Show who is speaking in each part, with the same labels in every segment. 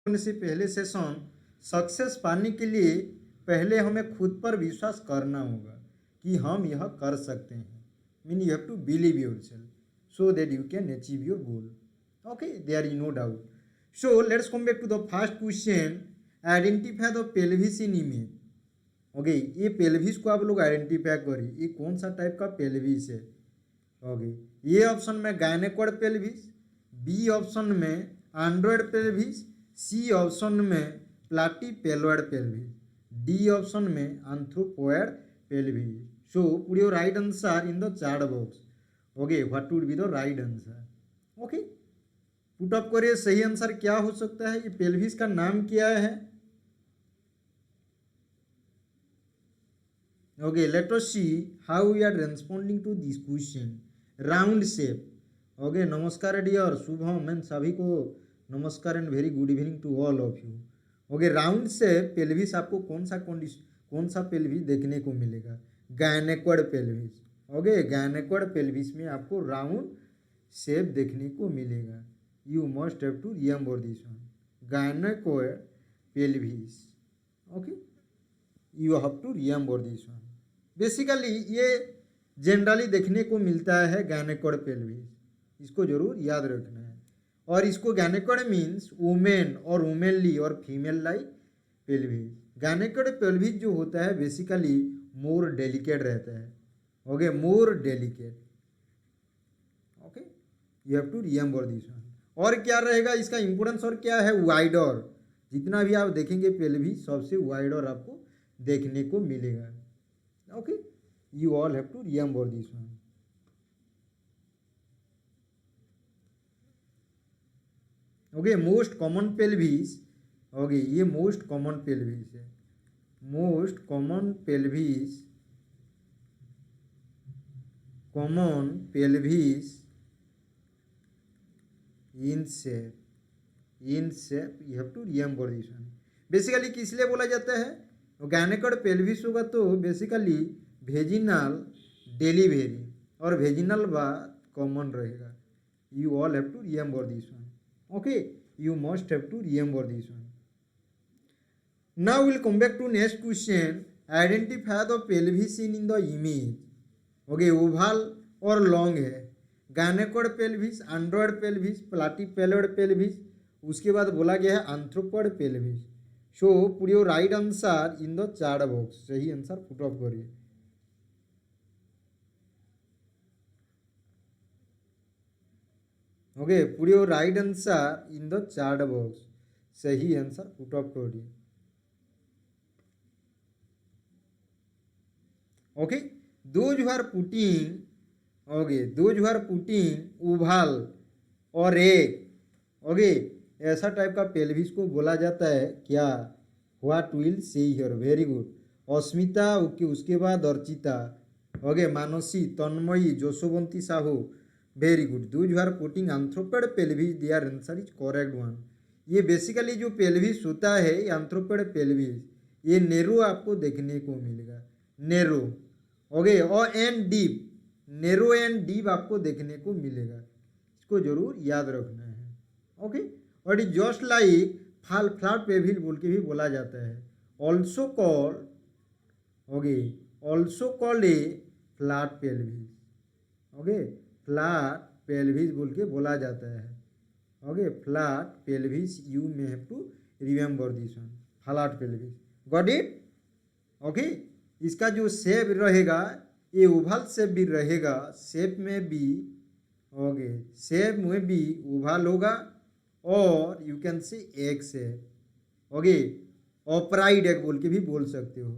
Speaker 1: से पहले session success पाने के लिए पहले हमें खुद पर विश्वास करना होगा कि हम यह कर सकते हैं। Mean you have to believe yourself so that you can achieve your goal. Okay, there is no doubt. So let's come back to the first question, identify the pelvis in image. Okay, ये pelvis को आप लोग identify करिए, ये कौन सा type का pelvis है। ओके, ये ऑप्शन में गायनेकोड पेल्विस, बी ऑप्शन में एंड्रॉयड पेल्विस, सी ऑप्शन में प्लाटीपेलोइड पेल्विस, डी ऑप्शन में anthropoid pelvis. So put your right answer in the chat box. Okay, what would be the right answer. Okay, put up करिए सही answer क्या हो सकता है, ये पेल्विस का नाम क्या है। Okay, let us see how we are responding to this question. Round shape. Okay, नमस्कार डियर, शुभम एंड सभी को नमस्कार and very good evening to all of you. Okay, round shape pelvis आपको कौन सा पेल्विस देखने को मिलेगा, gynaecoid pelvis. Okay, gynaecoid pelvis में आपको राउंड शेप देखने को मिलेगा। You must have to remember this one, gynaecoid pelvis. Okay, you have to remember this one. Basically ये जनरली देखने को मिलता है गायनेकोड पेल्विस, इसको जरूर याद रखना है। और इसको गायनेकोड मीन्स वुमेन और वुमेनली और female like pelvis. Gynaecoid pelvis जो होता है बेसिकली मोर डेलिकेट रहता है। Okay, more delicate. Okay, you have to remember this one. और क्या रहेगा इसका इंपोर्टेंस, और क्या है, वाइडर। जितना भी आप देखेंगे पेल्विस सबसे वाइडर आपको देखने को मिलेगा। Okay, you all have to remember this one. Okay, most common pelvis. Okay, ये most common pelvis है, most common pelvis in shape you have to remember this one. Basically किस लिए बोला जाता है, गायनेकोड पेल्विस होगा तो बेसिकली वेजिनल डिलीवरी और वेजिनल बात कॉमन रहेगा। You all have to remember this one. Okay, you must have to remember this one. Now will come back to next question, identify the pelvis in the image. Okay, oval और long है, gynaecoid pelvis, android pelvis, platypelloid pelvis, उसके बाद बोला गया है anthropoid pelvis. So put your right answer in the chat box, सही answer put up करिए। Okay, put your right answer in the chat box, सही आंसर पुट अप करिए। Okay, those who are putting oval और egg, okay, ऐसा type का pelvis को बोला जाता है क्या, what will say here. Very good, Asmita, okay, उसके बाद Archita, okay, Mansi, Tanmayi, Jashobanti Sahu, very good. Those who are putting anthropoid pelvis, their answer is correct one. ये बेसिकली जो पेल्विस होता है एंथ्रोपोइड पेल्विस, ये नेरो आपको देखने को मिलेगा, नेरो। ओके, और and deep, narrow and deep आपको देखने को मिलेगा, इसको जरूर याद रखना है। ओके, और it just like flat pelvis बोल के भी बोला जाता है, also called, okay, also called a flat pelvis. Okay, flat pelvis बोल के बोला जाता है। Okay, flat pelvis, you may have to remember this one, flat pelvis. Got it. Okay, इसका जो शेप रहेगा ये ओवल शेप भी रहेगा, शेप में भी, ओके, शेप में भी ओवल होगा, और you can say egg shape. Okay, ऑपराइट एग बोल के भी बोल सकते हो,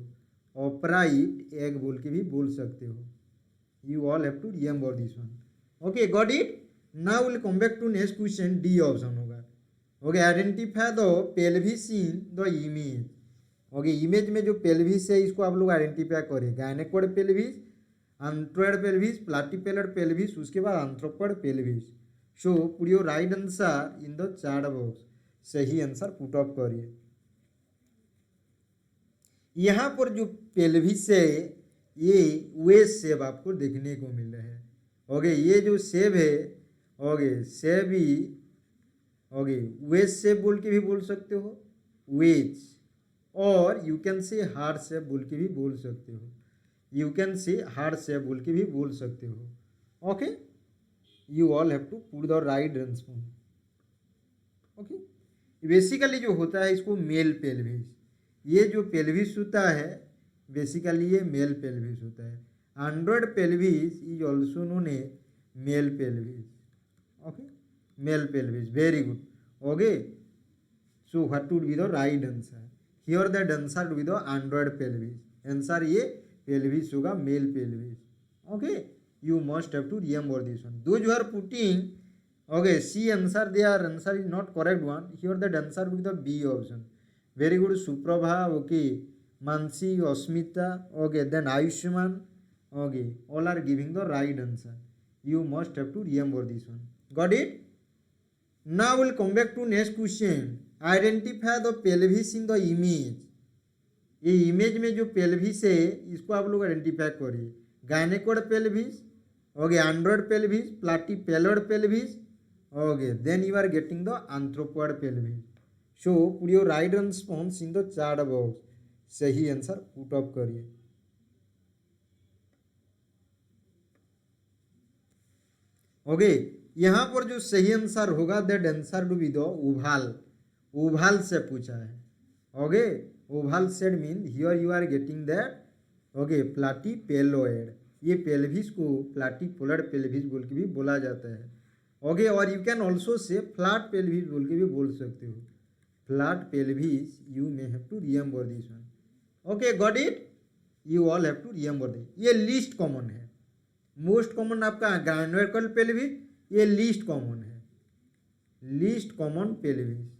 Speaker 1: ऑपराइट एग बोल के भी बोल सकते हो। You all have to remember this one. Okay, got it. Now will come back to next question, D option होगा। Okay, identify the pelvis in the image. Okay, image में जो पेल्विस है इसको आप लोग आइडेंटिफाई करें, gynaecoid pelvis, android pelvis, platypelloid pelvis, उसके बाद anthropoid pelvis. So put your right answer in the chat box, सही आंसर पुट अप करिए। यहाँ पर जो पेल्विस है ये वे शेप आपको देखने को मिल रहा है। ओके, ये जो शेप है, ओके, शेप ही, ओके वेज शेप बोल के भी बोल सकते हो, वेज, और you can say heart shape बोल के भी बोल सकते हो, you can say heart shape बोल के भी बोल सकते हो। Okay, you all have to put the right response. Okay, basically जो होता है इसको मेल पेल्विस, ये जो पेल्विस होता है बेसिकली ये मेल पेल्विस होता है। Android pelvis is also known a male pelvis. Okay, male pelvis, very good। okay, so what would be the right answer? Here the answer would be the android pelvis, answer ये pelvis होगा male pelvis। okay, you must have to remember this one। those who are putting okay C answer, their answer is not correct one, here the answer would be the B option। very good Suprabha, okay, Mansi, Asmita, okay, then Ayushman, okay, all are giving the right answer, you must have to remember this one। got it? Now we'll come back to next question। identify the pelvis in the image। ये image में जो pelvis है इसको आप लोग identify करिए। Gynaecoid pelvis, okay, android pelvis, platypelloid pelvis, okay, then you are getting the anthropoid pelvis. So put your right response in the chat box, सही answer put up करिए। ओके, यहाँ पर जो सही आंसर होगा that answer to be the oval, oval से पूछा है। ओके, oval said mean here you are getting that okay प्लाटीपेलोइड, ये पेल्विस को प्लाटीपोलर पेल्विस बोल के भी बोला जाता है। ओके, और you can also say flat pelvis बोल के भी बोल सकते हो, flat pelvis, you may have to remember this one. Okay, got it, you all have to remember this. ये लीस्ट कॉमन है, मोस्ट कॉमन आपका गायनेकोड पेल्विस, ये लीस्ट कॉमन है, लीस्ट कॉमन पेल्विस।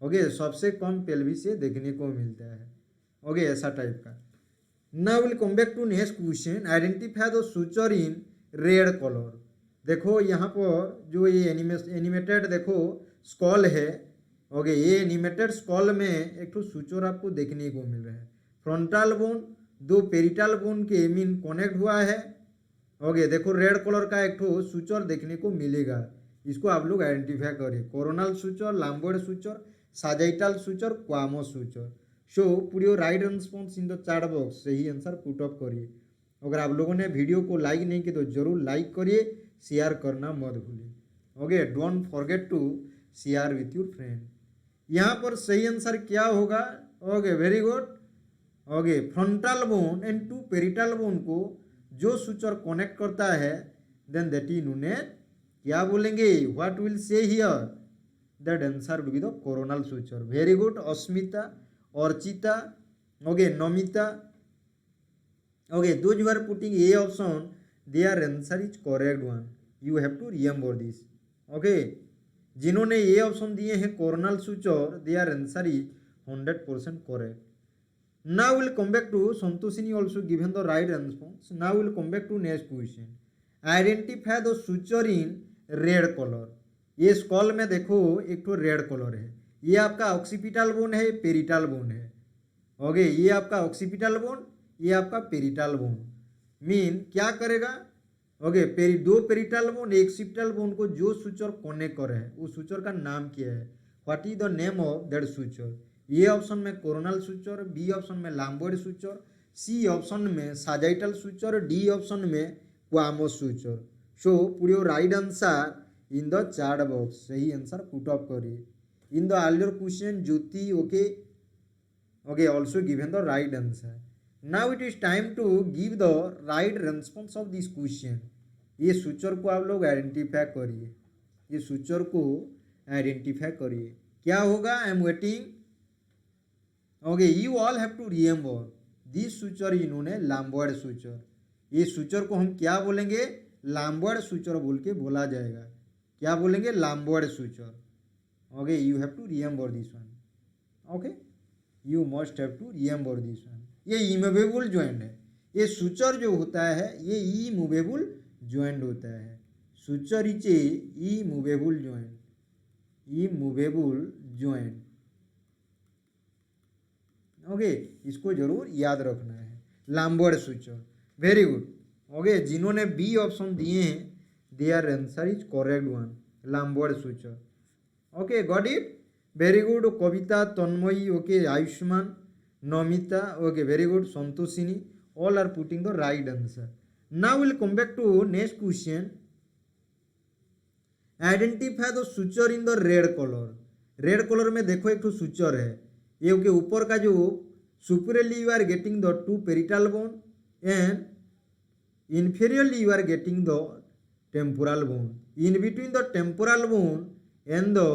Speaker 1: ओके, सबसे कम पेल्विस ये देखने को मिलता है। ओके, ऐसा टाइप का। Now will come back to next question. Identify the suture in red colour. देखो यहाँ पर जो ये एनिमेटेड देखो स्कॉल है। ओके, ये एनिमेटेड स्कॉल में एक तो सुचर आपको देखने को मिल रहा है। फ्रंटल बोन दो पेरिटल बोन के मीन कनेक्ट हुआ है। ओके, देखो रेड कलर का एक तो सुचर देखने को मिलेगा, इसको आप लोग आइडेंटिफाई करिए। Coronal suture, lambdoid suture, sagittal suture, squamous suture. So put your right response in the chat box, सही आंसर पुट अप करिए। अगर आप लोगों ने वीडियो को लाइक नहीं किया तो जरूर लाइक करिए, शेयर करना मत भूलिए। Okay, don't forget to share with your friend. यहाँ पर सही आंसर क्या होगा? Okay, very good. Okay, frontal bone and two parietal bone को जो सुचर कनेक्ट करता है then that is known as, क्या बोलेंगे, what will say here, that answer will be the coronal suture. Very good Asmita, Archita, okay, Namita. Okay, those you are putting A option, their answer is correct one, you have to remember this. Okay, जिन्होंने A option दिए हैं coronal suture, their answer is 100% correct. Now we'll come back to Santoshini also given the right response. Now we'll come back to next question. Identify the suture in red color। ये स्कॉल में देखो एक तो red colour है, ये आपका occipital bone है, parietal bone है। ओके, ये आपका ऑक्सीपिटल बोन, ये आपका पेरिटल बोन। मीन क्या करेगा? ओके, दो पेरिटल बोन एक ऑक्सीपिटल बोन को जो सुचर कनेक्ट करे है वो सुचर का नाम क्या है? What is the name of that suture? A option में कोरोनल सुचर, बी ऑप्शन में लाम्बोइड सुचर, सी ऑप्शन में साजाइटल सुचर, डी ऑप्शन में squamous suture. So put your right answer in the chat box, सही आंसर पुट अप करिए। In the earlier question Jyoti okay okay also given the right answer. Now it is time to give the right response of this question. ये suture को आप लोग identify करिए, ये suture को identify करिए। क्या होगा? I am waiting. Okay, you all have to remember this suture इन्होंने लाम्बोइड सुचर। ये सुचर को हम क्या बोलेंगे? लाम्बोइड सुचर बोल के बोला जाएगा। क्या बोलेंगे? Lambdoid suture. Okay, you have to remember this one. Okay, you must have to remember this one. ये इमूवेबल जॉइंट है, ये सुचर जो होता है ये इमूवेबल जॉइंट होता है। Suture is a immovable joint, immovable joint. Okay, इसको जरूर याद रखना है, लाम्बोइड सुचर। Very good. ओके, जिन्होंने बी ऑप्शन दिए हैं their answer is correct one. Lambert suture. Okay, got it? Very good. Kavita, Tanmoyi, okay, Ayushman, Nomita, okay, very good. Santoshini, all are putting the right answer. Now we'll come back to next question. Identify the suture in the red colour. Red colour में देखो एक तो suture है ये के ऊपर का जो superiorly you are getting the two parietal bone and inferiorly you are getting the temporal bone. In between the temporal bone and the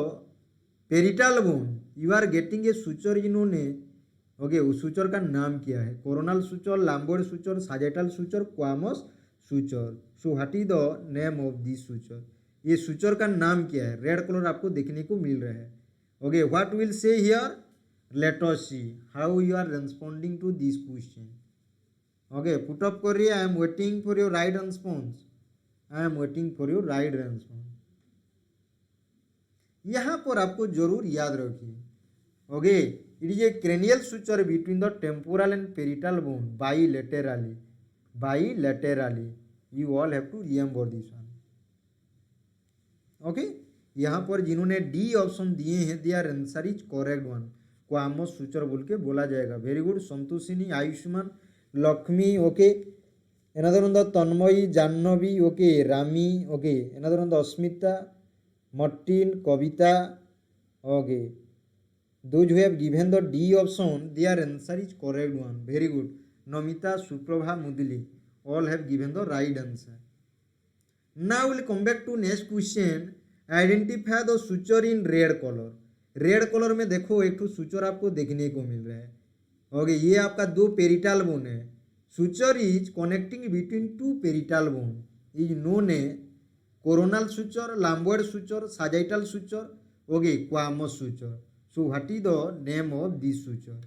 Speaker 1: parietal bone you are getting a suture इन्होंने okay उस suture का नाम क्या है? Coronal suture, lambdoid suture, sagittal suture, squamous suture. So what is the name of this suture? ये suture का नाम क्या है? रेड कलर आपको देखने को मिल रहा है. Okay what will say here? Let us see how you are responding to this question. Okay put up करिए. I am waiting for your right response. I am waiting for your right response. यहाँ पर आपको जरूर याद रखिए. Okay it is a cranial suture between the temporal and parietal bone bilaterally. Bilaterally you all have to remember this one. Okay यहाँ पर जिन्होंने D option दिए हैं they are answer is correct one. Squamous suture बोल के बोला जाएगा. Very good. Santoshini, Ayushman, Lakshmi, okay another on the Tanmoyi, Jannavi, okay, Rami, okay, another on the Asmita, Martin, Kavita, okay. Those who have given the D option, their answer is correct one. Very good. Namita, Suprabha, Mudli, all have given the right answer. Now we'll come back to next question. Identify the suture in red color. Red colour में देखो एक तो suture आपको देखने को मिल रहा है. ओके ये आपका दो पेरिटल बोन है. Suture is connecting between two parietal bone is known a coronal suture, lambdoid suture, sagittal suture, okay squamous suture. So what is the name of this suture?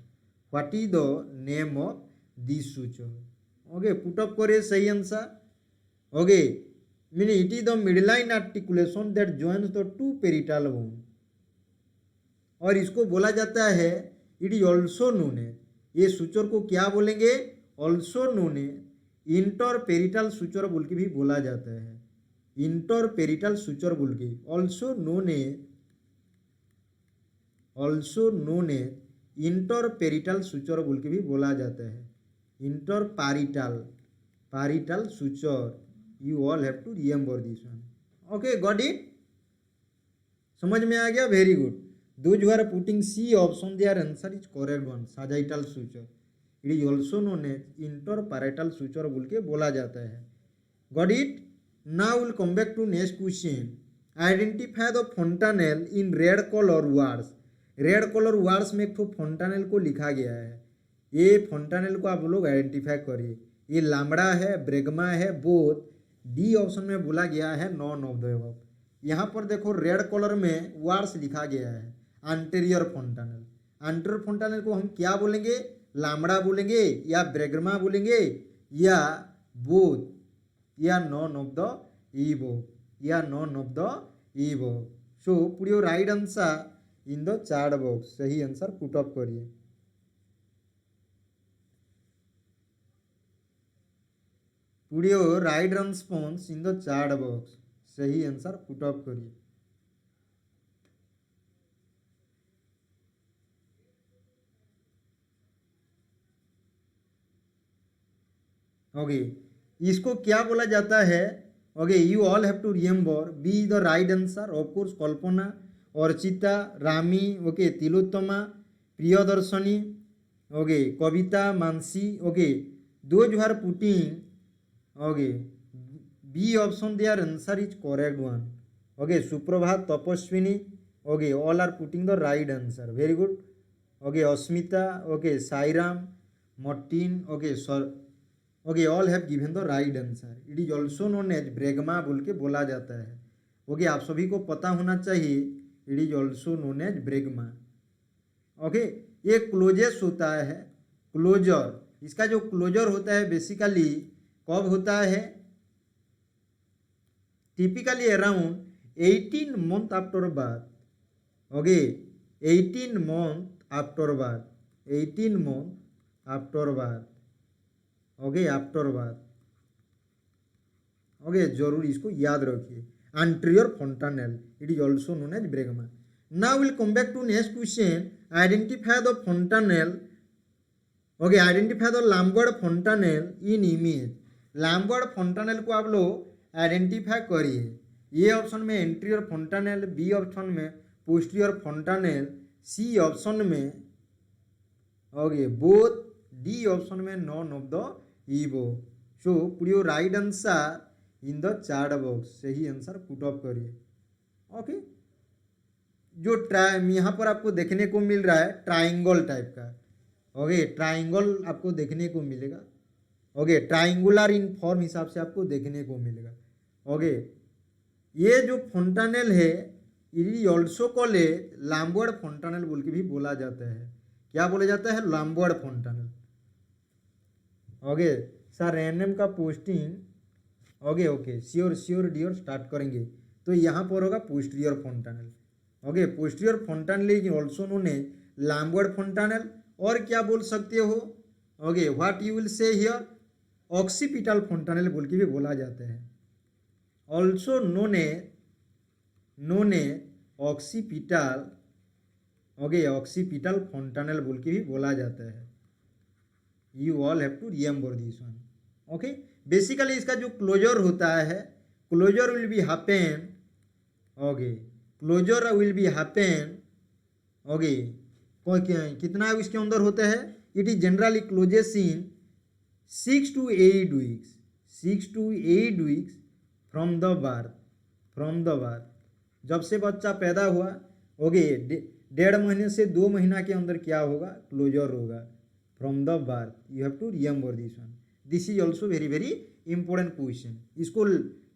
Speaker 1: What is the name of this suture? Okay put up करिए सही answer. Okay mean it is the midline articulation that joins the two parietal bone. और इसको बोला जाता है it is also known ए. ये suture को क्या बोलेंगे? Also known a interparietal suture बोल के भी बोला जाता है. इंटर पेरिटल सुचर बोल के also known a interparietal suture बोल के भी बोला जाता है. Interparietal suture. You all have to remember this one. Okay got it? समझ में आ गया? Very good. Those who are putting C option, their answer is correct one. Sagittal suture. It is also known as interparietal suture बोल के बोला जाता है. Got it? Now we'll come back to next question. Identify the fontanelle in red color words. Red colour words में एक तो fontanelle को लिखा गया है. ये fontanelle को आप लोग आइडेंटिफाई करिए. ये लामड़ा है, ब्रेगमा है, बोथ. डी ऑप्शन में बोला गया है नॉन ऑफ द अबव. यहाँ पर देखो रेड कलर में वर्ड्स लिखा गया है एंटीरियर फोंटानेल. एंटीरियर फोंटानेल को हम क्या बोलेंगे? लामड़ा बोलेंगे या ब्रेगमा बोलेंगे या बोथ या नॉन ऑफ द इबो या non of the above. So put your right answer in the chat box. सही आंसर पुट अप करिए. Put your right response in the chat box. सही आंसर पुट अप करिए. Okay इसको क्या बोला जाता है? Okay you all have to remember. B the right answer. Of course Kalpana, Archita, Rami, okay Tilottama, Priyadarshini, okay Kavita, Mansi. Okay those who are putting okay B option their answer is correct one. Okay Suprabhat, Tapaswini, okay all are putting the right answer. Very good. Okay Asmita, okay Sairam, Martin, okay sir, okay all have given the right answer. It is also known as bregma बोल के बोला जाता है. Okay आप सभी को पता होना चाहिए it is also known as bregma. Okay ये क्लोजेस होता है. क्लोजर इसका जो क्लोजर होता है बेसिकली कब होता है? Typically around 18 month after birth. Okay 18 month after birth. 18 month after birth. Okay after birth. Okay, जरूर इसको याद रखिए। anterior fontanelle, it is also known as bregma. Now we'll come back to next question. Identify the fontanelle. Okay, identify the lambda fontanelle in image. Lambda fontanelle को आप लोग identify करिए। A option में anterior fontanelle, B option में posterior fontanelle, C option में okay both, D option में none of the above. So put your right answer in the chart box, सही answer put up करिए। Okay, जो यहाँ पर आपको देखने को मिल रहा है ट्राइंगल टाइप का, ओके, ट्राइंगल आपको देखने को मिलेगा। ओके, ट्राइंगुलर इन फॉर्म हिसाब से आपको देखने को मिलेगा। ओके, ये जो fontanelle है it is also called Lambert fontanelle बोल के भी बोला जाता है। क्या बोला जाता है? Lambert fontanelle। Okay sir, NM का posting okay okay sure dear start करेंगे। तो यहाँ पर होगा posterior fontanelle। Okay, posterior fontanelle is also known as lambert fontanelle। और क्या बोल सकते हो? Okay, what you will say here, occipital fontanelle बोल के भी बोला जाता है। Also known as occipital, okay, occipital fontanelle बोल के भी बोला जाता है। You all have to remember this one. Okay, basically इसका जो क्लोजर होता है, closure will be happen, okay, closure will be happen, okay, कितना इसके अंदर होता है? It is generally closes in 6 to 8 weeks, 6 to 8 weeks from the birth, जब से बच्चा पैदा हुआ। ओके, 1.5 महीने से 2 महीना के अंदर क्या होगा? क्लोजर होगा from the birth. You have to remember this one. This is also very very important question. इसको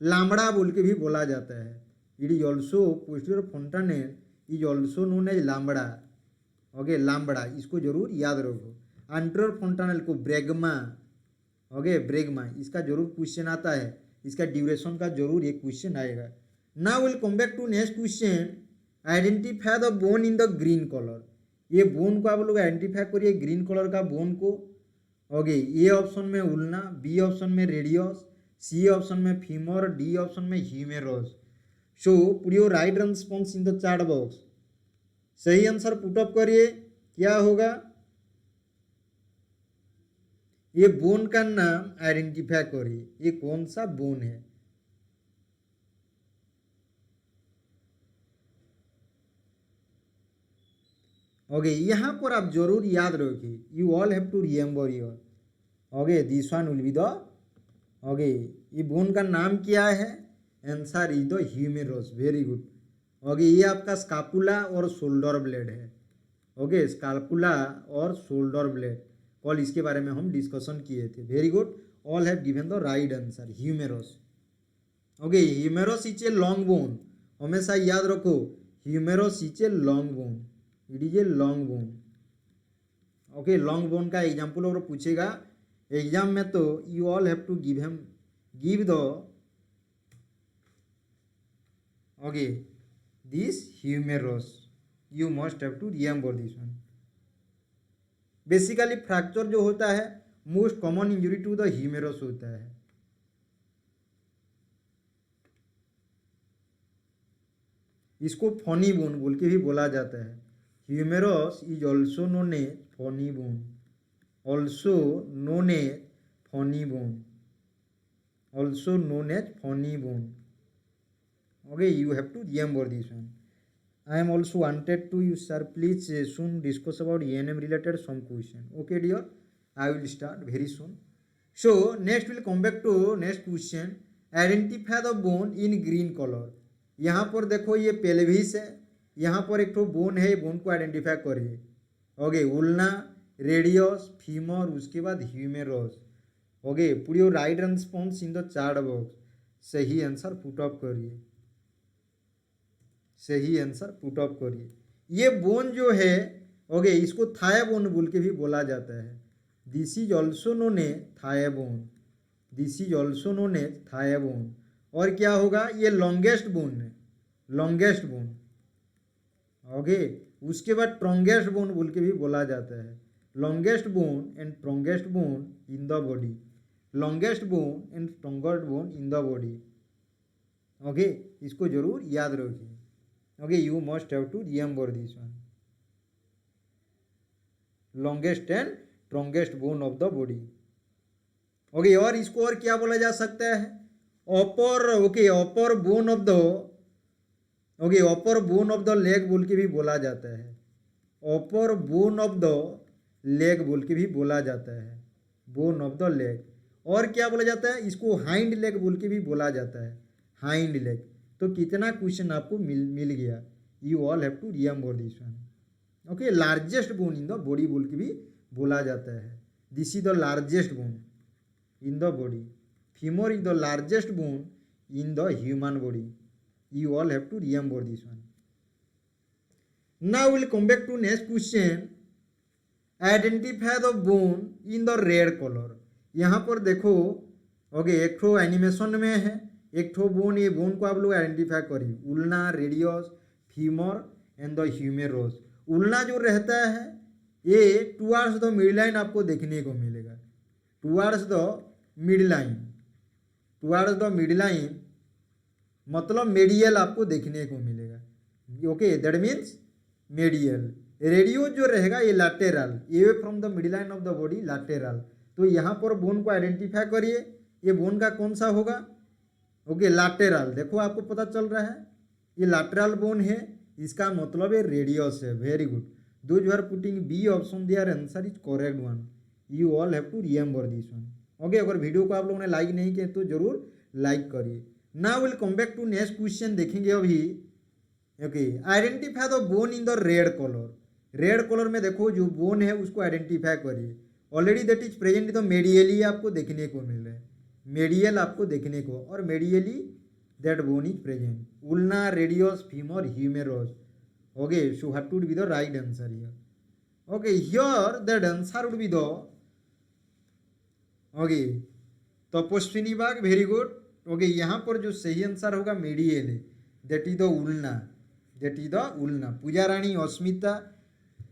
Speaker 1: लामड़ा बोल के भी बोला जाता है। It is also posterior fontanelle is also known as lambda. Okay, lambda, इसको जरूर याद रखो। एंटीरियर fontanelle को ब्रेगमा, ओके, ब्रेगमा, इसका जरूर क्वेश्चन आता है। इसका ड्यूरेशन का जरूर एक क्वेश्चन आएगा। Now will come back to next question. Identify the bone in the green colour. ये बोन को आप लोग आइडेंटिफाई करिए, ग्रीन कलर का बोन को। ओके, ए ऑप्शन में उल्ना, बी ऑप्शन में रेडियस, सी ऑप्शन में फीमर, डी ऑप्शन में humerus. So put your right response in the chart box, सही आंसर पुट अप करिए। क्या होगा? ये बोन का नाम आइडेंटिफाई करिए, ये कौन सा बोन है? ओके, यहाँ पर आप जरूर याद रखिए, you all have to remember your, okay, this one will be the, okay, ये बोन का नाम क्या है? Answer is the humerus. Very good. Okay, ये आपका स्कापुला और शोल्डर ब्लेड है। ओके, स्कापुला और शोल्डर ब्लेड, कल इसके बारे में हम डिस्कशन किए थे। Very good, all have given the right answer, humerus. Okay, humerus is a long bone, हमेशा याद रखो, humerus is a long bone, it is a long bone. Okay, long bone का एग्जाम्पल अगर पूछेगा एग्जाम में तो you all have to give the, okay, this humerus, you must have to remember this one. Basically fracture जो होता है most common injury to the humerus होता है। इसको फनी बोन बोल के भी बोला जाता है। Humerus is also known as funny bone, also known as funny bone, also known as funny bone. Okay, you have to remember this one. I am also wanted to you, sir, please soon discuss about ENM related some question. Okay dear, I will start very soon. So next we'll come back to next question. Identify the bone in green color. यहाँ पर देखो ये pelvis है, यहाँ पर एक तो bone है, बोन को आइडेंटिफाई करिए। ओके, उल्ना, रेडियस, फीमर, उसके बाद humerus. Okay, put your right response in the chart box, सही आंसर पुट अप करिए, सही आंसर पुट अप करिए। ये बोन जो है, ओके, इसको थाया बोन बोल के भी बोला जाता है। This is also known as thigh bone, this is also known as thigh bone. और क्या होगा? ये लॉन्गेस्ट बोन है, लॉन्गेस्ट बोन। ओके, उसके बाद ट्रॉन्गेस्ट बोन बोल के भी बोला जाता है। Longest bone and strongest bone in the body, longest bone and strongest bone in the body. Okay, इसको जरूर याद रखिए। Okay, you must have to remember this one, longest and strongest bone of the body. Okay, और इसको और क्या बोला जा सकता है? Upper, okay, upper bone of the, okay, upper bone of the leg बोल के भी बोला जाता है, upper bone of the leg बोल के भी बोला जाता है, बोन ऑफ द लेग। और क्या बोला जाता है? इसको हाइंड लेग बोल के भी बोला जाता है, हाइंड लेग। तो कितना क्वेश्चन आपको मिल गया। You all have to remember this one. Okay, largest bone in the body बोल के भी बोला जाता है, this is the largest bone in the body. Femur is the largest bone in the human body. You all have to remember this one. Now we'll come back to next question. Identify the bone in the red color. यहाँ पर देखो, okay, एक ठो animation में है, एक ठो bone, ये बोन को आप लोग आइडेंटिफाई करिए, ulna, radius, femur and the humerus. Ulna जो रहता है ये टुवार्ड्स द मिड लाइन आपको देखने को मिलेगा, towards the mid line, towards the mid line मतलब मेडियल आपको देखने को मिलेगा। Okay, that means medial. Radio जो रहेगा ये लैटेरल, ये from the mid line of the body lateral. तो यहाँ पर बोन को आइडेंटिफाई करिए, ये बोन का कौन सा होगा? ओके, लैटेरल। देखो आपको पता चल रहा है ये लैटेरल बोन है, इसका मतलब ये रेडियस है। Very good, those who are putting B option, their answer is correct one. You all have to remember this one. Okay, अगर वीडियो को आप लोगों ने लाइक नहीं किया तो जरूर लाइक करिए। Now will come back to next question, देखेंगे अभी। Okay, identify the bone in the red colour. Red colour में देखो जो बोन है उसको आइडेंटिफाई करिए। Already that is present the medially आपको देखने को मिल रहा है, मेडियल आपको देखने को, और medially that bone is present. Ulna, radius, femur, humerus. Okay, so what would be the right answer here? Okay, here that answer would be the, okay, Tapaswini Bag. Very good. Okay, यहाँ पर जो सही आंसर होगा medial है, that is the ulna, that is the ulna. Puja Rani, Asmita,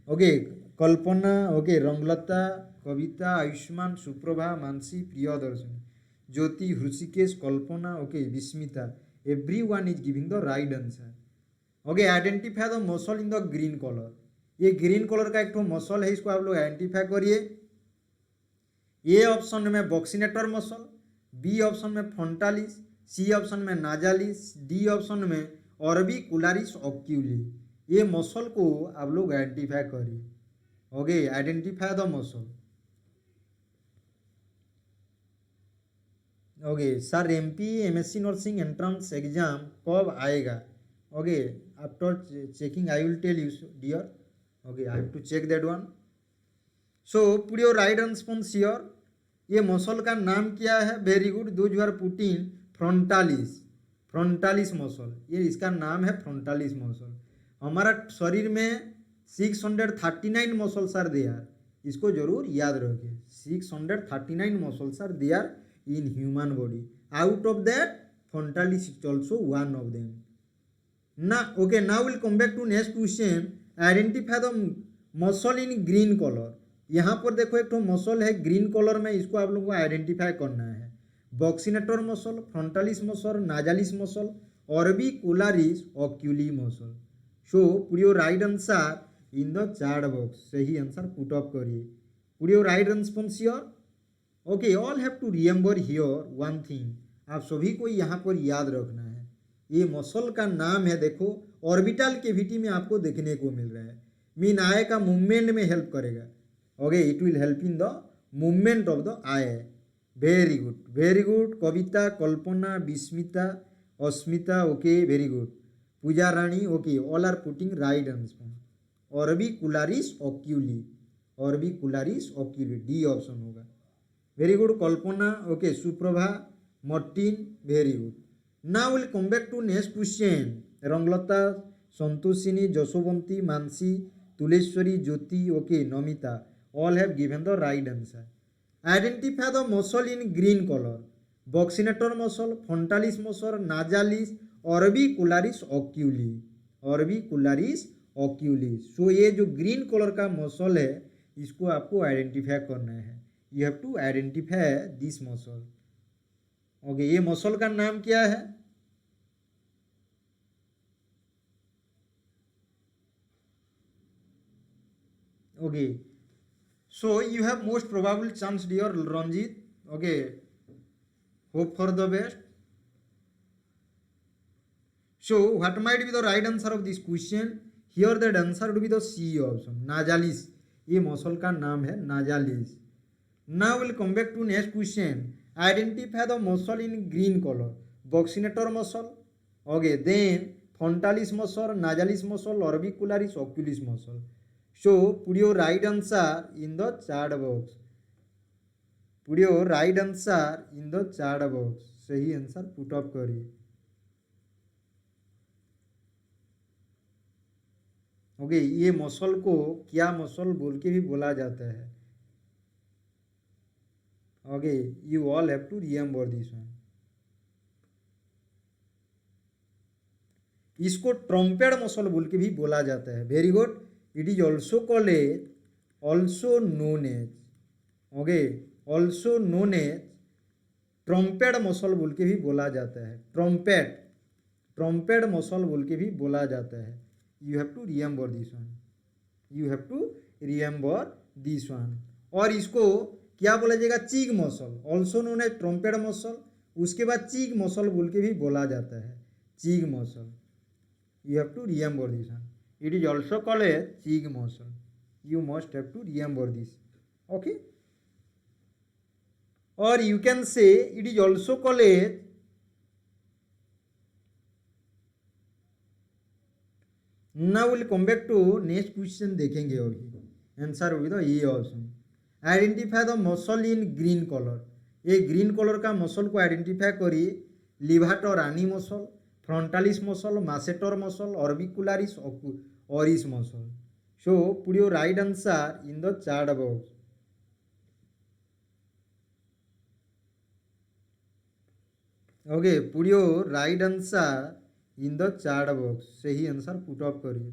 Speaker 1: okay, Kalpana, okay, Ranglata, Kavita, Ayushman, Suprabha, Mansi, Priyadarshini, Jyoti, Hrishikesh, Kalpana, okay, Vismita, everyone is giving the right answer. Okay, identify the muscle in the green colour. ये green colour का एक तो मसल है, इसको आप लोग आइडेंटिफाई करिए। ए ऑप्शन में बॉक्सिनेटर मसल, बी ऑप्शन में फ्रंटालिस, सी ऑप्शन में नाजालिस, डी ऑप्शन में ऑर्बिकुलरिस ऑक्यूली। ये मसल को आप लोग आइडेंटिफाई करिए। Okay, identify the muscle. Okay sir, MP MSc nursing entrance exam कब आएगा? Okay, after checking I will tell you dear. Okay, I have to check that one. So put your right response here. ये muscle का नाम क्या है? Very good, those who are putting frontalis, frontalis muscle, ये इसका नाम है frontalis muscle. हमारा शरीर में 639 मसल्स आर देयर, इसको जरूर याद रखिए। 639 muscles are there in human body, out of that frontalis is also one of them ना। Okay, now will come back to next question. Identify the muscle in green colour. यहाँ पर देखो एक तो मसल है ग्रीन कलर में, इसको आप लोगों को आइडेंटिफाई करना है। Buccinator muscle, frontalis muscle, nasalis muscle, orbicularis oculi muscle. So put your right answer in the chat box, सही आंसर पुट अप करिए। Put your right response here. Okay, all have to remember here one thing, आप सभी को यहाँ पर याद रखना है। ये मसल का नाम है, देखो ऑर्बिटल कैविटी में आपको देखने को मिल रहा है, मीन आई का मूवमेंट में हेल्प करेगा। Okay, it will help in the movement of the eye. Very good, very good. Kavita, Kalpana, Vismita, Asmita, okay, very good. Puja Rani, okay, all are putting right answer. Orbicularis oculi, orbicularis oculi, D option होगा। Very good. Kalpana, okay, Suprabha, Martin, very good. Now will come back to next question. Ranglata, Santoshini, Jashobanti, Mansi, Tuleshwari, Jyoti, okay, Namita, all have given the right answer. Identify the muscle in green color. Buccinator muscle, frontalis muscle, nasalis, orbicularis oculi, orbicularis oculi. So ये जो green colour का muscle है इसको आपको identify करना है। You have to identify this muscle. Okay, ये muscle का नाम क्या है? Okay, so you have most probable chance, dear Ranjit. Okay, hope for the best. So what might be the right answer of this question? Here the answer would be the C option, nasalis. ये muscle का नाम है nasalis. Now we'll come back to next question. Identify the muscle in green color. Buccinator muscle. Okay, then frontalis muscle, nasalis muscle, orbicularis, oculis muscle. So put your right answer in the chat box. Put your right answer in the chat box. सही answer put up करिए। Okay, ये muscle को क्या muscle बोल के भी बोला जाता है? Okay, you all have to remember this one. इसको ट्रम्पेड मसल बोल के भी बोला जाता है। Very good, it is also called as, also known as, okay, also known as trumpeter muscle बोल के भी बोला जाता है। ट्रम्पेड, ट्रम्पेड मसल बोल के भी बोला जाता है। You have to remember this one, you have to remember this one. और इसको क्या बोला जाएगा? Cheek muscle, also known as trumpeter muscle. उसके बाद चीग मसल बोल के भी बोला जाता है, चीग muscle. You have to remember this one. It is also called a cheek muscle. You must have to remember this. Okay. Or you can say it is also called a, now we'll come back to next question देखेंगे अभी। Answer होगी तो ये option. Identify the muscle in green colour. ये green colour का muscle को identify करिए। लिवाटर ani muscle, frontalis muscle, masseter muscle, orbicularis, oris muscle. So put your right answer in the chat box. Okay, put your right answer in the chat box. सही answer put up करिए।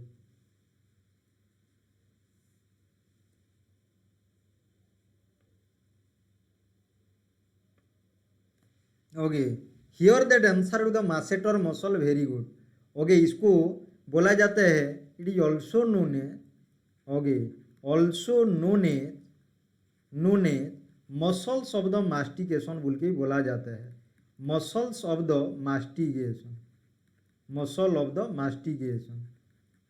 Speaker 1: Okay, here that answer to the masseter muscle, very good. Okay, इसको बोला जाता है, it is also known as, okay, also known as muscles of the mastication बोल के बोला जाता है। Muscles of the mastication, muscle of the mastication.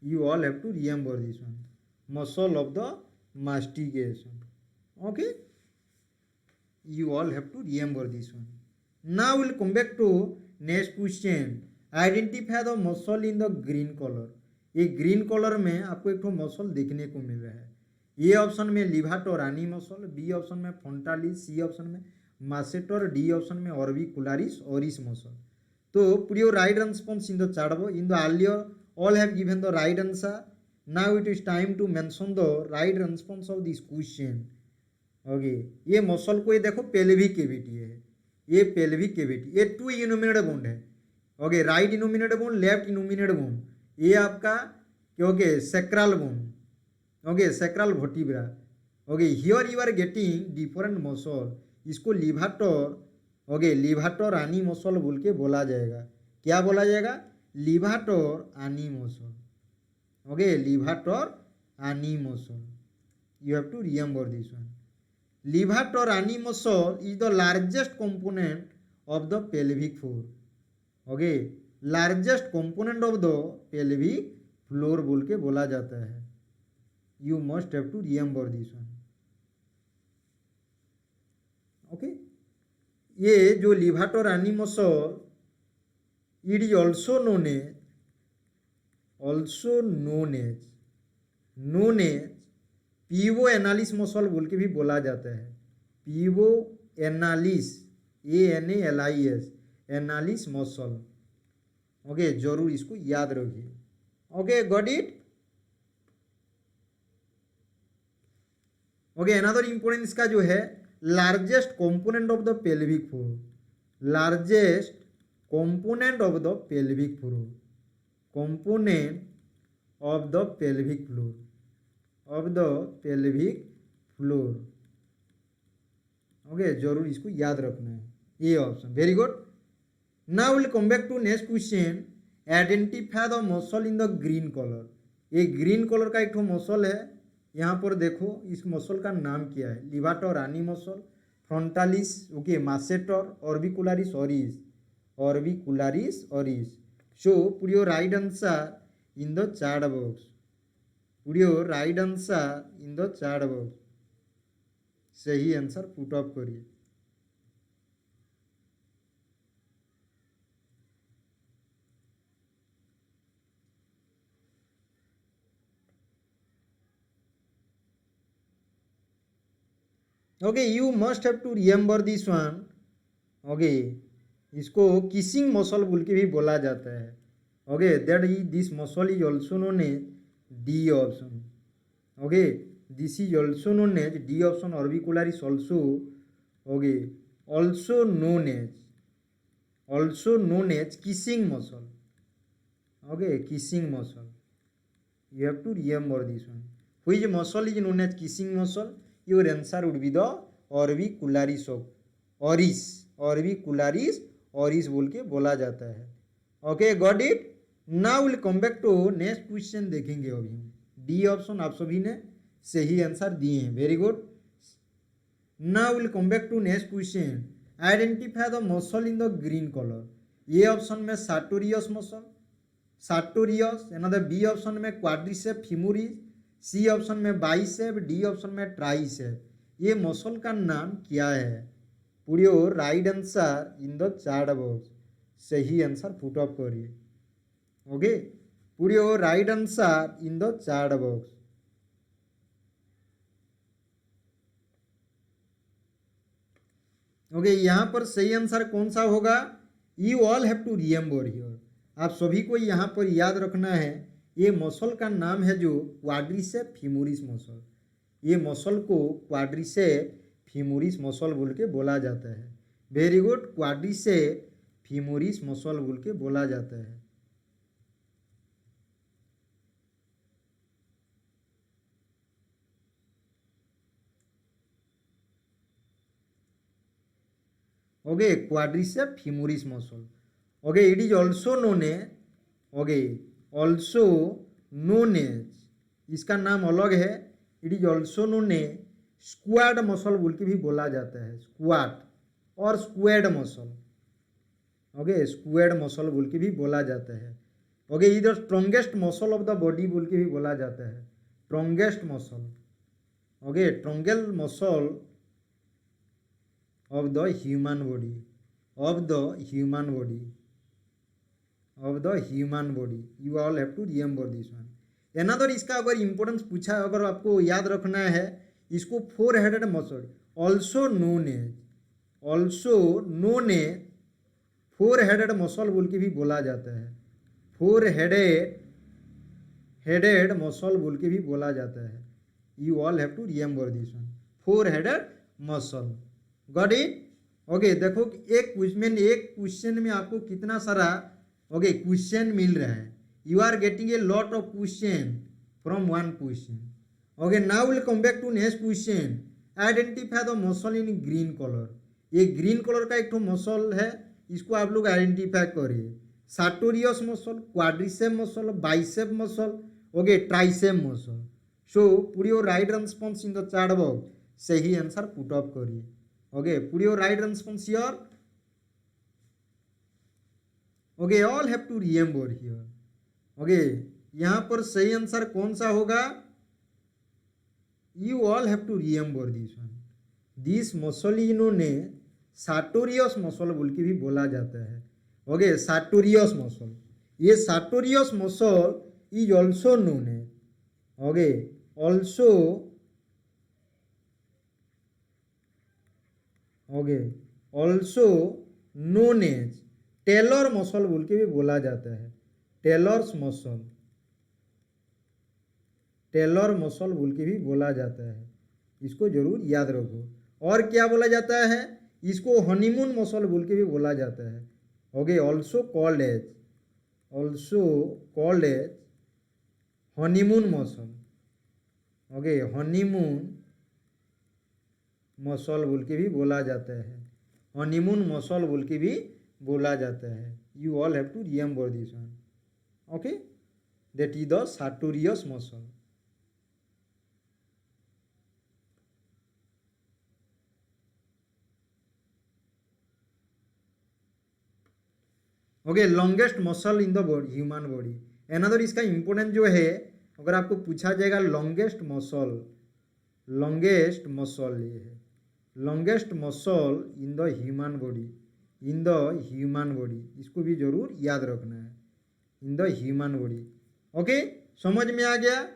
Speaker 1: You all have to remember this one, muscle of the mastication. Okay, you all have to remember this one. Now we'll come back to next question. Identify the muscle in the green color. ये green colour में आपको एक muscle देखने को मिल रहा है। A option में levator ani muscle, B option में फ्रंटालिस, सी ऑप्शन में मासेटर, डी ऑप्शन में ऑर्बिकुलारिस, ओरिस मसल। तो put your right response in the chat box. In the earlier all have given the right answer. Now it is time to mention the right response of this question. Okay, ये muscle को ये देखो pelvic cavity है, ये pelvic cavity, ये two innominate bone है। Okay, right innominate bone, left innominate bone, ये आपका okay sacral bone, okay sacral vertebra. Okay, here you are getting different muscle. इसको लिवाटर, ओके लिवाटर रानी मसल बोल के बोला जाएगा। क्या बोला जाएगा? लिवाटर ani muscle. Okay, levator ani muscle. You have to remember this one. Levator ani muscle is the largest component of the pelvic floor. Okay, largest component of the pelvic floor बोल के बोला जाता है। You must have to remember this one. Okay, ये जो levator ani muscle, it is also known as pubo analis muscle बोल के भी बोला जाता है। Pubo analis, ANALIS, analis muscle. Okay, जरूर इसको याद रखिए। Okay, got it. Okay, another important इसका जो है largest component of the pelvic floor, largest component of the pelvic floor, component of the pelvic floor, of the pelvic floor. Okay, जरूर इसको याद रखना है, ये option, very good. Now will come back to next question, identify the muscle in the green colour. ये green colour का एक muscle है, यहाँ पर देखो इस मसल का नाम क्या है, levator ani muscle, frontalis, okay, masseter, orbicularis oris, orbicularis oris. So put your right answer in the chat box, put your right answer in the chat box, सही आंसर पुट अप करिए। Okay, you must have to remember this one. Okay, इसको kissing muscle बोल के भी बोला जाता है। Okay, that is this muscle is also known as D option. Okay, this is also known as D option, orbicularis also, okay, also known as kissing muscle. Okay, kissing muscle, you have to remember this one. Which muscle is known as kissing muscle? Your answer would be the orbicularis oris, orbicularis oris बोल के बोला जाता है। Okay, got it. Now will come back to next question देखेंगे अभी हम। D option आप सभी ने सही आंसर दिए हैं, very good. Now will come back to next question, identify the muscle in the green colour. ये ऑप्शन में sartorius muscle, sartorius, another B option में क्वाड्रिसेप फिमोरिस, सी ऑप्शन में बाइसेप, डी ऑप्शन में tricep. ये muscle का नाम क्या है? Put your right answer in the chat box, सही आंसर पुट अप करिए। Okay, put your right answer in the chat box. Okay, यहाँ पर सही आंसर कौन सा होगा? You all have to remember here, आप सभी को यहाँ पर याद रखना है, ये मसल का नाम है जो क्वाड्रिसेप फीमोरिस मसल। ये मसल को क्वाड्रिसेप फीमोरिस मसल बोल के बोला जाता है। Very good, quadricep femoris muscle बोल के बोला जाता है। Okay, quadricep femoris muscle. Okay, it is also known as, okay, also known as, इसका नाम अलग है, it is also known as squad muscle बोल के भी बोला जाता है, स्क्वाड और squad muscle. Okay, squad muscle बोल के भी बोला जाता है। ओके, इधर strongest muscle of the body बोल के भी बोला जाता है, strongest muscle. Okay, strongest muscle of the human body, of the human body, of the human body, you all have to remember this one. another इसका अगर importance पूछा, अगर आपको याद रखना है, इसको four headed muscle also known as four headed muscle बोल के भी बोला जाता है, फोर हेडेड मसल बोल के भी बोला जाता है। You all have to remember this one, four headed muscle. Got it? Okay, देखो एक क्वेश्चन में आपको कितना सारा ओके क्वेश्चन मिल रहा है। You are getting a lot of question from one question. Okay, now will come back to next question, identify the muscle in green colour. ये ग्रीन कलर का एक तो मसल है, इसको आप लोग आइडेंटिफाई करिए। Sartorius muscle, quadricep muscle, bicep muscle, okay, tricep muscle. So put your right response in the chat box, सही आंसर पुट अप करिए। Okay, put your right response here. Okay, all have to remember here. Okay, यहाँ पर सही answer कौन सा होगा? You all have to remember this one, this muscle is known as sartorius muscle बोल के भी बोला जाता है। ओके, सार्टोरियस मसल, ये sartorius muscle is also known as, okay, also, okay, also known as tailor muscle बोल के भी बोला जाता है, टेलर्स मसल, टेलर मसल बोल के भी बोला जाता है, इसको जरूर याद रखो। और क्या बोला जाता है? इसको हनीमून मसल बोल के भी बोला जाता है। Okay, also called as, also called as honeymoon muscle. Okay, honeymoon muscle बोल के भी बोला जाता है, हनीमून मसल बोल के भी बोला जाता है। You all have to remember this one, okay, that is the sartorius muscle. Okay, longest muscle in the body, human body. Another इसका इंपोर्टेंट जो है, अगर आपको पूछा जाएगा लॉन्गेस्ट मसल, लॉन्गेस्ट मसल ये है, longest muscle in the human body, in the human body, इसको भी जरूर याद रखना है, इन द ह्यूमन बॉडी। ओके, समझ में आ गया?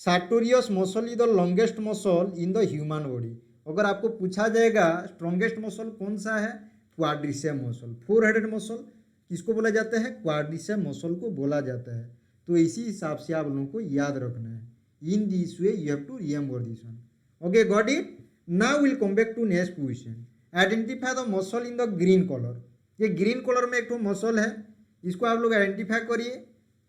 Speaker 1: Sartorius muscle is the longest muscle in the human body. अगर आपको पूछा जाएगा स्ट्रॉन्गेस्ट मसल कौन सा है, quadricep muscle, four headed muscle किसको बोला जाता है, क्वाड्रिसेप मसल को बोला जाता है। तो इसी हिसाब से आप लोगों को याद रखना है। In this way you have to remember this one, okay, got it. Now will come back to next question, identify the muscle in the green colour. ये ग्रीन कलर में एक तो मसल है, इसको आप लोग आइडेंटिफाई करिए,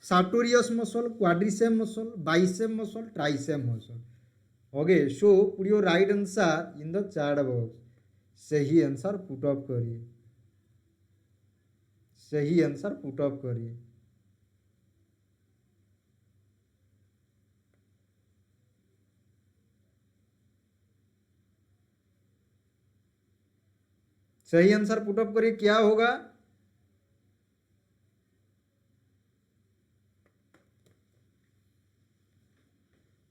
Speaker 1: sartorius muscle, quadricep muscle, bicep muscle, tricep muscle. Okay, so put your right answer in the chat box. सही आंसर पुट अप करिए, सही आंसर पुट अप करिए। सही आंसर पुट अप करिए, क्या होगा?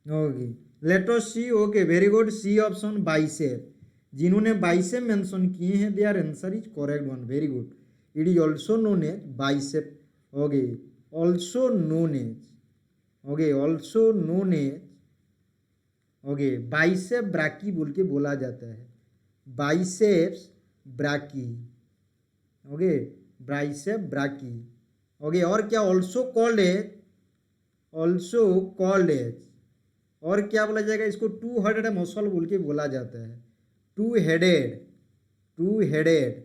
Speaker 1: Okay, let us see. Okay, very good, C option bicep. जिन्होंने bicep mention किए हैं their answer is correct one, very good. It is also known as bicep, okay, also known as, okay, also known as, okay, bicep brachii बोल के बोला जाता है, biceps brachii, okay, bicep brachii, okay. और क्या, also called as, also called as, और क्या बोला जाएगा इसको, टू हेडेड मसल बोल के बोला जाता है, two headed, two headed,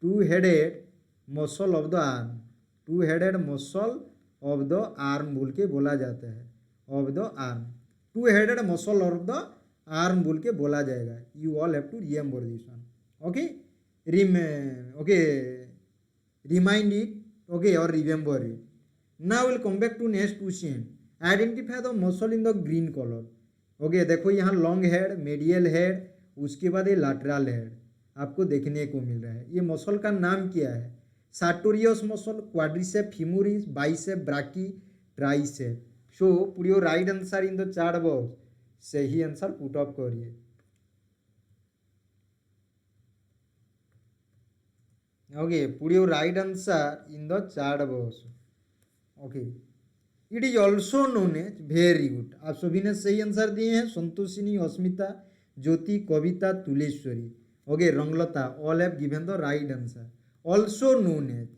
Speaker 1: two headed muscle of the arm, two headed muscle of the arm बोल के बोला जाता है, of the arm, two headed muscle of the arm बोल के बोला जाएगा। You all have to remember this one, okay, okay, remind it, okay, और remember it. Now will come back to next question, identify the muscle in the green colour. Okay, देखो यहाँ long head, medial head, उसके बाद ये lateral head आपको देखने को मिल रहा है। ये मसल का नाम क्या है, sartorius muscle, quadricep femoris, bicep brachii, tricep. So put your right answer in the chat box, सही आंसर पुट अप करिए। Okay, put your right answer in the chat box, okay. It is also known as, very good, आप सभी ने सही answer दिए हैं, Santoshini, Asmita, Jyoti, Kavita, Tuleshwari, okay, Ranglata, all have given the right answer. Also known as,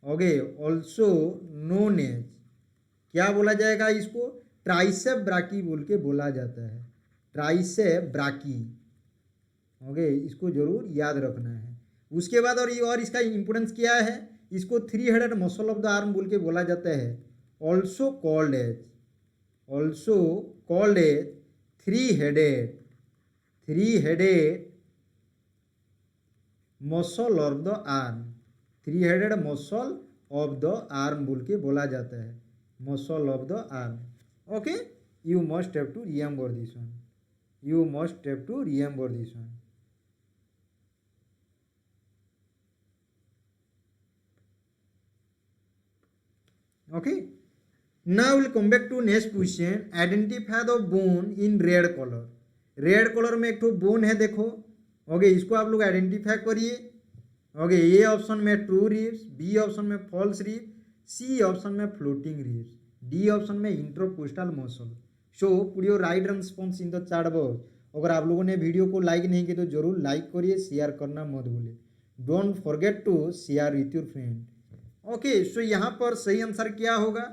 Speaker 1: okay, also known as, क्या बोला जाएगा इसको, ट्राइसेप ब्राकी बोल के बोला जाता है, ट्राइसेप ब्राकी, ओके, इसको जरूर याद रखना है। उसके बाद और इसका इंपोर्टेंस क्या है, इसको three headed muscle of the arm बोल के बोला जाता है, also called as, also called as three headed, three headed muscle of the arm, three headed muscle of the arm बोल के बोला जाता है, muscle of the arm, okay. You must have to remember this one, you must have to remember this one, okay. Now we'll come back to next question, identify the bone in red color। Red colour में एक तो bone है, देखो, okay, इसको आप लोग identify करिए, okay. A option में ट्रू रिब्स, बी ऑप्शन में फॉल्स रिब्स, सी ऑप्शन में फ्लोटिंग रिब्स, डी ऑप्शन में intercostal muscle. So put your right response in the chat box. अगर आप लोगों ने वीडियो को लाइक नहीं किया तो जरूर लाइक करिए, शेयर करना मत भूलिए, don't forget to share with your friend, okay. So यहाँ पर सही आंसर क्या होगा,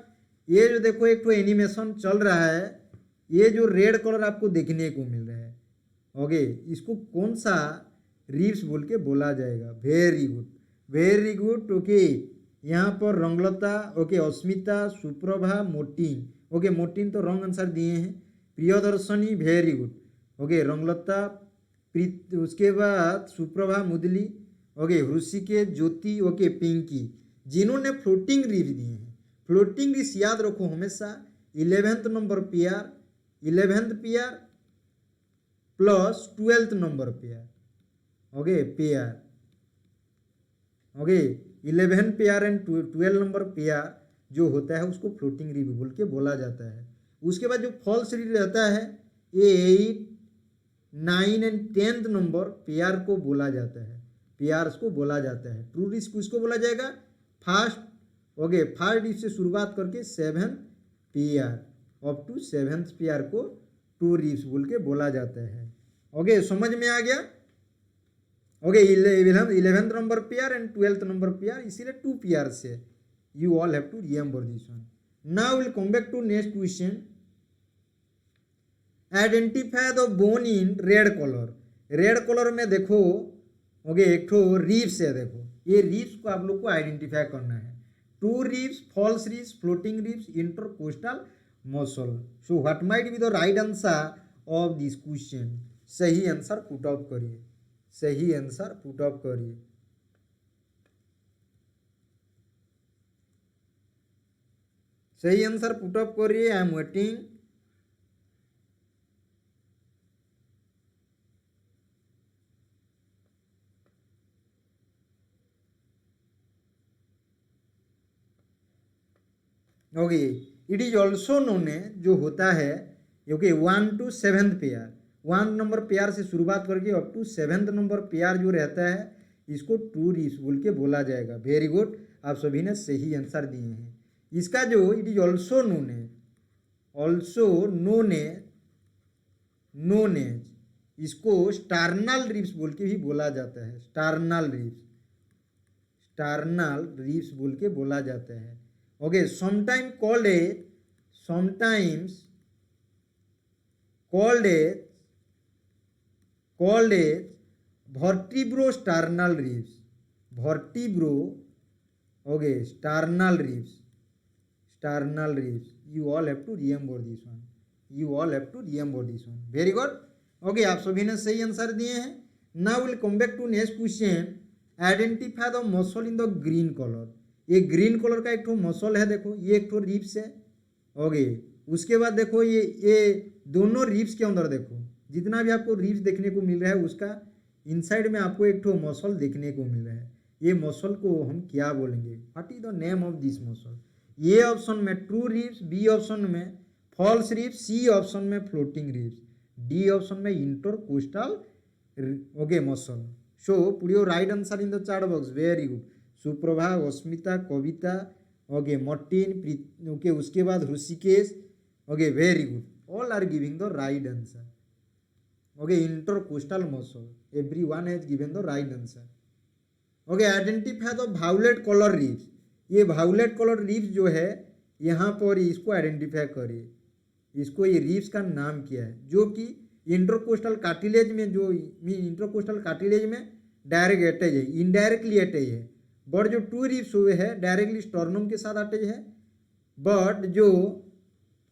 Speaker 1: ये जो देखो एक तो एनिमेशन चल रहा है, ये जो रेड कलर आपको देखने को मिल रहा है, ओके, इसको कौन सा रिब्स बोल के बोला जाएगा, very good, very good, okay. यहाँ पर रंगलता, ओके, अस्मिता, सुप्रभा, मोटिन, ओके, मोटिन तो रॉन्ग आंसर दिए हैं, प्रियदर्शनी, वेरी गुड, ओके, रंगलता, उसके बाद सुप्रभा, मुदली, ओके, ऋषिकेश, ज्योति, ओके, पिंकी, जिन्होंने फ्लोटिंग रीफ दिए हैं। फ्लोटिंग रीफ याद रखो हमेशा 11th number pair, 11th pair plus 12th number pair, okay, pair, okay, 11 pair and 12 number pair जो होता है उसको फ्लोटिंग रीफ बोल के बोला जाता है। उसके बाद जो फॉल्स रीफ रहता है ये 8, 9 एंड 10th नंबर पेयर को बोला जाता है, पेयर्स को बोला जाता है। ट्रू रीफ किसको बोला जाएगा? फर्स्ट, ओके, फर्स्ट रीफ से शुरुआत करके 7th pair up to 7th pair को ट्रू रीफ बोल के बोला जाता है। ओके, समझ में आ गया? Okay, 11th number pair and 12th number pair, इसीलिए 2 पेयर्स है। You all have to remember this one. Now will come back to next question. Identify the bone in red colour. Red colour में देखो, okay, एक ठो reefs है, देखो ये reefs को आप लोग को आइडेंटिफाई करना है। True ribs, false ribs, floating ribs, intercostal muscle. So what might be the right answer of this question? सही आंसर पुट अप करिए, सही आंसर पुट अप करिए। सही आंसर पुट अप करिए, I am waiting. Okay, it is also known है, जो होता है okay 1 to 7th pair, 1 number pair से शुरुआत करके up to 7th number pair जो रहता है इसको ट्रू रीफ्स बोल के बोला जाएगा। वेरी गुड, आप सभी ने सही आंसर दिए हैं। इसका जो इट इज ऑल्सो नोन है, ऑल्सो नोन है, नोन एज, इसको स्टार्नल रीफ्स बोल के भी बोला जाता है। स्टार्नल रीफ्स, स्टार्नल रीफ्स बोल के बोला जाता है। Okay, sometimes called as vertebrosternal reefs, okay, sternal reefs, you all have to remember this one, very good। Okay, आप सभी ने सही आंसर दिए हैं। Now will come back to next question. Identify the muscle in the green colour. ये green colour का एक ठो मसल है, देखो ये एक ठो रिब्स है। ओके, उसके बाद देखो ये दोनों रिब्स के अंदर देखो जितना भी आपको रिब्स देखने को मिल रहा है उसका इनसाइड में आपको एक ठो मसल देखने को मिल रहा है। ये मसल को हम क्या बोलेंगे? What is the name of this muscle? A option में ट्रू रिब्स, बी ऑप्शन में फॉल्स रिब्स, सी ऑप्शन में फ्लोटिंग रिब्स, डी ऑप्शन में intercostal okay muscle. So put your right answer in the chat box. Very good. Suprabha, Asmita, Kavita, okay, Martin, okay, उसके बाद Rishikesh, okay, very good, all are giving the right answer. Okay, intercostal muscle, everyone has given the right answer. Okay, identify the violet colour ribs. ये violet colour ribs जो है यहाँ पर इसको identify करिए, इसको ये रीफ्स का नाम क्या है? जो कि इंटरकोस्टल कार्टिलेज में, जो इंटरकोस्टल कार्टिलेज में डायरेक्ट अटैच है, इनडायरेक्टली अटैच है। बट जो टू रिब्स हुए हैं डायरेक्टली स्टर्नम के साथ अटैच है। बट जो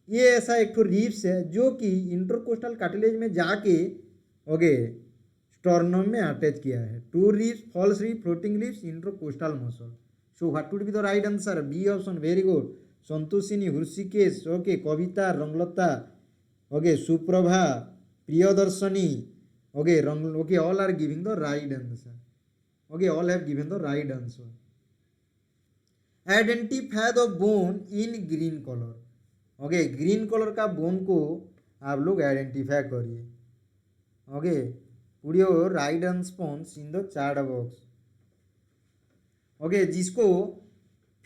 Speaker 1: ये ऐसा एक तो रिब्स है जो कि इंटरकोस्टल कार्टिलेज में जाके ओके स्टर्नम में अटैच किया है। True ribs, false rib, floating ribs, intercostal muscle. So what would be the right answer? B option, very good. Santoshini, Rishikesh, okay, Kavita, Ranglata, okay, Suprabha, Priyadarshini, okay, okay, all are giving the right answer. Okay, all have given the right answer. Identify the bone in green color. Okay, green color का bone को आप लोग identify करिए। Okay, put your right response in the chat box. Okay, जिसको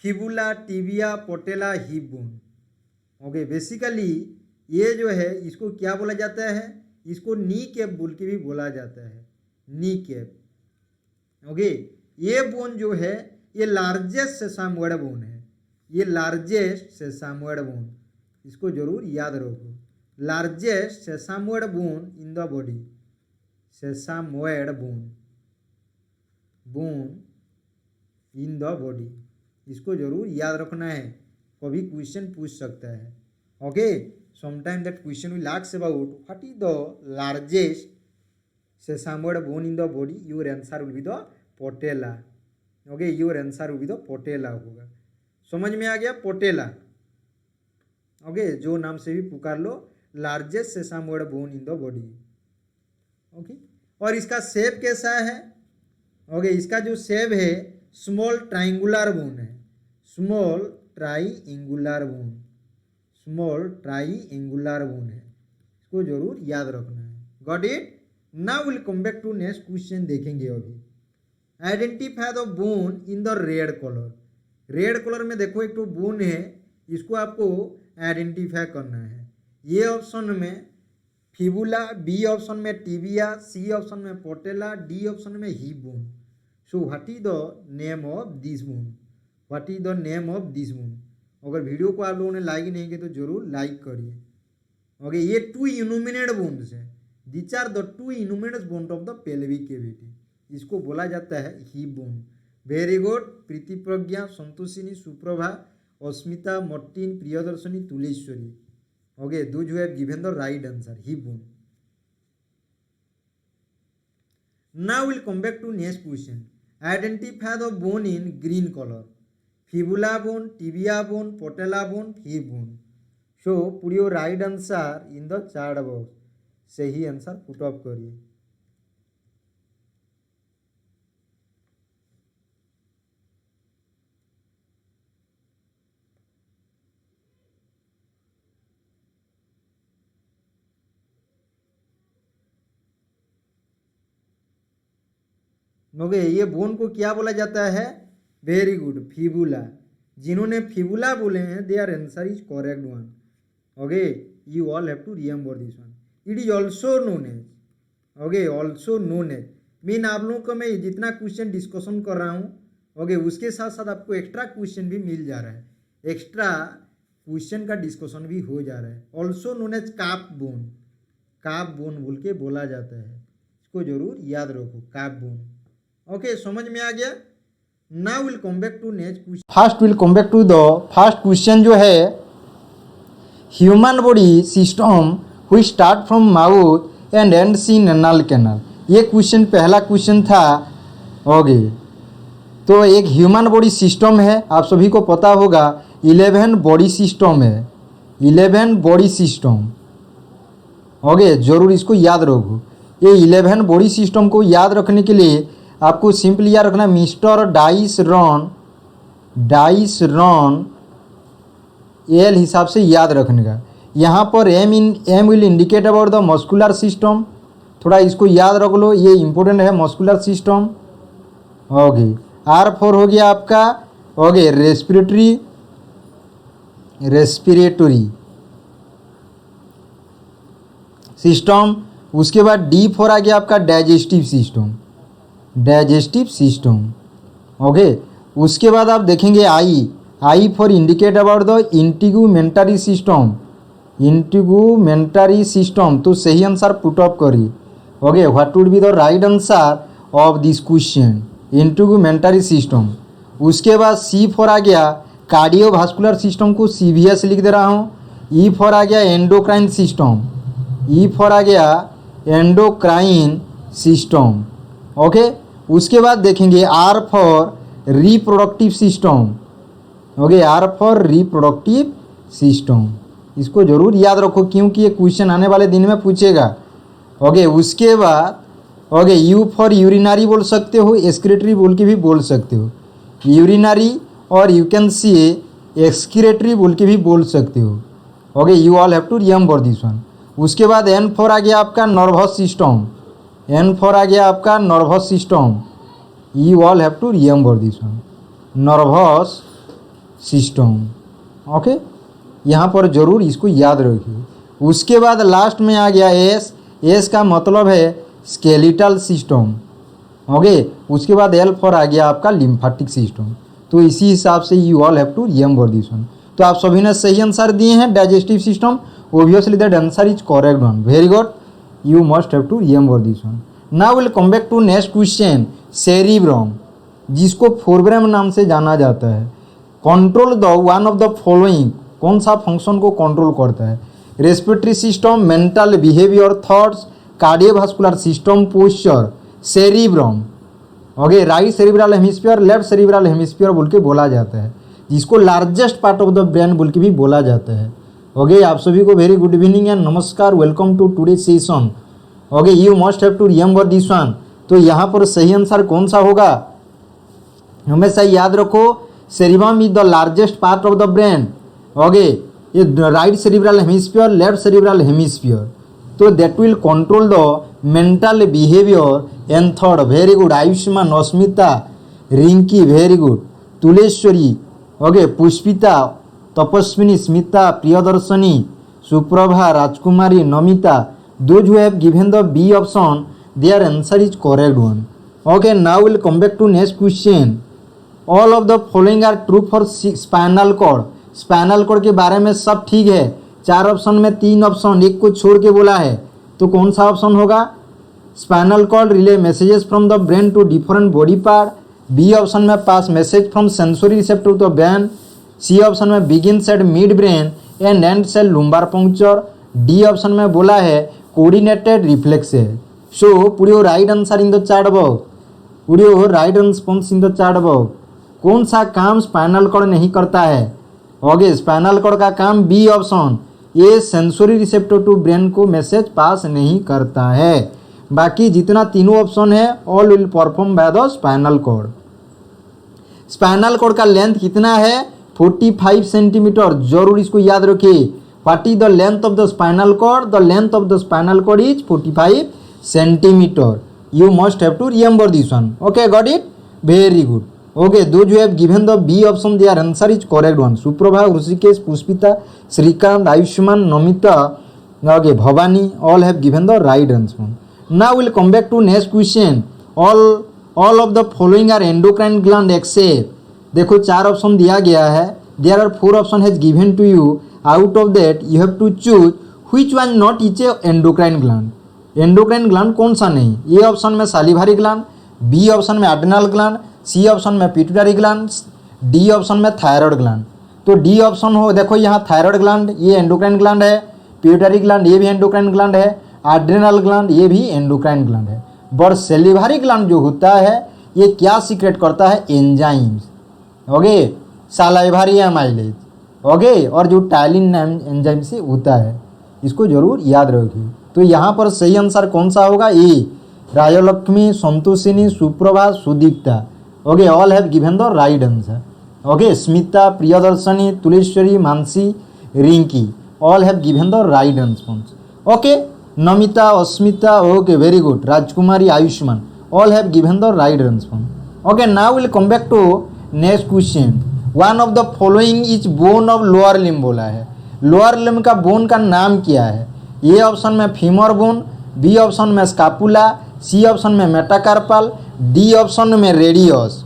Speaker 1: fibula, tibia, patella, hip bone. Okay, basically ये जो है इसको क्या बोला जाता है? इसको नी कैप बोल के भी बोला जाता है, नी कैप। ओके, ये बोन जो है ये लार्जेस्ट सेसामोइड बोन है, ये लार्जेस्ट सेसामोइड बोन, इसको जरूर याद रखो। Largest sesamoid bone in the body, sesamoid bone, bone in the body, इसको जरूर याद रखना है, कभी क्वेश्चन पूछ सकता है। Okay, sometimes that question will ask about what is the largest sesamoid bone in the body, your answer will be the patella. Okay, your answer will be the patella होगा। समझ में आ गया? patella, ओके, जो नाम से भी पुकार लो, largest sesamoid bone in the body. Okay, और इसका शेप कैसा है? ओके, इसका जो शेप है स्मॉल ट्राइंगुलर बोन है, small triangular bone, small triangular bone है, इसको जरूर याद रखना है। Got it? Now will come back to next question, देखेंगे अभी। Identify the bone in the red colour. Red colour में देखो एक तो बोन है, इसको आपको आइडेंटिफाई करना है। ए ऑप्शन में फिबुला, बी ऑप्शन में टिबिया, सी ऑप्शन में पोटेला, डी ऑप्शन में hip bone. So what is the name of this bone? What is the name of this bone? अगर वीडियो को आप लोगों ने लाइक नहीं किया तो जरूर लाइक करिए। ओके, ये टू इनुमिनेट बोन्स है, this are the two innominate bone of the pelvic cavity, इसको बोला जाता है hip bone. Very good, Preeti Pragya, Santoshini, Suprabha, Asmita, Martin, Priyadarshini, Tuleshwari. Okay, those who have given the right answer, hip bone. Now will come back to next question. Identify the bone in green colour. Fibula bone, tibia bone, patella bone, hip bone. So put your right answer in the chart box. सही answer put up करिए। Okay, ये bone को क्या बोला जाता है? Very good, fibula. जिन्होंने fibula बोले हैं their answer is correct one. Okay, you all have to remember this one. It is also known as, okay, also known as mean आप लोगों को मैं जितना क्वेश्चन डिस्कशन कर रहा हूँ, ओके, उसके साथ साथ आपको एक्स्ट्रा क्वेश्चन भी मिल जा रहा है, एक्स्ट्रा क्वेश्चन का डिस्कशन भी हो जा रहा है। ऑल्सो नोन एज काप बोन, काप बोन बोल के बोला जाता है, इसको जरूर याद रखो, काप बोन। ओके, समझ में आ गया? Now will come back to next question. First will come back to the first question जो है human body system which start from mouth and ends in anal canal. ये क्वेश्चन पहला क्वेश्चन था। Okay, तो एक ह्यूमन बॉडी सिस्टम है, आप सभी को पता होगा 11 बॉडी सिस्टम है, 11 बॉडी सिस्टम। ओके, जरूर इसको याद रखो। ये 11 बॉडी सिस्टम को याद रखने के लिए आपको सिंपली याद रखना मिस्टर डाइस रॉन एल हिसाब से याद रखने का। यहाँ पर am will indicate about the muscular system, थोड़ा इसको याद रख लो, ये इंपॉर्टेंट है मस्कुलर सिस्टम। ओके, R4 हो गया आपका, ओके, रेस्पिरेटरी सिस्टम। उसके बाद D4 आ गया आपका डाइजेस्टिव सिस्टम। ओके, उसके बाद आप देखेंगे I for indicate about the integumentary system. तो सही आंसर पुट अप करिए। Okay, what would be the right answer of this question? Integumentary system. उसके बाद C4 आ गया कार्डियोवास्कुलर सिस्टम को CVS लिख दे रहा हूँ। E4 आ गया एंडोक्राइन सिस्टम। ओके, उसके बाद देखेंगे R for reproductive system. Okay, R for reproductive system, इसको जरूर याद रखो क्योंकि ये क्वेश्चन आने वाले दिन में पूछेगा। ओके, उसके बाद ओके, U फॉर यूरिनरी बोल सकते हो, एक्सक्रीटरी बोल के भी बोल सकते हो, यूरिनरी, और यू कैन सी एक्सक्रीटरी बोल के भी बोल सकते हो। Okay, you all have to remember this one. उसके बाद N4 आ गया आपका nervous system. You all have to remember this one, nervous system. Okay, यहाँ पर जरूर इसको याद रखिए। उसके बाद लास्ट में आ गया एस का मतलब है स्केलेटल सिस्टम। ओके, उसके बाद L4 आ गया आपका लिम्फेटिक सिस्टम। तो इसी हिसाब से you all have to remember this one. तो आप सभी ने सही आंसर दिए हैं, digestive system. Obviously that answer is correct one. Very good. You must have to remember this one. Now we'll come back to next question. Cerebrum, जिसको forebrain नाम से जाना जाता है, control the one of the following, कौन सा function को control करता है? Respiratory system, mental behaviour, thoughts, cardiovascular system, posture, cerebrum, okay, right cerebral hemisphere, left cerebral hemisphere बोल के बोला जाता है, जिसको largest part of the brain बोल के भी बोला जाता है। ओके, आप सभी को वेरी गुड इवनिंग एंड नमस्कार, welcome to today session. Okay, you must have to remember this one. तो यहाँ पर सही आंसर कौन सा होगा, हमेशा याद रखो, cerebrum is the largest part of the brain. Okay, ये right cerebral hemisphere, left cerebral hemisphere, तो that will control the mental behaviour and thought. Very good, Ayushman, Asmita, Rinki, very good, Tuleshwari, okay, Pushpita, Tapaswini, Smita, Priyadarshini, Suprabha, Rajkumari, Namita, those who have given the B option, their answer is correct one. Okay, now we'll come back to next question. All of the following are true for spinal cord. Spinal cord के बारे में सब ठीक है, 4 option में 3 option एक को छोड़ के बोला है, तो कौन सा ऑप्शन होगा? Spinal cord relay messages from the brain to different body part. B option में pass message from sensory receptor to the brain. C option में begins at mid brain and and cell lumbar puncture. D option में बोला है coordinated reflexes. So put your right answer in the chart above, put your right response in the chart above. कौन सा काम spinal cord नहीं करता है? Okay, spinal cord का काम बी ऑप्शन, ये सेंसरी रिसेप्टर टू ब्रेन को मैसेज पास नहीं करता है। बाकी जितना तीनों ऑप्शन है all will perform by the spinal cord. स्पाइनल कॉर्ड का लेंथ कितना है? 45 सेंटीमीटर। जरूर इसको याद रखिए। What is the length of the spinal cord? The length of the spinal cord is 45 centimetre. You must have to remember this one. Okay, got it, very good. Okay, those who have given the B option their answer is correct one. Suprabha, Rishikesh, Pushpita, Shrikant, Ayushman, Namita, okay, Bhavani, all have given the right answer. Now will come back to next question. All of the following are endocrine gland except. देखो 4 option दिया गया है, there are 4 option has given to you. Out of that you have to choose which one not is a endocrine gland. Endocrine gland कौन सा नहीं? ए option में सालिवारी gland, B option में adrenal gland, सी option में pituitary gland, D option में thyroid gland. तो D option हो, देखो यहाँ थायराइड ग्लैंड ये एंडोक्राइन ग्लैंड है, पिट्यूटरी ग्लैंड ये भी एंडोक्राइन ग्लैंड है, एड्रिनल ग्लैंड ये भी एंडोक्राइन ग्लैंड है। बट सेलिवारी ग्लैंड जो होता है ये क्या सीक्रेट करता है? एंजाइम्स। ओके, सालाइवारी एमाइलेज, ओके, और जो टाइलिन एंजाइम से होता है, इसको जरूर याद रखिए। तो यहाँ पर सही आंसर कौन सा होगा? A, Rajlakshmi, Santoshini, Suprabha, Sudipta. Okay, all have given the right answer. Okay, Smita, Priyadarshini, Tuleshwari, Mansi, Rinki, all have given the right answer. Okay, Namita, Asmita, okay, very good, Rajkumari, Ayushman, all have given the right answer. Okay, now will come back to next question. One of the following is bone of lower limb बोला है। Lower limb का bone का नाम क्या है? A option में femur bone, B option में scapula, C option में मेटाकार्पल, डी ऑप्शन में radius.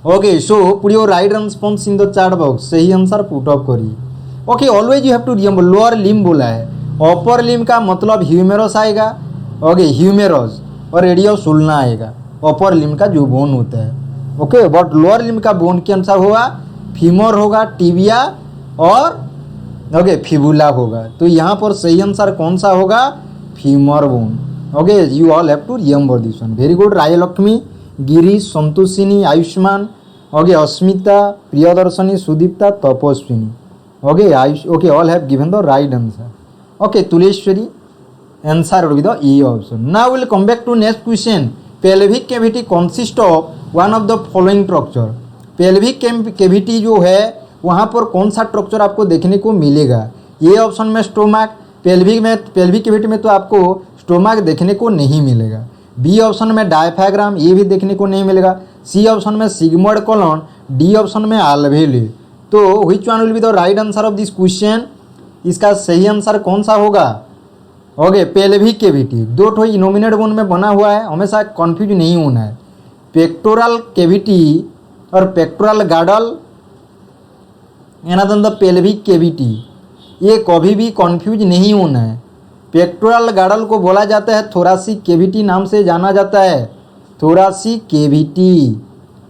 Speaker 1: Okay, so put your right response in the chart box. सही आंसर पुट अप करिए। Okay, always you have to remember lower limb बोला है, upper limb का मतलब ह्यूमेरस आएगा। ओके, ह्यूमेरस, और रेडियस उलना आएगा, अपर लिम्ब का जो बोन होता है। ओके, बट लोअर लिम्ब का बोन के अनुसार होगा फीमर होगा, टिबिया और ओके फिबुला होगा। तो यहाँ पर सही आंसर कौन सा होगा? Femur bone. Okay, you all have to remember this one. Very good, Rajlakshmi, Girish, Santoshini, Ayushman, okay, Asmita, Priyadarshini, Sudipta, Tapaswini. Okay, okay, all have given the right answer. Okay, Tuleshwari, answer will be the A option. Now will come back to next question. Pelvic cavity consist of one of the following structure. Pelvic cavity जो है वहाँ पर कौन सा structure आपको देखने को मिलेगा? ये ऑप्शन में स्टोमक, पेल्विक कैविटी में तो आपको स्टोमक देखने को नहीं मिलेगा। बी ऑप्शन में डायफ्राम, ये भी देखने को नहीं मिलेगा। सी ऑप्शन में सिग्मोइड कोलन, डी ऑप्शन में आल्वेओली। तो which one will be the right answer of this question? इसका सही आंसर कौन सा होगा? ओके, पेल्विक कैविटी 2 ठो इनोमिनेट बोन में बना हुआ है, हमेशा कंफ्यूज नहीं होना है। पेक्टोरल कैविटी और pectoral girdle another the pelvic cavity, ये कभी भी कंफ्यूज नहीं होना है। पेक्टोरल गार्डल को बोला जाता है थोरासिक कैविटी नाम से जाना जाता है, थोरासिक कैविटी।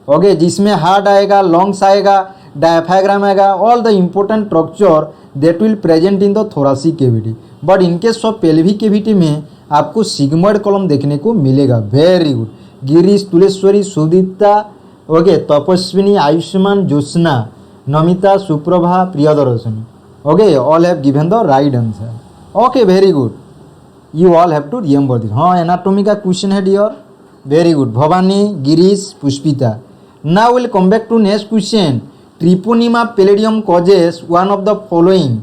Speaker 1: ओके, जिसमें हार्ट आएगा, लंग्स आएगा, डायफ्राम आएगा, all the important structure that will present in the thoracic cavity. But in case of pelvic cavity में आपको सिग्मोइड कॉलम देखने को मिलेगा। Very good. Girish, Tuleshwari, Sudipta, okay, Tapaswini, Ayushman, Jyotsna, Namita, Suprabha, Priyadarshini, okay, all have given the right answer. Okay, very good, you all have to remember this. हाँ, anatomy का question है dear. Very good. Bhavani, Girish, Pushpita. Now will come back to next question. Treponema pallidum causes one of the following.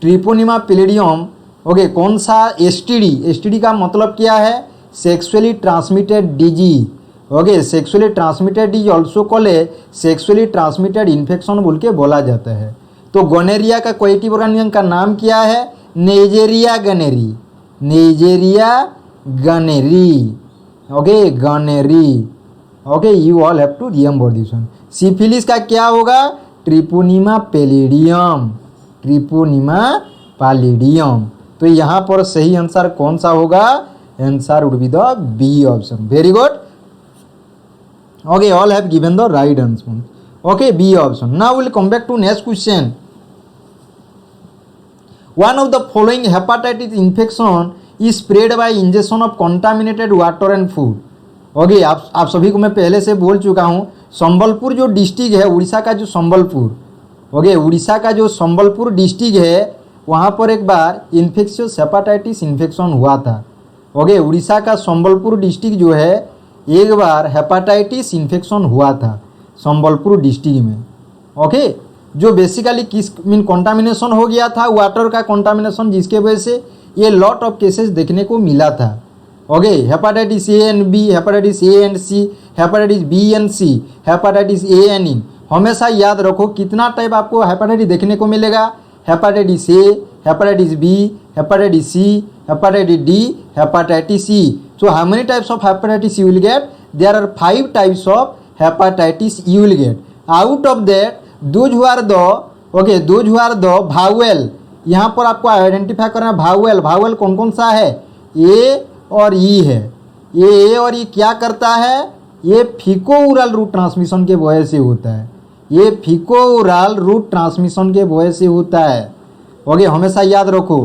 Speaker 1: Treponema pallidum, okay, कौन सा STD? STD का मतलब क्या है? Sexually transmitted disease. Okay, sexually transmitted disease also call है sexually transmitted infection बोल के बोला जाता है। तो गोनेरिया का कोलेक्टिव ऑर्गेनिज्म का नाम क्या है? Neisseria gonorrhoeae. Neisseria gonorrhoeae, okay, gonorrhoeae. Okay, you all have to remember this one. Syphilis का क्या होगा? Treponema pallidum. Treponema pallidum. तो यहाँ पर सही आंसर कौन सा होगा? Answer would be the B option. Very good. Okay, all have given the right answer. Okay, B option. Now will come back to next question. One of the following hepatitis infection is spread by injection of contaminated water and food. Okay, आप सभी को मैं पहले से बोल चुका हूँ, संबलपुर जो डिस्ट्रिक्ट है, उड़ीसा का जो संबलपुर, ओके, उड़ीसा का जो संबलपुर डिस्ट्रिक्ट है, वहाँ पर एक बार इन्फेक्शियस हेपाटाइटिस इन्फेक्शन हुआ था। ओके, उड़ीसा का संबलपुर डिस्ट्रिक्ट जो है, एक बार हेपाटाइटिस इन्फेक्शन हुआ था संबलपुर डिस्ट्रिक्ट में। ओके, जो बेसिकली किस मीन कंटामिनेशन हो गया था, वाटर का कंटामिनेशन, जिसके वजह से ये लॉट ऑफ केसेस देखने को मिला था। Okay, hepatitis A and B, hepatitis A and C, hepatitis B and C, hepatitis A and E. हमेशा याद रखो कितना टाइप आपको हेपाटाइटिस देखने को मिलेगा। Hepatitis A, hepatitis B, hepatitis C, hepatitis D, hepatitis E. So how many types of hepatitis you will get? There are 5 types of hepatitis you will get. Out of that those who are the, okay, those who are the भावेल, यहाँ पर आपको identify करना। Vowel, vowel कौन कौन सा है? ए और ई है। ये ए और ई क्या करता है? ये फीको-ओरल रूट ट्रांसमिशन के वजह से होता है। ये फीको-ओरल रूट ट्रांसमिशन के वजह से होता है। ओके, हमेशा याद रखो।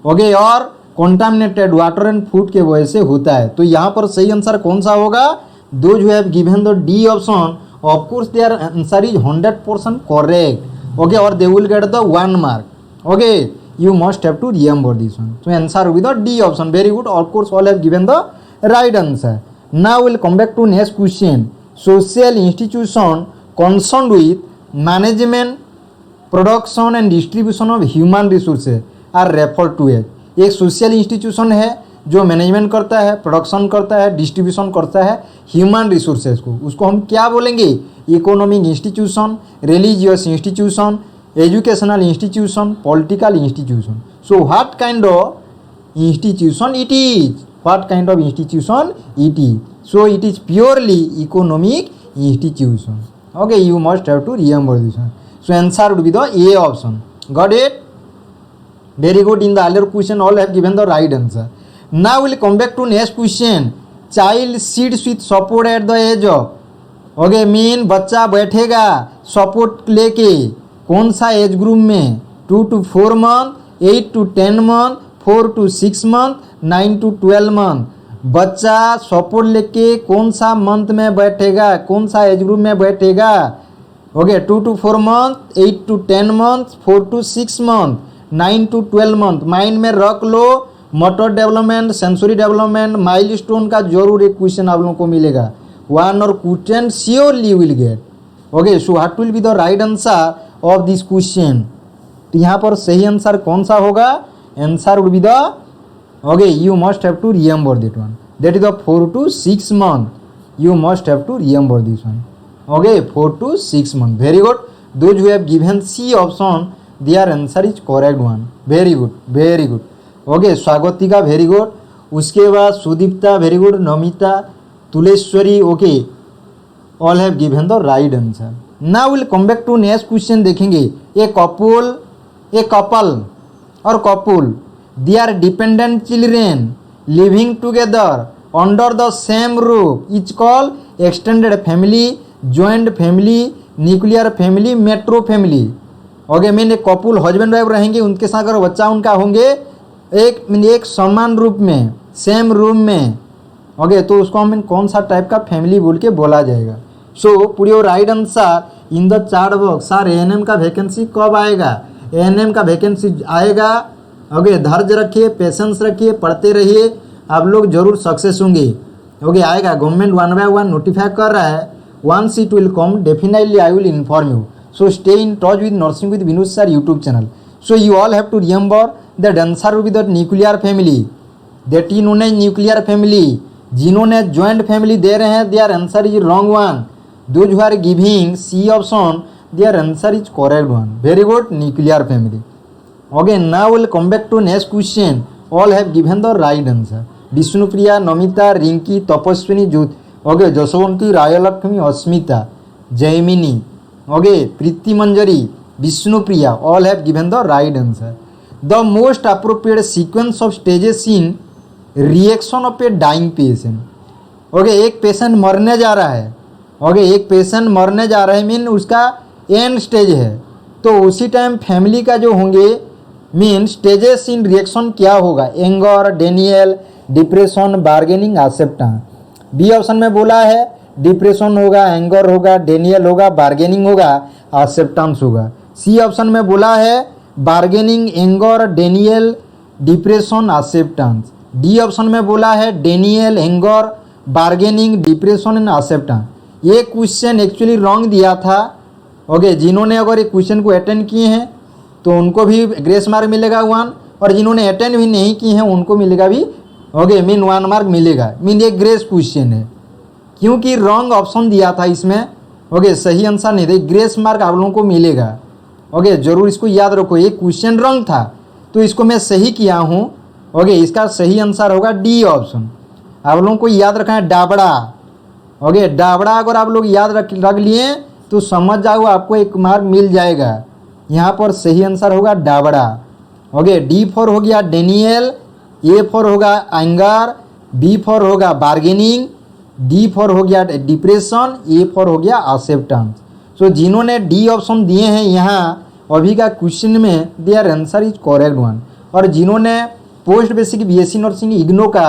Speaker 1: ओके, और कंटामिनेटेड वाटर एंड फूड के वजह से होता है। तो यहाँ पर सही आंसर कौन सा होगा? Those who have given the D option, of course their answer is 100% correct. Okay, और they will get the 1 mark. Okay, you must have to remember this one. So answer will be the D option. Very good. Of course, all have given the right answer. Now we'll come back to next question. Social institution concerned with management, production and distribution of human resources are referred to as. एक social institution है जो management करता है, production करता है, distribution करता है human resources को, उसको हम क्या बोलेंगे? Economic institution, religious institution, educational institution, political institution. So what kind of institution it is? What kind of institution it is? So it is purely economic institution. Okay, you must have to remember this one. So answer would be the A option. Got it? Very good. In the earlier question all have given the right answer. Now we'll come back to next question. Child sits with support at the age of, okay, mean बच्चा बैठेगा support लेके कौन सा as group में? 2 to 4 month, 8 to 10 month, 4 to 6 month, 9 to 12 month. बच्चा support लेके कौन सा मंथ में बैठेगा, कौन सा एज ग्रुप में बैठेगा? Okay, 2 to 4 month, 8 to 10 month, 4 to 6 month, 9 to 12 month. Mind में रख लो, motor development, sensory development, milestone का जरूर एक क्वेश्चन आप लोगों को मिलेगा। 1 और question surely will get. Okay, so what will be the right answer of this question? तो यहाँ पर सही आंसर कौन सा होगा? Answer would be the, okay, you must have to remember that one, that is the 4 to 6 month. You must have to remember this one. Okay, 4 to 6 month. Very good. Those who have given C option, their answer is correct one. Very good, very good. Okay, Swagatika very good. उसके बाद Sudipta very good, Namita, Tuleshwari, okay, all have given the right answer. Now will come back to next question देखेंगे। A couple और couple, they are dependent children living together under the same roof is called extended family, joint family, nuclear family, metro family. Okay, mean एक couple husband wife रहेंगे, उनके साथ अगर बच्चा उनका होंगे एक समान रूप में, सेम रूम में। ओके, तो उसको हम कौन सा टाइप का फैमिली बोल के बोला जाएगा। सो put your right answer in the chart box. Sir ANM का वैकेंसी कब आएगा? एएनएम का वैकेंसी आएगा। ओके, धैर्य रखिए, पेशेंस रखिए, पढ़ते रहिए, आप लोग जरूर सक्सेस होंगे। ओके, आएगा, गवर्नमेंट 1 by 1 नोटिफाई कर रहा है। Once it will come definitely I will inform you. So stay in touch with nursing with Vinod sir YouTube channel. So you all have to remember that answer with the nuclear family, that he known as nuclear family. जिन्होंने joint family दे रहे हैं their answer is wrong one. Those who are giving C option their answer is correct one. Very good, nuclear family. Okay, now will come back to next question. All have given the right answer. Vishnupriya, Namita, Rinki, Tapaswini, okay, Jaswanti, Rayalakshmi, Asmita, Jaimini, okay, Preeti Manjari, Vishnupriya, all have given the right answer. The most appropriate sequence of stages in reaction of a dying patient. Okay, एक patient मरने जा रहा है। Okay, एक patient मरने जा रहा है, मीन उसका एंड स्टेज है, तो उसी टाइम फैमिली का जो होंगे मीन स्टेजेस इन रिएक्शन क्या होगा? Anger, denial, depression, bargaining, acceptance. B option में बोला है डिप्रेशन होगा, एंगर होगा, डेनियल होगा, बार्गेनिंग होगा, एक्सेप्टेंस होगा। सी ऑप्शन में बोला है bargaining, anger, denial, depression, acceptance. D option में बोला है Daniel, anger, bargaining, depression and acceptance. ये क्वेश्चन एक्चुअली रॉन्ग दिया था। ओके, जिन्होंने अगर ये क्वेश्चन को अटेंड किए हैं तो उनको भी ग्रेस मार्क मिलेगा 1, और जिन्होंने अटेंड भी नहीं किए हैं उनको मिलेगा भी, ओके, मीन 1 मार्क मिलेगा। मीन ये ग्रेस क्वेश्चन है क्योंकि रॉन्ग ऑप्शन दिया था इसमें। ओके, सही आंसर नहीं था, ग्रेस मार्क आप लोगों को मिलेगा। ओके, जरूर इसको याद रखो, ये क्वेश्चन रॉन्ग था तो इसको मैं सही किया हूँ। ओके, इसका सही आंसर होगा डी ऑप्शन। आप लोगों को याद रखना है डाबड़ा। ओके, डाबड़ा अगर आप लोग याद रख लिए तो समझ जाओ आपको 1 मार्क मिल जाएगा। यहाँ पर सही आंसर होगा डाबड़ा। ओके, डी फॉर हो गया डेनियल, ए फॉर होगा एंगर, बी फॉर होगा बार्गेनिंग, डी फॉर हो गया डिप्रेशन, ए फॉर हो गया एक्सेप्टेंस। सो जिन्होंने डी ऑप्शन दिए हैं यहाँ अभी का क्वेश्चन में their answer is correct one. और जिन्होंने post basic BSc nursing IGNOU का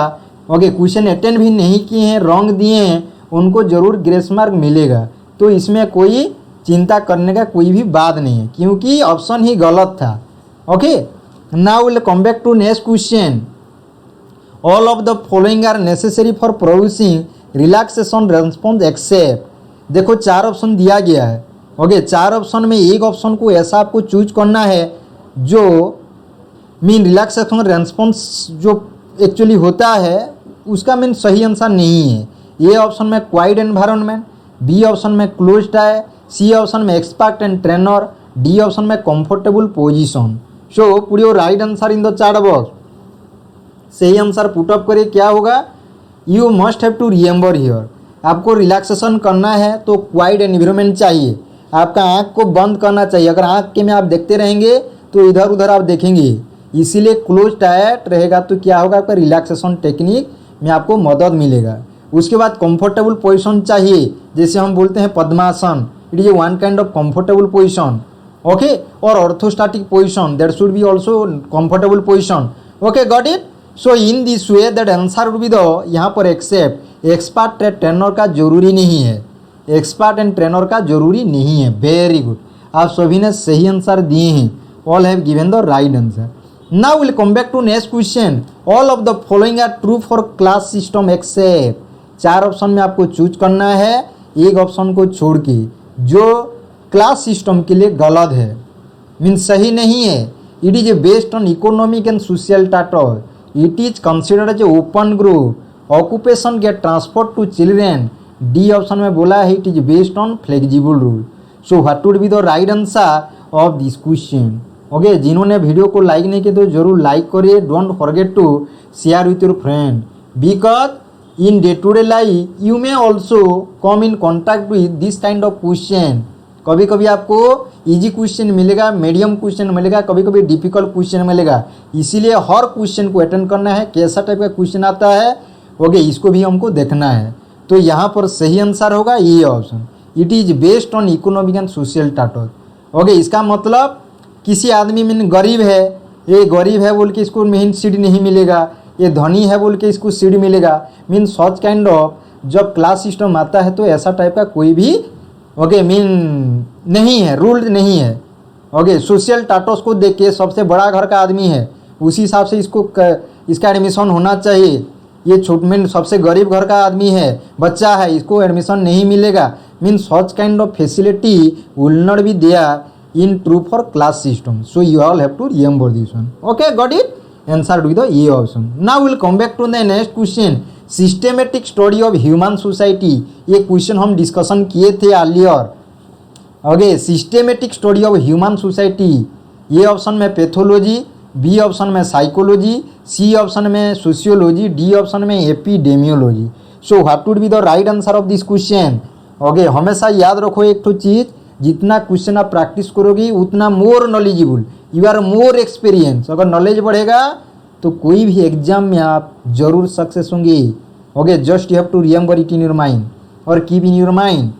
Speaker 1: ओके क्वेश्चन अटेंड भी नहीं किए हैं, रॉन्ग दिए हैं, उनको जरूर ग्रेस मार्क मिलेगा। तो इसमें कोई चिंता करने का कोई भी बात नहीं है क्योंकि ऑप्शन ही गलत था। Okay, now will come back to next question. All of the following are necessary for producing relaxation response except. देखो 4 ऑप्शन दिया गया है। ओके, 4 ऑप्शन में एक ऑप्शन को ऐसा आपको चूज करना है जो मीन रिलैक्सेशन रेस्पॉन्स जो एक्चुअली होता है उसका मीन सही आंसर नहीं है। ए ऑप्शन में क्वाइट एनवायरनमेंट, बी ऑप्शन में क्लोज्ड है, सी ऑप्शन में expert and trainer, D option में comfortable position. So put your right answer in the chart box. सही आंसर पुट अप करिए, क्या होगा? You must have to remember here. आपको relaxation करना है तो क्वाइट एनवायरनमेंट चाहिए, आपका आँख को बंद करना चाहिए। अगर आँख के में आप देखते रहेंगे तो इधर उधर आप देखेंगे, इसीलिए क्लोज टाइट रहेगा तो क्या होगा? आपका रिलैक्सेशन टेक्निक में आपको मदद मिलेगा। उसके बाद कंफर्टेबल पोजीशन चाहिए, जैसे हम बोलते हैं padmasana, it is one kind of comfortable position. Okay, और orthostatic position that should be also comfortable position. Okay, got it. So in this way that answer would be the, यहाँ पर एक्सेप्ट एक्सपर्ट ट्रेनर का जरूरी नहीं है, expert and trainer का जरूरी नहीं है। वेरी गुड, आप सभी ने सही आंसर दिए हैं। All have given the right answer. Now will come back to next question. All of the following are true for class system except. 4 option में आपको चूज करना है, एक ऑप्शन को छोड़ के जो क्लास सिस्टम के लिए गलत है, मीन सही नहीं है। It is based on economic and social data, it is considered as open group, occupation get transport to children. D option में बोला है it is based on flexible rule. So what would be the right answer of this question? Okay, जिन्होंने video को like नहीं किया तो जरूर like करिए। Don't forget to share with your friend because in day to day life you may also come in contact with this kind of question. कभी कभी आपको इजी क्वेश्चन मिलेगा, मीडियम क्वेश्चन मिलेगा, कभी कभी डिफिकल्ट क्वेश्चन मिलेगा। इसीलिए हर क्वेश्चन को अटेंड करना है, कैसा टाइप का क्वेश्चन आता है ओके इसको भी हमको देखना है। तो यहाँ पर सही आंसर होगा ये option. It is based on economic and social status. Okay, इसका मतलब किसी आदमी मीन गरीब है, ये गरीब है बोल के इसको मीन सीट नहीं मिलेगा, ये धनी है बोल के इसको सीट मिलेगा। मीन सच काइंड ऑफ जब क्लास सिस्टम आता है तो ऐसा टाइप का कोई भी ओके मीन नहीं है, रूल नहीं है। ओके, सोशल स्टेटस को देख के सबसे बड़ा घर का आदमी है उसी हिसाब से इसका एडमिशन होना चाहिए। ये छोट मीन सबसे गरीब घर का आदमी है, बच्चा है, इसको एडमिशन नहीं मिलेगा। Mean such kind of facility will not be there in true for class system, so you all have to remember this one. Okay, got it? Answer with the A option. Now will come back to the next question, systematic study of human society. ये question हम discussion किए थे earlier. Okay, systematic study of human society, ये option में pathology, B option में psychology, C option में sociology, D option में epidemiology. So what would be the right answer of this question? Okay, हमेशा याद रखो एक तो चीज़, जितना क्वेश्चन आप प्रैक्टिस करोगे उतना more knowledgeable, you are more experience. अगर नॉलेज बढ़ेगा तो कोई भी एग्जाम में आप जरूर सक्सेस होंगे। Okay, just you have to remember it in your mind और keep in your mind.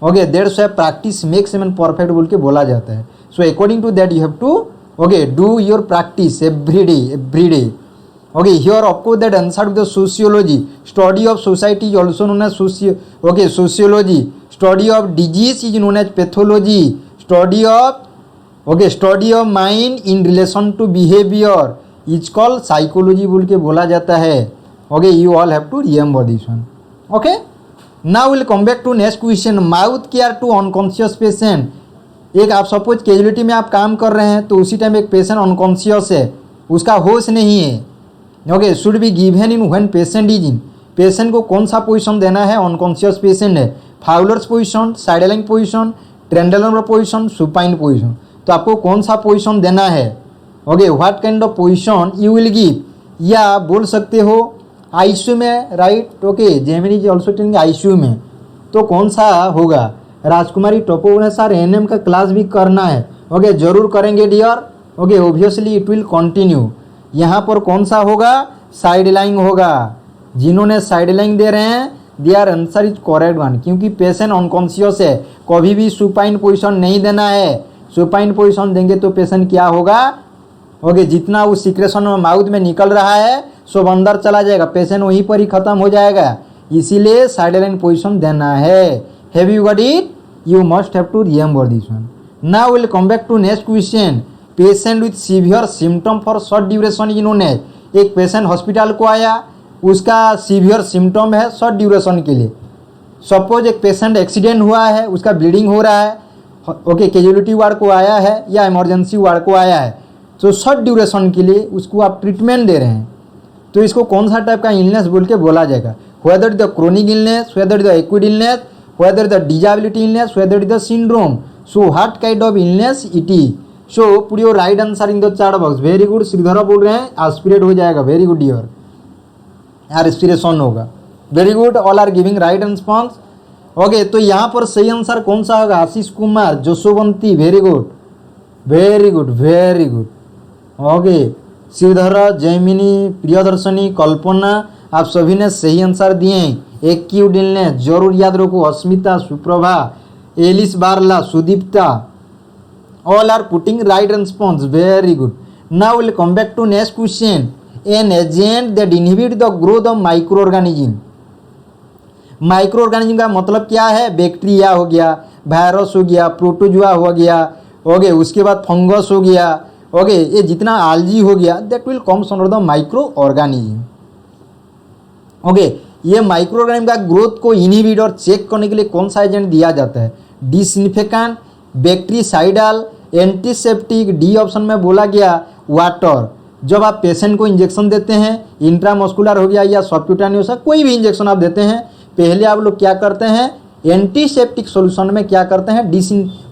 Speaker 1: Okay, that's why practice makes man perfect बोल के बोला जाता है। So according to that you have to okay do your practice every day. Okay, here of course that answer with the sociology, study of society is also known as sociology, study of disease is known as pathology, study of mind in relation to behaviour is called psychology बोल के बोला जाता है। Okay, you all have to remember this one. Okay, now will come back to next question, mouth care to unconscious patient. एक आप suppose casualty में आप काम कर रहे हैं तो उसी टाइम एक पेशेंट अनकॉन्शियस है, उसका होश नहीं है। Okay, should be given in when patient is in. Patient को कौन सा पोजीशन देना है? अनकॉन्शियस पेशेंट है, Fowler's position, sideline position, Trendelenburg position, supine position. तो आपको कौन सा पोजीशन देना है? Okay, what kind of position you will give, या बोल सकते हो आईसीयू में, right? Okay, Jaimini is also telling ICU में, तो कौन सा होगा? राजकुमारी टोपो ने सर एनएम का क्लास भी करना है। ओके, जरूर करेंगे dear. Okay, obviously it will continue. यहाँ पर कौन सा होगा? साइडलाइन होगा। जिन्होंने साइडलाइन दे रहे हैं their answer is correct one, क्योंकि पेशेंट अनकॉन्शियस है, कभी भी सुपाइन पोजीशन नहीं देना है। सुपाइन पोजीशन देंगे तो पेशेंट क्या होगा? ओके, जितना वो सिक्रेशन माउथ में निकल रहा है सब अंदर चला जाएगा, पेशेंट वहीं पर ही खत्म हो जाएगा। इसीलिए साइडलाइन पोजीशन देना है। Have you got it? You must have to remember this one. Now will come back to next question, patient with severe symptom for short duration is known as. एक patient hospital को आया, उसका severe symptom है short duration के लिए। Suppose एक patient accident हुआ है, उसका ब्लीडिंग हो रहा है, ओके, कैजुअलिटी वार्ड को आया है या इमरजेंसी वार्ड को आया है, तो शॉर्ट ड्यूरेशन के लिए उसको आप ट्रीटमेंट दे रहे हैं, तो इसको कौन सा टाइप का इलनेस बोल के बोला जाएगा? Whether the chronic illness, whether the acute illness, whether the disability illness, whether it is the syndrome. So what kind of illness it is? So put your right answer in the chat box. Very good, Shridhar बोल रहे हैं aspirate हो जाएगा। Very good dear, aspiration होगा। Very good, all are giving right response. Okay, तो यहाँ पर सही आंसर कौन सा होगा? Ashish Kumar, Jasowanti, very good very good very good. Okay, Sridhar, Jaimini, Priyadarshini, Kalpana, आप सभी ने सही आंसर दिए। एक्यूट इलनेस जरूर याद रखो, Asmita, Suprabha, Alice Barla, Sudipta, all are putting right response. Very good. Now will come back to next question, an agent that inhibit the growth of micro organism. Micro organism का मतलब क्या है? बैक्टीरिया हो गया, वायरस हो गया, प्रोटोजुआ हो गया, ओके, उसके बाद फंगस हो गया, ओके, ये जितना आलजी हो गया, that will comes under the micro organism. Okay, ये माइक्रो ऑर्गेनिज्म का ग्रोथ को इनहिबिट और चेक करने के लिए कौन सा एजेंट दिया जाता है? Disinfectant, bactericidal, antiseptic, D option में बोला गया वाटर। जब आप पेशेंट को इंजेक्शन देते हैं, इंट्रामस्कुलर हो गया या सबक्यूटेनियस, कोई भी इंजेक्शन आप देते हैं, पहले आप लोग क्या करते हैं? एंटीसेप्टिक सॉल्यूशन में क्या करते हैं?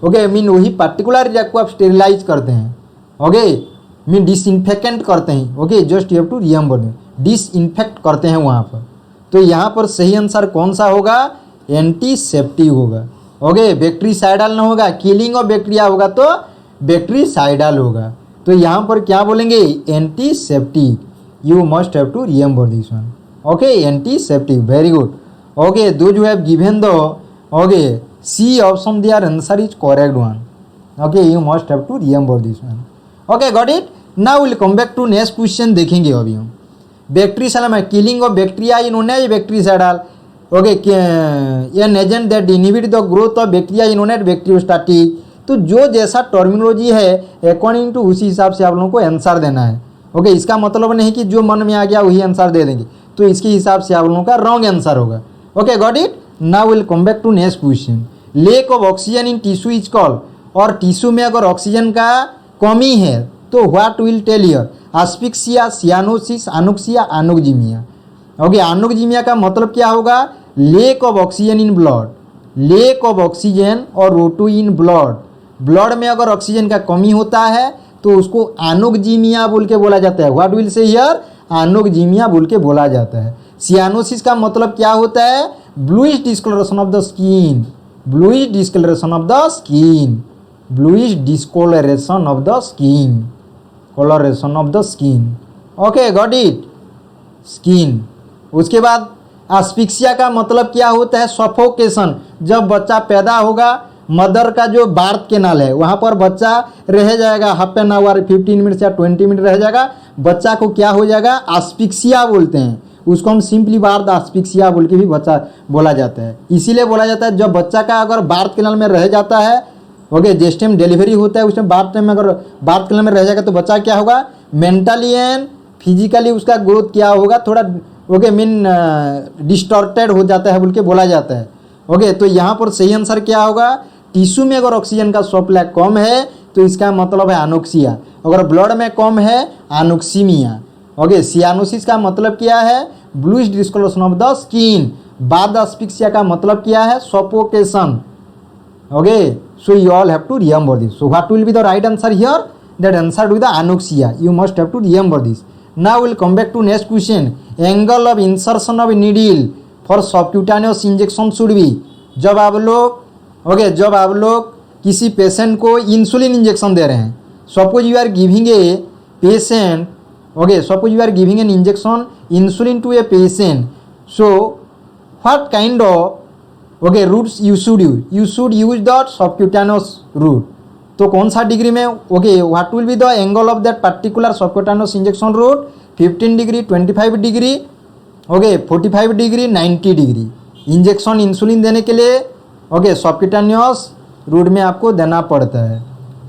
Speaker 1: ओके, मीन वही पर्टिकुलर एरिया को आप स्टेरिलाइज करते हैं। ओके, मीन डिसइंफेक्टेंट करते हैं। Okay, just you have to remember that, disinfect करते हैं वहाँ पर। तो यहाँ पर सही आंसर कौन सा होगा? एंटीसेप्टिक होगा। ओके, बैक्टीरिसाइडल ना होगा, किलिंग ऑफ बैक्टीरिया होगा तो बैक्टीरिसाइडल होगा। तो यहाँ पर क्या बोलेंगे? Antiseptic. You must have to remember this one. Okay, antiseptic, very good. Okay, those who have given the okay C option their answer is correct one. Okay, you must have to remember this one. Okay, got it. Now will come back to next question. देखेंगे अभी हम bacterial में killing of bacteria in known as bactericidal. Okay, an agent that inhibit the growth of bacteria in known as bacteriostatic. तो जो जैसा terminology है according to उसी हिसाब से आप लोगों को आंसर देना है. ओके, इसका मतलब नहीं कि जो मन में आ गया वही आंसर दे देंगे, तो इसके हिसाब से आप लोगों का रॉन्ग आंसर होगा. Okay, got it. Now will come back to next question. Lack of oxygen in tissue is called. और टिश्यू में अगर ऑक्सीजन का कमी है तो what will tell here. Asphyxia, cyanosis, anoxia, anoxemia. Okay, anoxemia का मतलब क्या होगा. Lack of oxygen in blood. Lack of oxygen और O2 इन ब्लड. ब्लड में अगर ऑक्सीजन का कमी होता है तो उसको अनुक्जीमिया बोल के बोला जाता है. व्हाट विल से हियर, अनुक्जीमिया बोल के बोला जाता है. सियानोसिस का मतलब क्या होता है. Bluish discolouration of the skin. Bluish discolouration of the skin. Bluish discolouration of the skin. Colouration of the skin. Okay, got it. Skin. उसके बाद एस्फिक्सिया का मतलब क्या होता है. सफोकेशन. जब बच्चा पैदा होगा, मदर का जो बार्थ कैनाल है वहाँ पर बच्चा रह जाएगा, हाफ एन आवर, 15 मिनट या 20 मिनट रह जाएगा, बच्चा को क्या हो जाएगा, एस्फिक्सिया बोलते हैं. उसको हम सिंपली बार्थ एस्फिक्सिया बोल के भी बच्चा बोला जाता है. इसीलिए बोला जाता है जब बच्चा का अगर बार्थ कैनाल में रह जाता है, ओके, जिस टाइम डिलीवरी होता है उस टाइम बार्थ टाइम में अगर बार्थ कैनाल में रह जाएगा तो बच्चा क्या होगा, मेंटली एंड फिजिकली उसका ग्रोथ क्या होगा, थोड़ा ओके मीन डिस्टॉर्टेड हो जाता है बोल के बोला जाता है. ओके, तो यहाँ पर सही आंसर क्या होगा. टिश्यू में अगर ऑक्सीजन का सप्लाई कम है तो इसका मतलब है अनुक्सिया. अगर ब्लड में कम है अनुक्सीमिया. ओके, सियानोसिस का मतलब क्या है, bluish discolouration of the skin. बाद एस्फिक्सिया का मतलब क्या है, suffocation. Okay, so you all have to remember this. So what will be the right answer here, that answer will be the anoxia. You must have to remember this. Now will come back to next question. Angle of insertion of needle for subcutaneous injection should be. जब आप लोग किसी patient को insulin injection दे रहे हैं, suppose you are giving a patient, okay, suppose you are giving an injection insulin to a patient, so what kind of okay routes you should use the subcutaneous route. तो कौन सा degree में, okay, what will be the angle of that particular subcutaneous injection route. 15 degree, 25 degree, okay, 45 degree, 90 degree. Injection insulin देने के लिए okay सबक्यूटानियस root में आपको देना पड़ता है.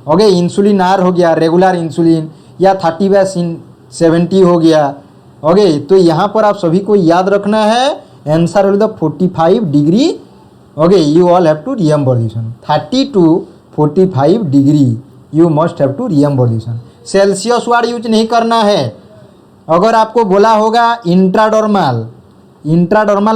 Speaker 1: ओके, इंसुलिन आर हो गया रेगुलर इंसुलिन, या 30/70 हो गया. ओके, तो यहाँ पर आप सभी को याद रखना है answer will the 45 degree. Okay, you all have to remember this one. 30 to 45 degree you must have to remember this one. Celsius word use नहीं करना है. अगर आपको बोला होगा इंट्राडर्मल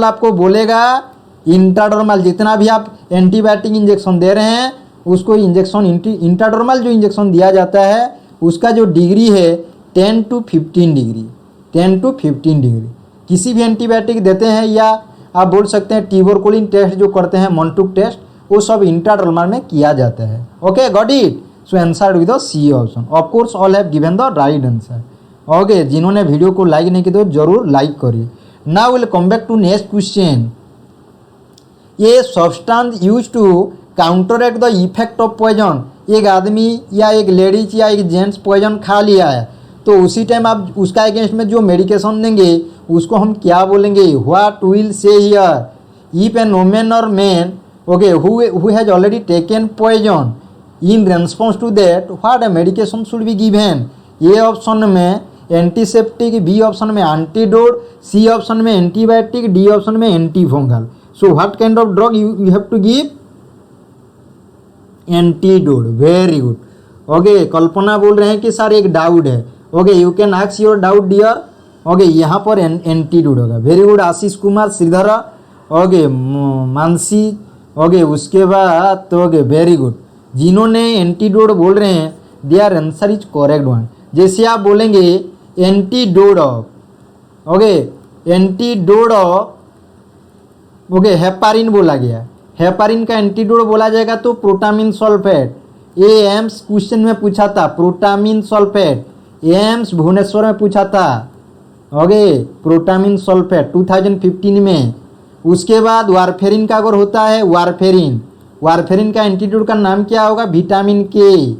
Speaker 1: आपको बोलेगा, इंट्राडर्मल जितना भी आप एंटीबायोटिक इंजेक्शन दे रहे हैं उसको इंजेक्शन इंट्राडर्मल जो इंजेक्शन दिया जाता है उसका जो डिग्री है 10 to 15 डिग्री. 10 to 15 डिग्री किसी भी एंटीबायोटिक देते हैं, या आप बोल सकते हैं ट्यूबरकुलिन टेस्ट जो करते हैं, मॉन्टूक टेस्ट, वो सब इंट्राडर्मल में किया जाता है. Okay, got it. So answer with the C option. Of course all have given the right answer. Okay, जिन्होंने वीडियो को लाइक नहीं किया तो जरूर लाइक करिए. Now will come back to next question. ये substance use to counteract the effect of poison. एक आदमी या एक लेडीज या एक जेंट्स पॉइजन खा लिया है, तो उसी टाइम आप उसका अगेंस्ट में जो मेडिकेशन देंगे उसको हम क्या बोलेंगे. What will say here. If an women और man okay who has already taken poison, in response to that what a medication should be given. A option में एंटीसेप्टिक, बी ऑप्शन में एंटीडोट, सी ऑप्शन में antibiotic, D option में antifungal. So what kind of drug you have to give, antidote. Very good. Okay, Kalpana बोल रहे हैं कि sir एक doubt है. Okay, you can ask your doubt dear. Okay, यहाँ पर एंटीडोट होगा. Very good. Ashish Kumar, Sridhar, okay, Mansi, okay, उसके बाद तो ओके वेरी गुड. जिन्होंने एंटीडोट बोल रहे हैं their answer is correct one. जैसे आप बोलेंगे antidote of, okay, antidote of, okay, heparin बोला गया, हेपारिन का एंटीडोट बोला जाएगा तो प्रोटामिन सल्फेट. ये एम्स क्वेश्चन में पूछा था, प्रोटामिन सल्फेट. एम्स भुवनेश्वर में पूछा था. ओके, प्रोटामिन सल्फेट 2015 में. उसके बाद वारफेरिन का अगर होता है वारफेरिन, वारफेरिन का एंटीट्यूड का नाम क्या होगा? विटामिन के।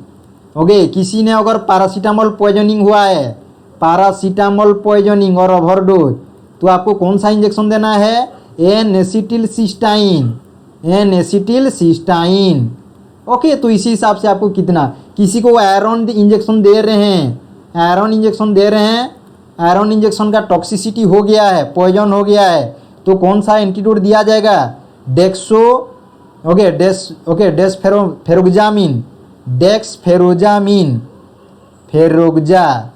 Speaker 1: ओके, किसी ने अगर पैरासीटामोल पॉइजनिंग हुआ है, पैरासीटामोल पॉइजनिंग और ओवरडोज, तो आपको कौन सा इंजेक्शन देना है? N acetylcysteine, N acetylcysteine. Okay, तो इसी हिसाब से आपको कितना, किसी को आयरन इंजेक्शन दे रहे हैं, आयरन इंजेक्शन दे रहे हैं, आयरन इंजेक्शन का टॉक्सिसिटी हो गया है, पॉइजन हो गया है, तो कौन सा एंटीट्यूड दिया जाएगा? डेक्सो, डेक्सफेरोग्जामिन, डेक्सफेरोजामिन, फेरोग्जा,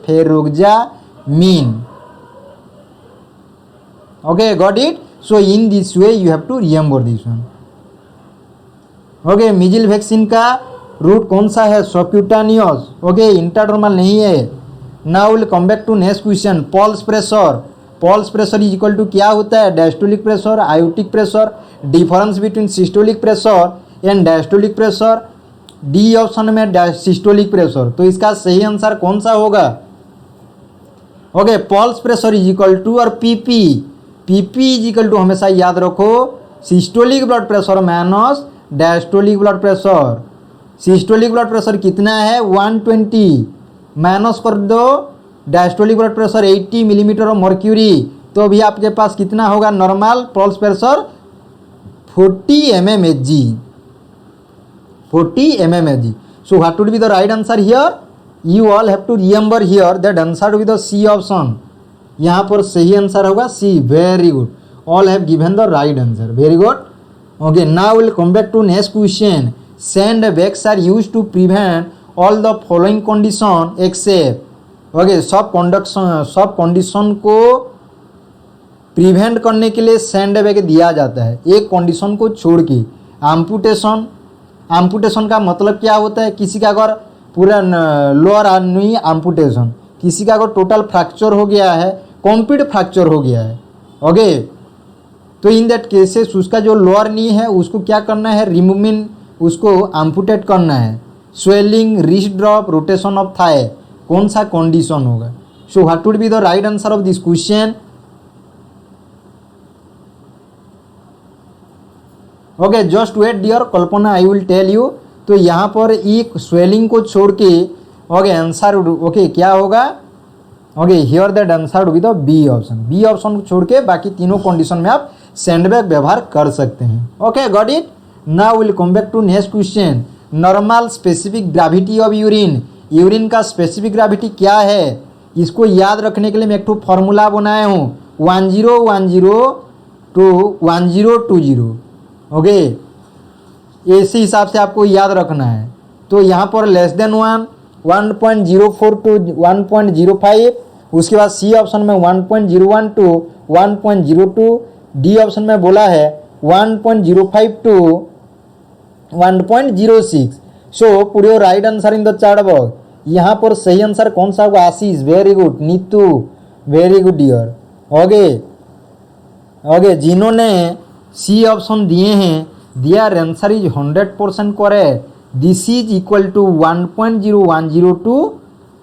Speaker 1: फेरोग्जामिन। Okay, got it? So in this way you have to remember this one. Okay, measles vaccine का रूट कौन सा है? सबक्यूटानियस। ओके, इंट्राडर्मल नहीं है। Now will come back to next question. Pulse pressure, pulse pressure is equal to क्या होता है? Diastolic pressure, aortic pressure, difference between systolic pressure and diastolic pressure. D option में systolic pressure, तो इसका सही answer कौन सा होगा? Okay, pulse pressure is equal to और PP, PP is equal to हमेशा याद रखो systolic blood pressure minus diastolic blood pressure. Systolic blood pressure कितना है? 120, माइनस कर दो diastolic blood pressure 80 millimetre of mercury, तो अभी आपके पास कितना होगा? Normal pulse pressure 40 mmHg, 40 mmHg. So what would be the right answer here? You all have to remember here that answer will be the C option. यहाँ पर सही answer होगा C. Very good. All have given the right answer. Very good. Okay, now we'll come back to next question. Sandbags are used to prevent all the following condition except. Okay, सब condition को prevent करने के लिए sandbag दिया जाता है, एक condition को छोड़ के। एम्पुटेशन, एम्पुटेशन का मतलब क्या होता है? किसी का अगर पूरा लोअर नी एम्पुटेशन, किसी का अगर टोटल फ्रैक्चर हो गया है, कंप्लीट फ्रैक्चर हो गया है, ओके, तो इन दैट केसेस उसका जो लोअर नी है उसको क्या करना है? रिमूविंग, उसको एम्पुटेट करना है। Swelling, wrist drop, rotation of thigh, कौन सा कंडीशन होगा? So what would be the right answer of this question? Okay, just wait dear Kalpana, I will tell you. तो यहाँ पर एक स्वेलिंग को छोड़ के ओके आंसर ओके क्या होगा? Okay, here that answer with the B option. B option को छोड़ के बाकी तीनों कंडीशन में आप सैंडबैग व्यवहार कर सकते हैं। Okay, got it. Now will come back to next question. Normal specific gravity of urine, urine का स्पेसिफिक ग्रेविटी क्या है? इसको याद रखने के लिए मैं एक तो फॉर्मूला बनाया हूँ 1010 to 1020। ओके, इसी हिसाब से आपको याद रखना है। तो यहाँ पर लेस देन 1.04 to 1.05, उसके बाद सी ऑप्शन में 1.01 to 1.02, डी ऑप्शन में बोला है 1.05 to 1.06। सो पूरे right answer in the chart box. यहाँ पर सही आंसर कौन सा होगा? Ashish, very good. Neetu, very good dear. Okay okay, जिन्होंने सी ऑप्शन दिए हैं, their answer is 100% correct. This is equal to 1.0102,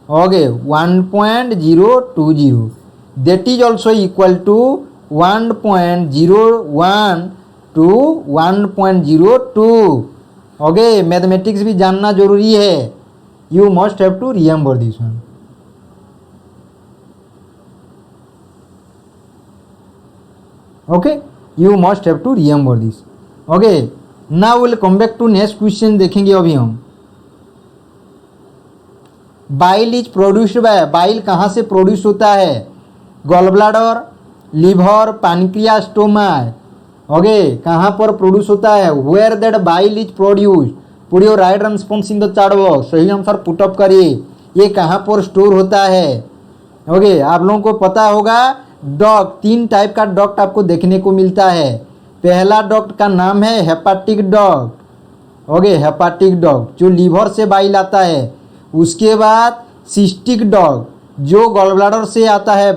Speaker 1: okay 1.020, that is also equal to 1.01 to 1.02। Okay, mathematics भी जानना जरूरी है। You must have to remember this one. Okay, you must have to remember this. Okay, now will come back to next question. देखेंगे अभी हम bile is produced by, bile कहाँ से produce होता है? Gall bladder, liver, pancreas, stomach. Okay, कहाँ पर produce होता है? Where that bile is produce. Put your right response in the chart box. सही आंसर पुटअप करिए। ये कहाँ पर स्टोर होता है? ओके, आप लोगों को पता होगा डॉग, 3 टाइप का डॉक्ट आपको देखने को मिलता है। पहला डॉक्ट का नाम है hepatic doctor. Okay, hepatic doctor जो लीवर से बाइल आता है। उसके बाद सिस्टिक डॉक्ट जो गॉल ब्लैडर से आता है।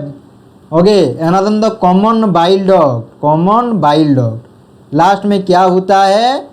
Speaker 1: Okay, another the common bile doctor, common bile doctor. Last में क्या होता है?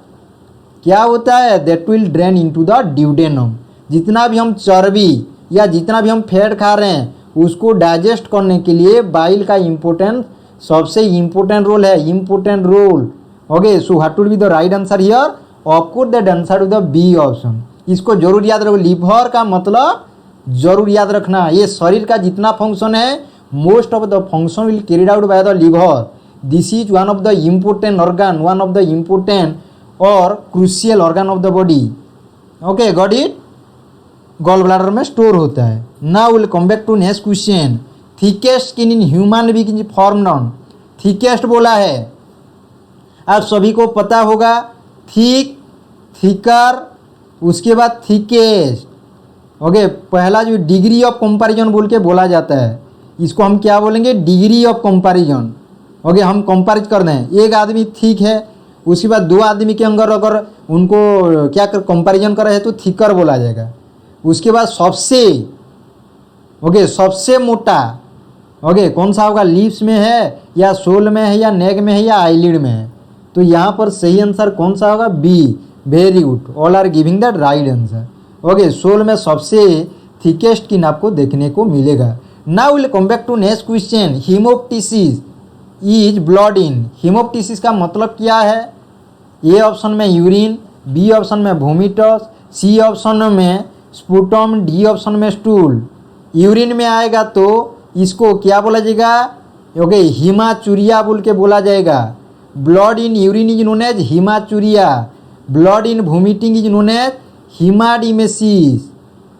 Speaker 1: क्या होता है? That will drain into the duodenum. जितना भी हम चर्बी या जितना भी हम फैट खा रहे हैं उसको डाइजेस्ट करने के लिए बाइल का इम्पोर्टेंट, सबसे इम्पोर्टेंट रोल है, important role. Okay, so what would be the right answer here? Of course that answer to the B option. इसको जरूर याद रखो, लीवर का मतलब जरूर याद रखना, ये शरीर का जितना फंक्शन है most of the function will carried out by the liver. This is one of the important organ, one of the important और crucial organ of the body. Okay, got it? Gall bladder में store होता है। Now will come back to next question. Thickest skin in human being formed on, thickest बोला है, आप सभी को पता होगा, थिक, थिकर, उसके बाद थिकेस्ट। ओके, पहला जो डिग्री ऑफ कंपैरिजन बोल के बोला जाता है, इसको हम क्या बोलेंगे? Degree of comparison. ओके, हम कंपेयर कर दें, एक आदमी थिक है, उसके बाद दो आदमी के अंदर अगर उनको क्या कर कंपैरिजन कर रहे हैं तो थिकर बोला जाएगा। उसके बाद सबसे ओके सबसे मोटा ओके कौन सा होगा? लिप्स में है या सोल में है या नेक में है या आईलिड में है? तो यहाँ पर सही आंसर कौन सा होगा? B. Very good, all are giving that right answer. Okay, sole में सबसे थिकेस्ट स्किन आपको देखने को मिलेगा। Now will come back to next question. Hemoptysis is blood in, hemoptysis का मतलब क्या है? ए ऑप्शन में यूरिन, बी ऑप्शन में वोमिटस, सी ऑप्शन में स्पूटम, डी ऑप्शन में स्टूल। यूरिन में आएगा तो इसको क्या बोला जाएगा? ओके, हीमाचूरिया बोल के बोला जाएगा। Blood in urine is known as haematuria, blood in vomiting is known as haematemesis,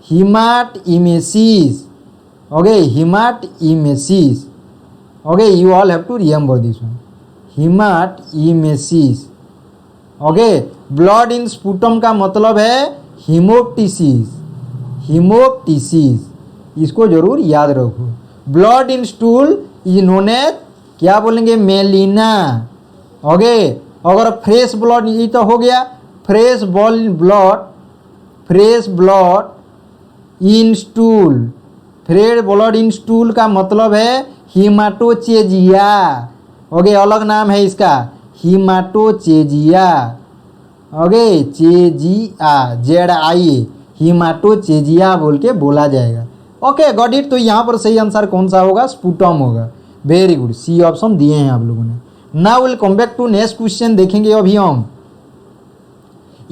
Speaker 1: haematemesis. Okay, haematemesis. Okay, you all have to remember this one, haematemesis. Okay, blood in sputum का मतलब है haemoptysis, haemoptysis, इसको जरूर याद रखो। Blood in stool is known as क्या बोलेंगे? Melaena. Okay, अगर फ्रेश ब्लड, ये तो हो गया fresh blood, fresh blood in stool, fresh blood in stool का मतलब है हीमाटोचेजिया। ओके, अलग नाम है इसका, हीमाटोचेजिया। ओके, चेजिया, जेड आई, हीमाटोचेजिया बोल के बोला जाएगा। Okay, got it. तो यहाँ पर सही आंसर कौन सा होगा? स्पूटम होगा। वेरी गुड, सी ऑप्शन दिए हैं आप लोगों ने। Now will come back to next question, देखेंगे अभी हम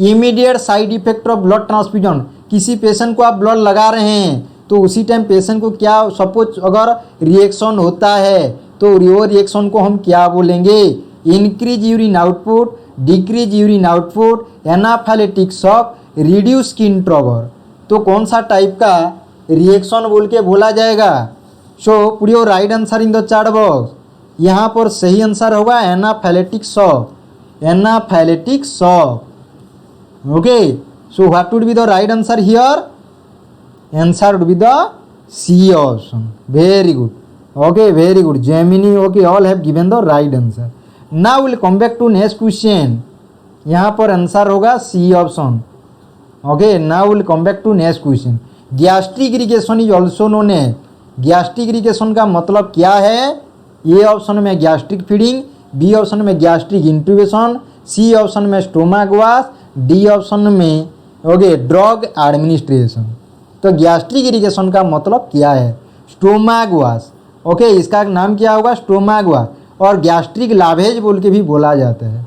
Speaker 1: immediate side effect of blood transfusion. किसी पेशेंट को आप ब्लड लगा रहे हैं तो उसी टाइम पेशेंट को क्या, सपोज अगर रिएक्शन होता है तो वो रिएक्शन को हम क्या बोलेंगे? Increase urine output, decrease urine output, anaphylactic shock, reduce skin turgor. तो कौन सा टाइप का रिएक्शन बोल के बोला जाएगा? सो put your right answer in the chat box. यहाँ पर सही आंसर होगा anaphylactic shock, anaphylactic shock. Okay, so what would be the right answer here? answer would be the C option. Very good. Okay, very good. Gemini. Okay, all have given the right answer. Now we'll come back to next question. यहाँ पर answer होगा C option. Okay, now we'll come back to next question. Gastric irrigation is also known as, gastric irrigation का मतलब क्या है? A option में gastric feeding, B option में gastric intubation, C option में स्टोमक वॉश, D ऑप्शन में okay drug administration. तो gastric irrigation का मतलब क्या है? Stomach wash. ओके, इसका नाम क्या होगा? Stomach wash. और गैस्ट्रिक लावेज बोल के भी बोला जाता है।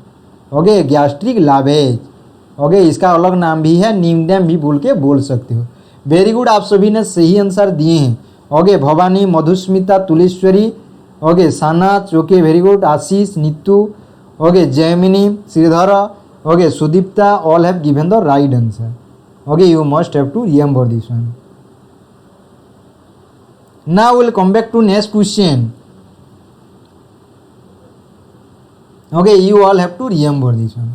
Speaker 1: Okay, gastric लावेज। ओके, इसका अलग नाम भी है, नीमडेम भी बोल के बोल सकते हो। वेरी गुड, आप सभी ने सही आंसर दिए हैं। Okay, Bhavani, Madhusmita, Tuleswari, okay Sanath, okay very good, Ashish, Neetu, okay Jaimini, Sridhar, okay Sudipta, all have given the right answer. Okay, you must have to remember this one. Now we'll come back to next question. Okay, you all have to remember this one.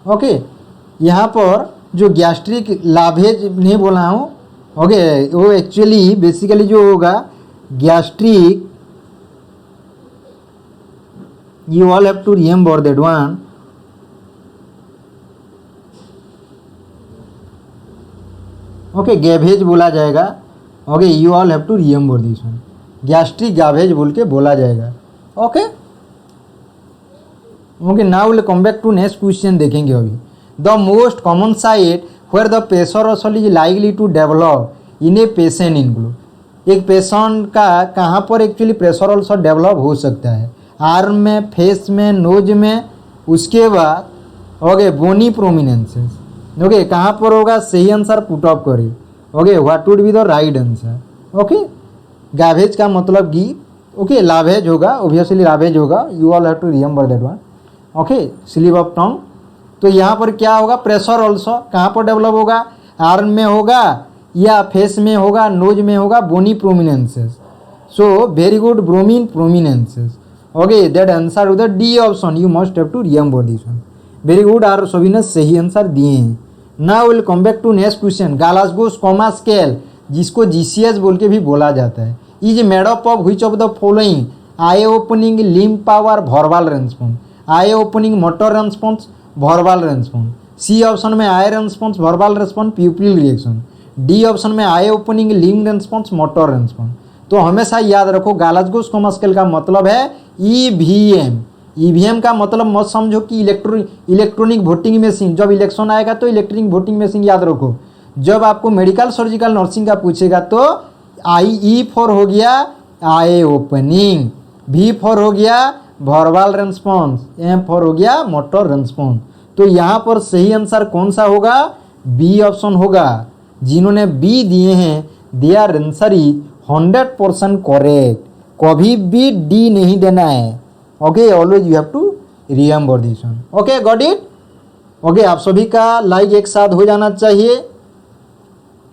Speaker 1: Okay, यहाँ पर जो gastric लाभेज नहीं बोला हूँ, okay वो actually basically जो होगा gastric, you all have to remember that one. Okay, gavage बोला जाएगा। Okay, you all have to remember this one. Gastric gavage बोल के बोला जाएगा। Okay okay, now will come back to next question, देखेंगे अभी। The most common site where the pressure also is likely to develop in a patient include। एक patient का कहाँ पर एक्चुअली प्रेशर ऑल्सो डेवलप हो सकता है, आर्म में, फेस में, नोज में। उसके बाद ओके बोनी प्रोमिनेंसेस, ओके कहाँ पर होगा, सही आंसर पुट अप करिए। Okay what would be the right answer. Okay gavage का मतलब गी, ओके लावेज होगा, ऑब्वियसली लावेज होगा, you all have to remember that one. Okay slip of tongue. तो यहाँ पर क्या होगा, प्रेशर ऑल्सो कहाँ पर डेवलप होगा, आर्म में होगा या फेस में होगा, नोज में होगा, bony prominences. So very good, bony prominences. Okay that answer हो the D option, you must have to remember this one. Very good, और सभी ने सही आंसर दिए हैं। Now will come back to next question. Glasgow coma scale, जिसको GCS बोल के भी बोला जाता है, is made up of which of the following, eye opening, limb power, verbal response. Eye opening motor response, verbal response. C option में eye response, verbal response, pupil reaction. D option में eye opening, limb response, motor response. तो हमेशा याद रखो Glasgow coma scale का मतलब है EVM. EVM का मतलब मत समझो कि इलेक्ट्रॉनिक वोटिंग मशीन, जब इलेक्शन आएगा तो इलेक्ट्रॉनिक वोटिंग मशीन याद रखो। जब आपको मेडिकल सर्जिकल नर्सिंग का पूछेगा तो आई ई फॉर हो गया आई ओपनिंग, भी फॉर हो गया वर्बल रेस्पॉन्स, एम फॉर हो गया मोटर रेस्पॉन्स। तो यहाँ पर सही आंसर कौन सा होगा, बी ऑप्शन होगा। जिन्होंने बी दिए हैं देयर आंसर इज 100% करेक्ट। कभी भी डी नहीं देना है। Okay always you have to remember this one. Okay got it. Okay आप सभी का लाइक एक साथ हो जाना चाहिए।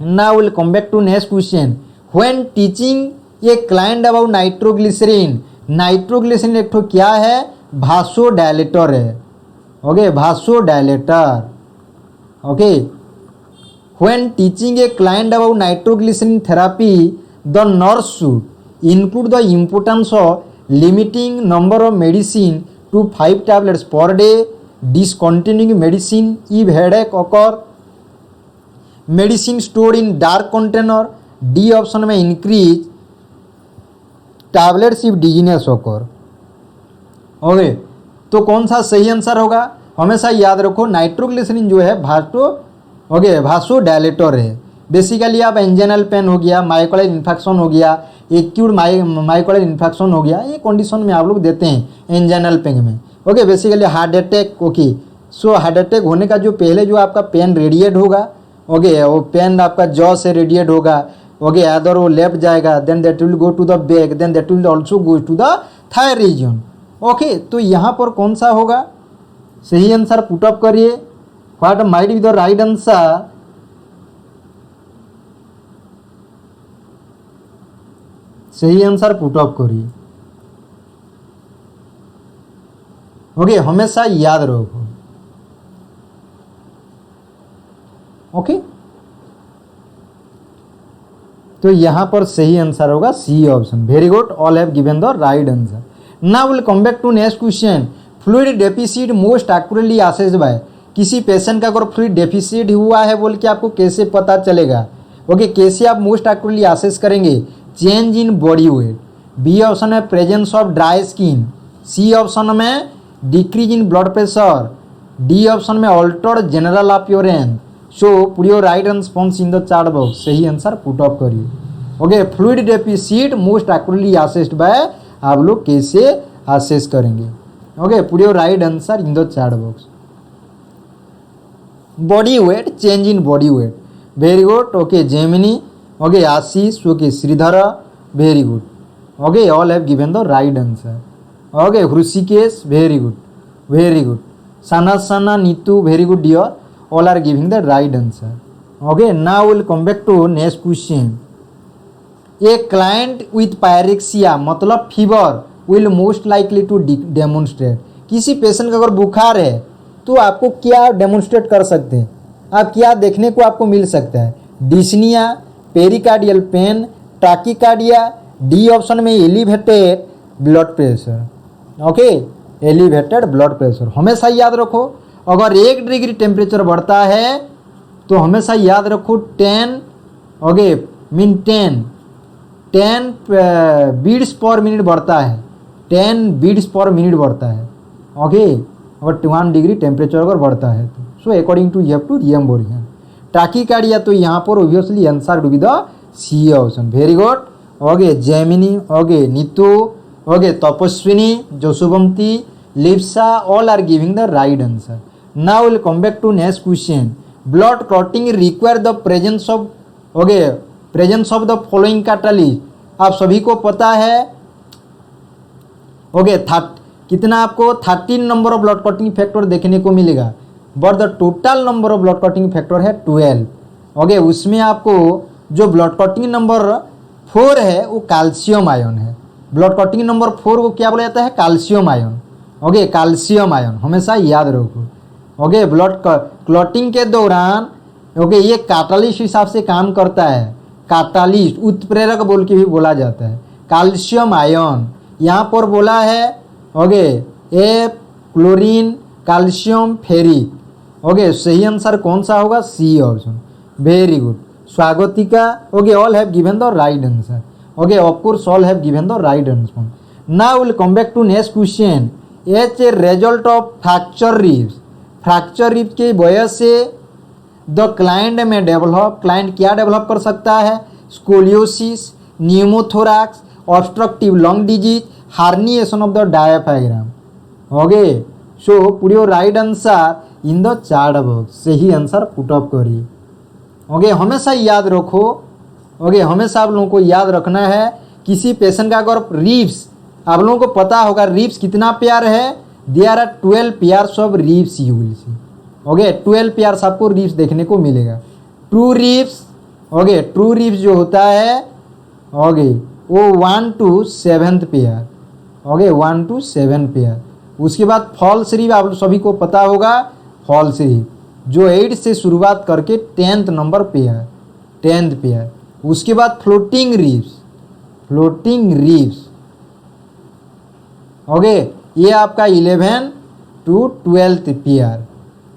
Speaker 1: Now will come back to next question. When teaching a client about nitroglycerin, nitroglycerin एक तो क्या है, भासोडायलेटर है। Okay vasodilator. Okay when teaching a client about nitroglycerin therapy, the nurse should include the importance of limiting number of medicine to 5 tablets per day, discontinuing medicine if headache occur, medicine stored in dark container, D option में increase tablets if dizziness occur। Okay तो कौन सा सही answer होगा, हमेशा याद रखो nitroglycerine जो है भासोडायलेटर है। बेसिकली आप एंजेनल पेन हो गया, माइकोलाइड इन्फेक्शन हो गया, एक्यूट माइकोलाइड इन्फेक्शन हो गया, ये कंडीशन में आप लोग देते हैं एंजेनल पेन में। Okay basically heart attack. Okay so heart attack होने का जो पहले जो आपका पेन रेडिएट होगा, ओके वो पेन आपका जॉ से रेडिएट होगा। ओके अदर वो लेफ्ट जाएगा, then that will go to the back, then that will also go to the thigh region. Okay तो यहाँ पर कौन सा होगा, सही आंसर पुटअप करिए। What might be the right answer. सही आंसर पुटअप करिए। ओके हमेशा याद रखो। ओके तो यहां पर सही आंसर होगा C option. Very good, all have given the right answer. Now will come back to next question. Fluid deficit most accurately assessed by, किसी पेशेंट का अगर फ्लूइड डेफिसिट हुआ है बोल के आपको कैसे पता चलेगा। ओके कैसे आप मोस्ट एक्यूरेटली असेस करेंगे, change in body weight, B option में presence of dry skin, C option में decrease in blood pressure, D option में altered general appearance. So put your right response in the chart box, सही answer put up करिए। Okay fluid deficit most accurately assessed by, आप लोग कैसे assess करेंगे। Okay put your right answer in the chart box. Body weight, change in body weight, very good. Okay Jemini, okay Ashish, okay Sridhar, very good. Okay all have given the right answer. Okay Hrishikesh, very good very good. Sana Neetu, very good dear, all are giving the right answer. Okay now will come back to next question. A client with pyrexia मतलब fever will most likely to demonstrate, किसी patient का अगर बुखार है तो आपको क्या demonstrate कर सकते हैं, आप क्या देखने को आपको मिल सकता है, dyspnoea, pericardial pain, tachycardia, D option में elevated blood pressure. Okay elevated blood pressure. हमेशा याद रखो अगर 1 डिग्री टेम्परेचर बढ़ता है तो हमेशा याद रखो 10 okay mean 10 beats per minute बढ़ता है, 10 बीट्स पर मिनट बढ़ता है। ओके अगर 1 डिग्री टेम्परेचर अगर बढ़ता है तो so according to you have to remember here tachycardia, तो यहाँ पर obviously answer to be the C option. Very good. Okay, Jaimini, okay, Neetu, okay, Tapaswini, Jaswanti, Lipsa, all are giving the right answer. Now will come back to next question. Blood clotting require the presence of, okay, presence of the following catalyst. आप सभी को पता है, okay, कितना आपको 13 number of blood clotting factor देखने को मिलेगा, but the total number of blood clotting factor है 12। ओके, उसमें आपको जो ब्लड क्लॉटिंग नंबर 4 है वो कैल्शियम आयन है। ब्लड क्लॉटिंग नंबर 4 को क्या बोला जाता है? Calcium ion. Okay, calcium ion हमेशा याद रखो। ओके, ब्लड क्लॉटिंग के दौरान, ओके, ये कैटालिस्ट हिसाब से काम करता है। कैटालिस्ट, उत्प्रेरक बोल के भी बोला जाता है। कैल्शियम आयन यहाँ पर बोला है, okay, a chlorine, calcium, ferric. Okay, सही आंसर कौन सा होगा? C option. Very good. Swagatika, okay, all have given the right answer. Okay, of course all have given the right answer. Now will come back to next question. As a result of fracture ribs, fracture ribs की वजह से the client में develop, client क्या develop कर सकता है? Scoliosis, pneumothorax, obstructive lung disease, हार्निएशन of the diaphragm. Okay, so put your right answer in the chat box. सही answer put up करिए। ओके, हमेशा याद रखो, ओके, हमेशा आप लोगों को याद रखना है, किसी पेशेंट का अगर रिब्स, आप लोगों को पता होगा रिब्स कितना पेयर है? There are 12 pairs of ribs you will see. Okay, 12 pairs आपको रिब्स देखने को मिलेगा। True ribs, okay, true ribs जो होता है, ओके, वो 1 to 7th pair. Okay, 1 to 7 pair. उसके बाद फॉल्स रिब आप सभी को पता होगा, फॉल्स रिब जो 8 से शुरुआत करके 10th number pair, 10th pair. उसके बाद floating ribs, floating ribs, okay, ये आपका 11 to 12th pair.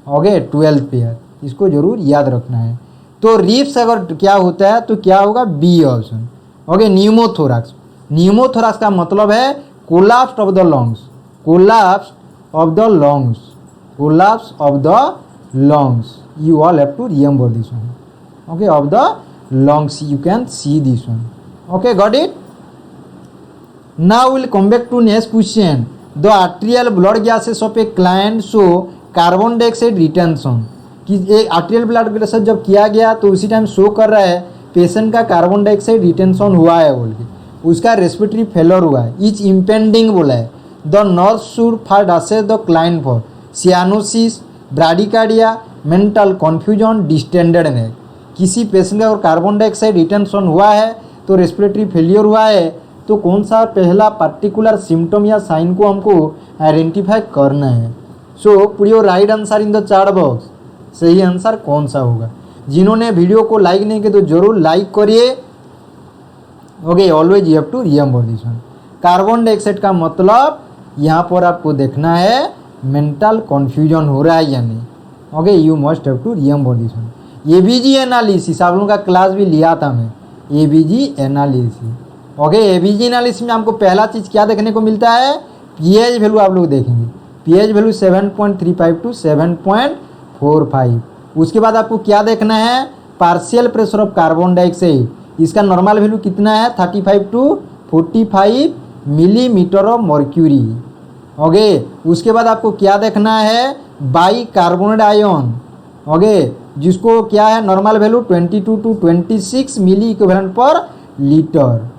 Speaker 1: Okay, 12th pair, इसको जरूर याद रखना है। तो रिब्स अगर क्या होता है तो क्या होगा? B option. Okay, pneumothorax, pneumothorax का मतलब है collapse of the lungs, collapse of the lungs, collapse of the lungs. You all have to remember this one. Okay, of the lungs, you can see this one. Okay, got it? Now we'll come back to next question. The arterial blood gases of a client show carbon dioxide retention. कि एक arterial blood pressure जब किया गया तो उसी time show कर रहा है पेशेंट का कार्बन डाइऑक्साइड रिटेंशन हुआ है बोल के, उसका रेस्पिरेटरी फेलर हुआ है, इज इम्पेंडिंग बोला है। The nurse should first assess the client for cyanosis, bradycardia, mental confusion, distended neck. किसी पेशेंट का अगर कार्बन डाइऑक्साइड रिटेंशन हुआ है तो रेस्पिरेटरी फेलियर हुआ है, तो कौन सा पहला पर्टिकुलर सिम्टम या साइन को हमको आइडेंटिफाई करना है। सो put your right answer in the chat box. सही आंसर कौन सा होगा? जिन्होंने वीडियो को लाइक नहीं किया तो जरूर लाइक करिए। Okay, always you have to remember this one. Carbon dioxide का मतलब यहाँ पर आपको देखना है मेंटल कन्फ्यूजन हो रहा है या नहीं। Okay, you must have to remember this one. ABG analysis आप लोगों का क्लास भी लिया था मैं, ABG analysis. Okay, ABG analysis में हमको पहला चीज़ क्या देखने को मिलता है? पीएच वैल्यू आप लोग देखेंगे, पीएच वैल्यू 7.35 to 7.45। उसके बाद आपको क्या देखना है? Partial pressure of carbon dioxide, इसका नॉर्मल वैल्यू कितना है? 35 to 45 millimetre of mercury. Okay, उसके बाद आपको क्या देखना है? By carbonate ion. ओके, जिसको क्या है normal value 22 to 26 milliequivalent per litre.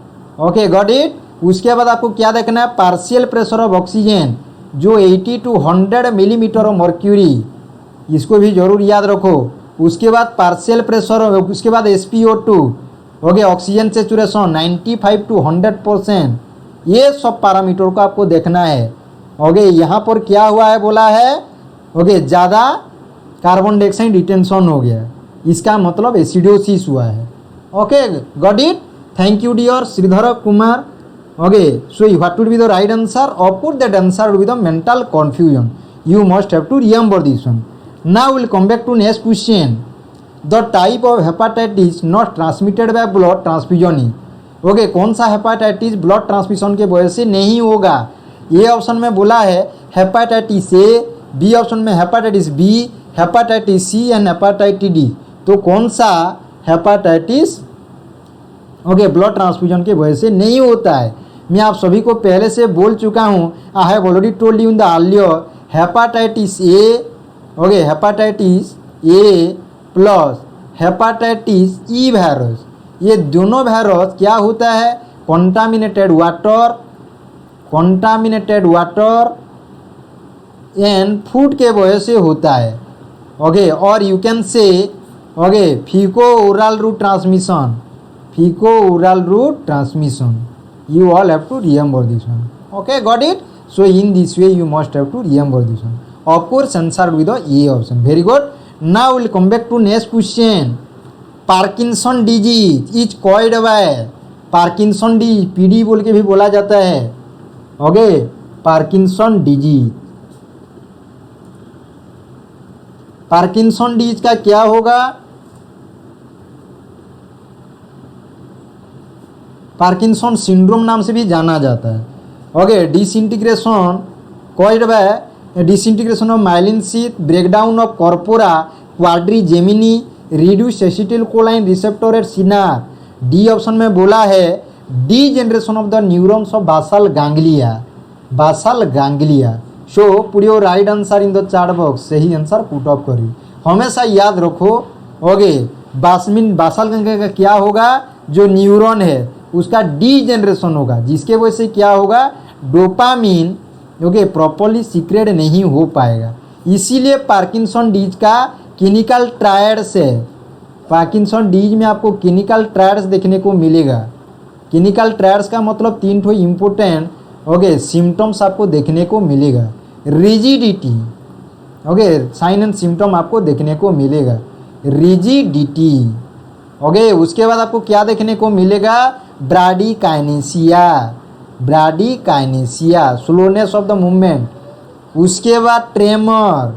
Speaker 1: Okay, got it. उसके बाद आपको क्या देखना है? पार्शियल प्रेशर ऑफ ऑक्सीजन जो 80 to 100 मिलीमीटर ऑफ मर्क्यूरी, इसको भी जरूर याद रखो। उसके बाद पार्शियल प्रेशर, उसके बाद SpO2, okay, oxygen saturation 95 to 100%। ये सब पैरामीटर को आपको देखना है। ओके, यहाँ पर क्या हुआ है बोला है? ओके, ज़्यादा कार्बन डाइऑक्साइड रिटेंशन हो गया, इसका मतलब एसिडोसिस हुआ है। Okay, got it. Thank you dear Sridhar Kumar. Okay, so what would be the right answer? Of course that answer would be the mental confusion. You must have to remember this one. Now will come back to next question. The type of hepatitis not transmitted by blood transfusion. Okay, कौन सा hepatitis blood transmission के वजह से नहीं होगा? ए option में बोला है हेपाटाइटिस ए, बी ऑप्शन में hepatitis B, hepatitis C and hepatitis D. तो कौन सा हेपाटाइटिस ओके ब्लड ट्रांसफ्यूजन की वजह से नहीं होता है। मैं आप सभी को पहले से बोल चुका हूँ, I have already told you in the earlier, hepatitis A okay hepatitis A plus hepatitis E virus, ये दोनों वायरस क्या होता है, कंटामिनेटेड वाटर एंड फूड के वजह से होता है ओके। और you can say okay faeco oral route transmission, you all have to remember this one, okay, got it? So in this way you must have to remember this one. Of course answer with the A option, very good. Now we'll come back to next question. Parkinson disease is caused by, Parkinson disease PD बोल के भी बोला जाता है okay. Parkinson disease का क्या होगा, Parkinson syndrome नाम से भी जाना जाता है okay. Disintegration caused by disintegration of myelin sheath, breakdown of corpora quadrigemini, reduce acetyl choline receptor at synapse. D option में बोला है degeneration of the neurons of basal ganglia. So put your right answer in the chat box, सही answer put up करिए। हमेशा याद रखो okay basal गांग्लिया का क्या होगा, जो न्यूरॉन है उसका डी जनरेशन होगा, जिसके वजह से क्या होगा, डोपामिन ओके प्रॉपर्ली सीक्रेट नहीं हो पाएगा। इसीलिए पार्किंसन डिजीज का क्लिनिकल ट्रायड्स है, पार्किंसन डिजीज में आपको क्लिनिकल ट्रायड्स देखने को मिलेगा। क्लिनिकल ट्रायड्स का मतलब 3 ठो इम्पोर्टेंट ओके सिम्टम्स आपको देखने को मिलेगा। Rigidity okay sign and symptom आपको देखने को मिलेगा, रिजिडिटी ओके। उसके बाद आपको क्या देखने को मिलेगा, bradykinesia slowness of the movement. उसके बाद tremor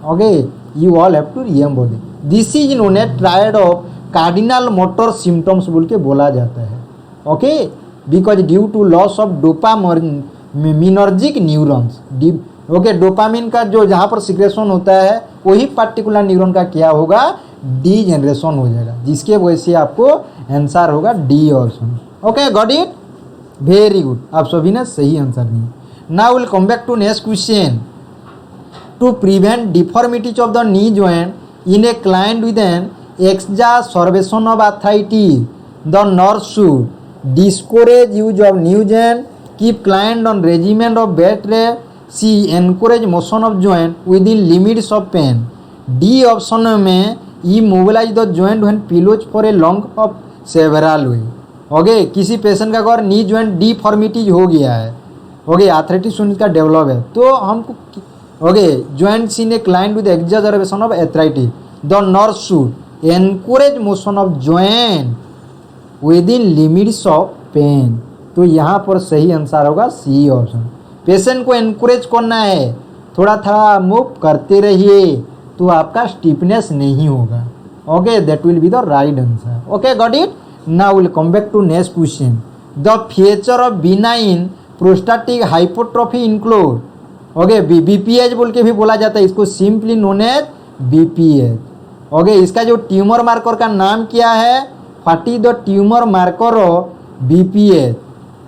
Speaker 1: okay you all have to remember this is known as triad of cardinal motor symptoms बोल के बोला जाता है okay, because due to loss of dopaminergic neurons okay. Dopamine का जो जहाँ पर सिक्रेशन होता है वही पर्टिकुलर न्यूरॉन का क्या होगा, डी जनरेशन हो जाएगा, जिसके वजह से आपको आंसर होगा D option okay. Got it, very good, आप सभी ने सही आंसर दिया। Now will come back to next question. To prevent deformities of the knee joint in a client with an exacerbation of arthritis, the nurse should discourage use of new joint, keep client on regimen of bed rest, she encourage motion of joint within limits of pain। D option में immobilize the joint when pillows for a long of several weeks okay. किसी patient का अगर knee joint deformities हो गया है okay, arthritis का develop है, तो हमको okay joints in a client with exacerbation of arthritis, the nurse should encourage motion of joint within limits of pain। तो यहाँ पर सही आंसर होगा सी ऑप्शन। पेशेंट को एनकरेज करना है, थोड़ा थोड़ा मूव करते रहिए तो आपका स्टिफनेस नहीं होगा okay, that will be the right answer okay. Got it, now will come back to next question. The feature of benign prostatic hypotrophy include okay, BPH बोल के भी बोला जाता है इसको, simply known as BPH okay. इसका जो tumour marker का नाम क्या है, what is the tumour marker of BPH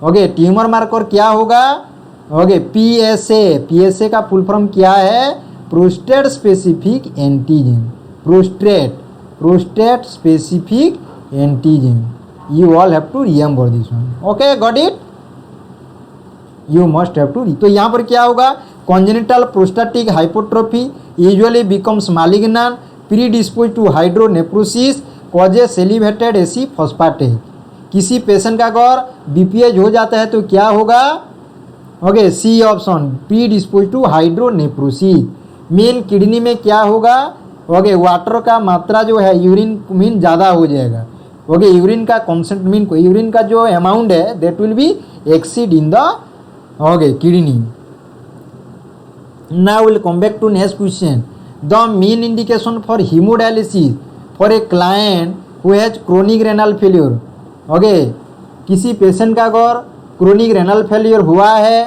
Speaker 1: okay. Tumour marker क्या होगा ओके, पीएसए का फुल फॉर्म क्या है, prostate specific antigen, prostate specific antigen. You all have to remember this one okay. Got it, you must have to. तो यहाँ पर क्या होगा, congenital prostatic hypotrophy usually becomes malignant, predispose to hydronephrosis, causes elevated acid phosphatase. किसी patient का अगर BPH हो जाता है तो क्या होगा okay, C option, predispose to hydronephrosis. Main kidney में क्या होगा ओके, वाटर का मात्रा जो है यूरिन मीन ज़्यादा हो जाएगा ओके, यूरिन का कॉन्सेंट मीन यूरिन का जो अमाउंट है that will be exceed in the okay kidney. Now will come back to next question. The main indication for hemodialysis for a client who has chronic renal failure okay. किसी patient का अगर chronic renal failure हुआ है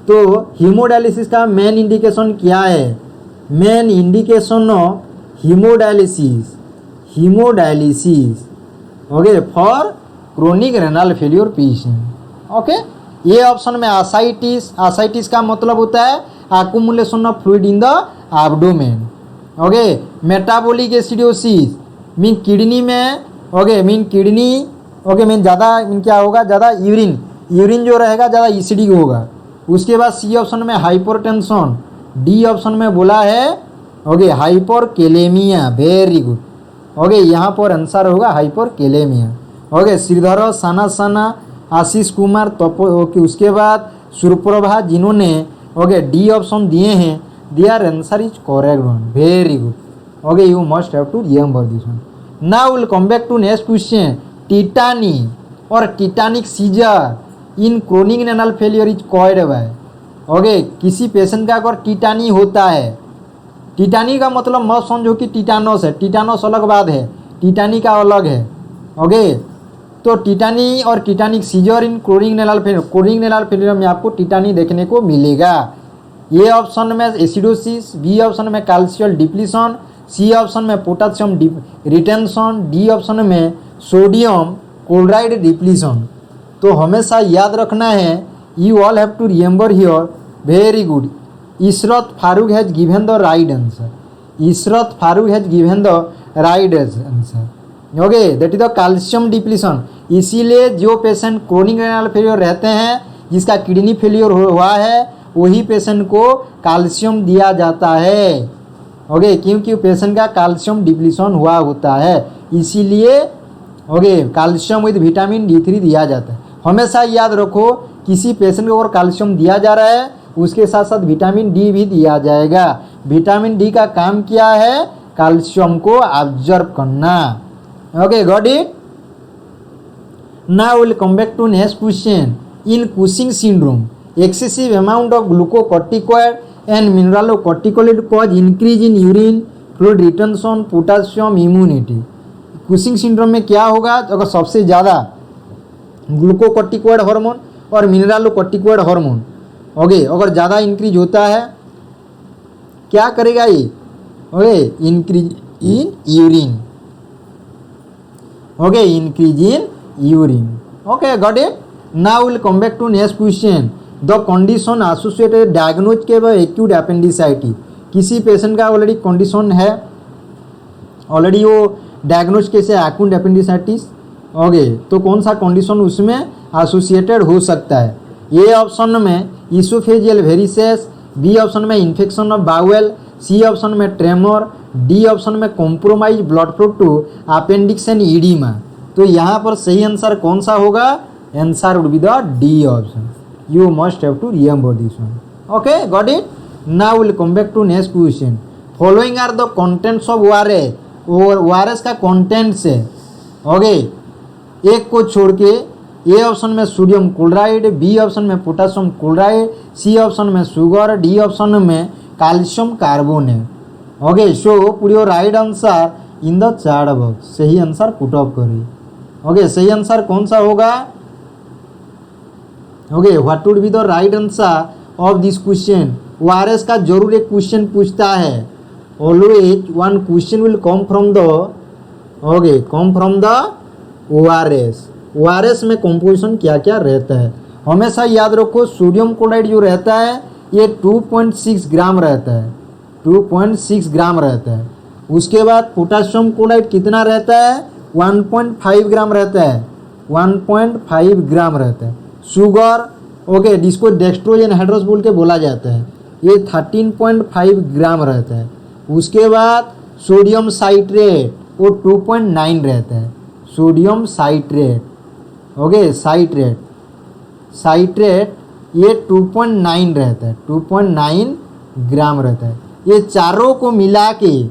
Speaker 1: तो haemodialysis का main indication क्या है, main indication of haemodialysis okay for chronic renal failure patient. Okay, ये ऑप्शन में आसाइटिस का मतलब होता है accumulation of fluid in the abdomen. Okay, metabolic acidosis mean kidney में मीन ज़्यादा क्या होगा, ज़्यादा यूरिन जो रहेगा ज़्यादा एसिडिक होगा। उसके बाद सी ऑप्शन में हाइपरटेंशन, डी ऑप्शन में बोला है okay hyperkalemia. Very good. Okay, यहाँ पर आंसर होगा hyperkalemia. Okay, Sridhar Sana Ashish Kumar okay, उसके बाद सुरप्रभा जिन्होंने ओके डी ऑप्शन दिए हैं, their answer is correct one. Very good. Okay, you must have to remember this one. Now will come back to next question. Tetany और tetanic seizure in chronic renal failure is called by. Okay, किसी patient का अगर tetani होता है, tetani का मतलब मत समझो कि टिटानस है, टिटानस अलग बात है, टिटानी का अलग है। ओके, तो टिटानी और tetanic seizure in chronic renal failure में आपको टिटानी देखने को मिलेगा। ए ऑप्शन में एसिडोसिस, बी ऑप्शन में कैल्शियम डिप्लीशन, सी ऑप्शन में पोटासियम रिटेंशन, डी ऑप्शन में सोडियम क्लोराइड डिप्लीशन। तो हमेशा याद रखना है, you all have to remember here. Very good. Ishrat Farooq has given the right answer. Ishrat Farooq has given the right answer. Okay, that is the calcium depletion. इसीलिए जो patient chronic renal failure रहते हैं, जिसका किडनी फेलियर हुआ है, वही पेशेंट को calcium दिया जाता है। ओके, क्योंकि पेशेंट का कैल्शियम डिप्लीशन हुआ होता है, इसीलिए okay calcium with vitamin D3 दिया जाता है। हमेशा याद रखो, किसी पेशेंट को अगर कैल्शियम दिया जा रहा है, उसके साथ साथ विटामिन डी भी दिया जाएगा। विटामिन डी का काम क्या है? कैल्शियम को ऑब्जर्व करना। Okay, got it. Now will come back to next question. In Cushing syndrome excessive amount of glucocorticoid and mineralocorticoid cause increase in urine fluid retention, potassium immunity. Cushing syndrome में क्या होगा? अगर सबसे ज़्यादा glucocorticoid hormone और mineralocorticoid hormone okay अगर ज़्यादा increase होता है, क्या करेगा ये? Okay, increase in urine. Okay, increase in urine. Okay, got it. Now will come back to next question. The condition associated diagnose के बाद एक्यूट एपेंडिसाइटिस। किसी पेशेंट का ऑलरेडी कंडीशन है, ऑलरेडी वो डायग्नोज कैसे एक्यूट एपेंडिसाइटिस। ओके, तो कौन सा कंडीशन उसमें एसोसिएटेड हो सकता है? ए ऑप्शन में इसोफेजियल वेरिसेस, बी ऑप्शन में infection of bowel, C option में ट्रेमर, डी ऑप्शन में compromise blood flow to appendix and oedema. तो यहाँ पर सही आंसर कौन सा होगा? Answer would be the D option. You must have to remember this one. Okay, got it. Now will come back to next question. Following are the contents of ORS। और ORS का contents है okay, एक को छोड़ के A option में sodium chloride, B option में potassium chloride, C option में शुगर, डी ऑप्शन में calcium carbonate. Okay, so put your right answer in the chat box. सही आंसर पुट अप करिए। ओके, सही आंसर कौन सा होगा? Okay, what would be the right answer of this question? ORS का जरूर एक क्वेश्चन पूछता है। Always one question will come from the okay come from the ORS। ORS में कंपोजिशन क्या क्या रहता है? हमेशा याद रखो, सोडियम क्लोराइड जो रहता है ये 2.6 ग्राम रहता है, 2.6 ग्राम रहता है। उसके बाद पोटासियम क्लोराइड कितना रहता है? 1.5 ग्राम रहता है, 1.5 ग्राम रहता है। शुगर ओके, जिसको डेक्सट्रोज एनहाइड्रोस बोल के बोला जाता है, ये 13.5 ग्राम रहता है। उसके बाद सोडियम साइट्रेट वो 2.9 रहता है। सोडियम साइट्रेट ओके, साइट्रेट ये 2.9 रहता है, 2.9 ग्राम रहता है। ये चारों को मिला के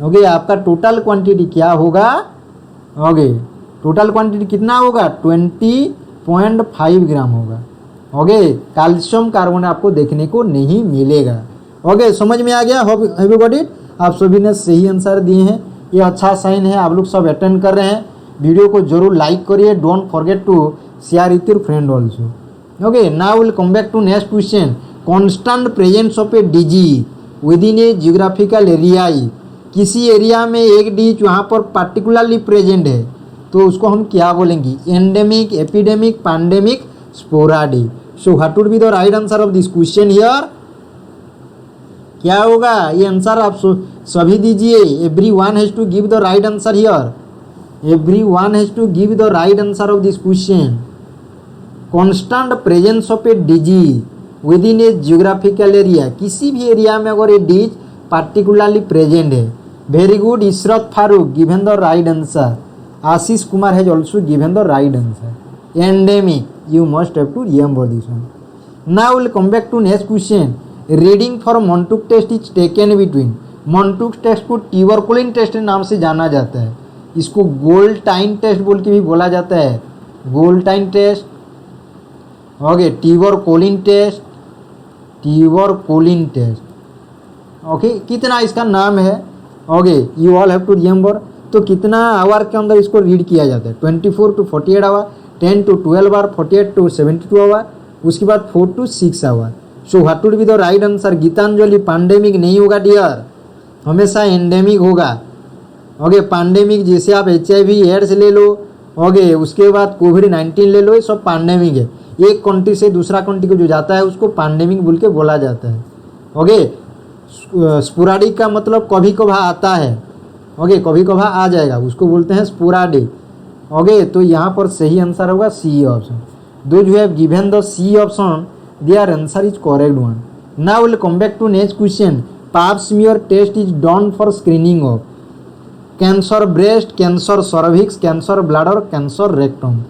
Speaker 1: ओके आपका टोटल क्वांटिटी क्या होगा? ओके, टोटल क्वांटिटी कितना होगा? 20.5 ग्राम होगा। ओके, कैल्शियम कार्बोनेट आपको देखने को नहीं मिलेगा। ओके, समझ में आ गया? Have you got it? आप सभी ने सही आंसर दिए हैं, ये अच्छा साइन है। आप लोग सब अटेंड कर रहे हैं। वीडियो को जरूर लाइक करिए। Don't forget to share with your friend also. Okay, now will come back to next question. Constant presence of a disease with in a geographical area किसी एरिया में एक डिजीज वहाँ पर पार्टिकुलरली प्रेजेंट है तो उसको हम क्या बोलेंगे, endemic, epidemic, pandemic, sporadic. So what would be the right answer of this question here? क्या होगा ये आंसर आप सभी दीजिए। Every one has to give the right answer here, every one has to give the right answer of this question. Constant presence of a disease with in a geographical area, किसी भी area में अगर ये disease particularly present है। Very good, Ishrat Farooq given the right answer. Ashish Kumar has also given the right answer. Endemic, you must have to remember this one. Now we'll come back to next question. Reading for Montauk test is taken between, Montauk test को tuberculin test नाम से जाना जाता है, इसको गोल्डटाइन test बोल के भी बोला जाता है। गोल्डटाइन test, okay, tuberculin test, tuberculin test, okay. कितना इसका नाम है, okay, you all have to remember. तो कितना आवर के अंदर इसको रीड किया जाता है? 24 to 48 hour, 10 to 12 hour, 48 to 72 hour, उसके बाद 4 to 6 hour. So what would be the right answer? Geetanjali, pandemic नहीं होगा डियर, हमेशा एंडेमिक होगा। ओके, पैंडेमिक जैसे आप HIV एड्स ले लो, ओके, उसके बाद कोविड-19 ले लो, ये सब पैंडेमिक है। एक कंट्री से दूसरा कंट्री को जो जाता है उसको पैंडेमिक बोल के बोला जाता है। ओके, स्पोराडिक का मतलब कभी कभार आता है, ओके, कभी कभार आ जाएगा, उसको बोलते हैं स्पोराडिक। ओके, तो यहाँ पर सही आंसर होगा C option. Those who have given the C option, their answer is correct one. Now will come back to next question. Pap smear test is done for screening of cancer breast, cancer cervix, cancer bladder, cancer rectum.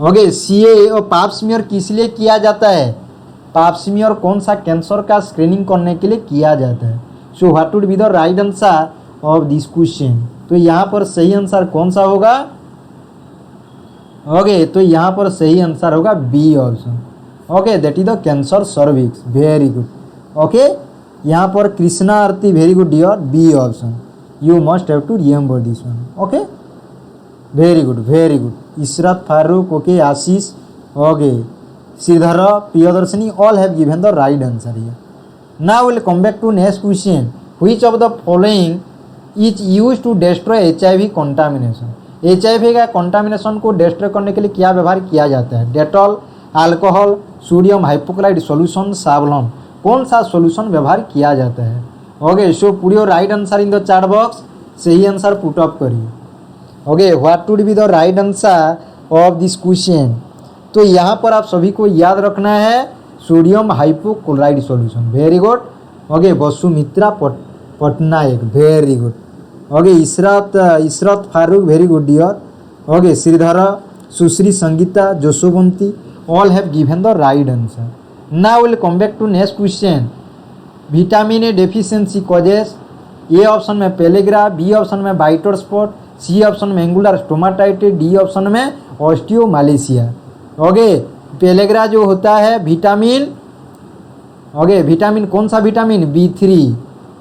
Speaker 1: Okay, CA और पाप smear किस लिए किया जाता है? पाप smear कौन सा कैंसर का स्क्रीनिंग करने के लिए किया जाता है? सो what would be the right answer of this question? तो यहाँ पर सही आंसर कौन सा होगा? ओके, तो यहाँ पर सही आंसर होगा B option. Okay, that is the cancer cervix. Very good. Okay, यहाँ पर Krishna Aarti, very good dear, B option. You must have to remember this one. Okay, very good, very good. Ishrat Farooq, okay, Ashish, okay, Sridhar, Priyadarshini, all have given the right answer here. Now will come back to next question. Which of the following is use to destroy HIV contamination? HIV का contamination को destroy करने के लिए क्या व्यवहार किया जाता है? Dettol, alcohol, sodium hypochlorite solution, Savlon. कौन सा सॉल्यूशन व्यवहार किया जाता है? Okay, so put your right answer in the chat box. सही आंसर पुट अप करिए। Okay, what would be the right answer of this question? तो यहाँ पर आप सभी को याद रखना है sodium hypochlorite solution. Very good. Okay, Vasumitra Pattnaik, very good. Okay, Ishrat Farooq, very good dear. Okay, Sridhar, Sushri Sangeeta, Jaswanti, all have given the right answer. Now will come back to next question. Vitamin A deficiency causes, A option में pellagra, B option में bitot spot, C option में angular stomatitis, D option में osteomalacia. Okay, pellagra जो होता है vitamin, okay, vitamin कौन सा vitamin? B3।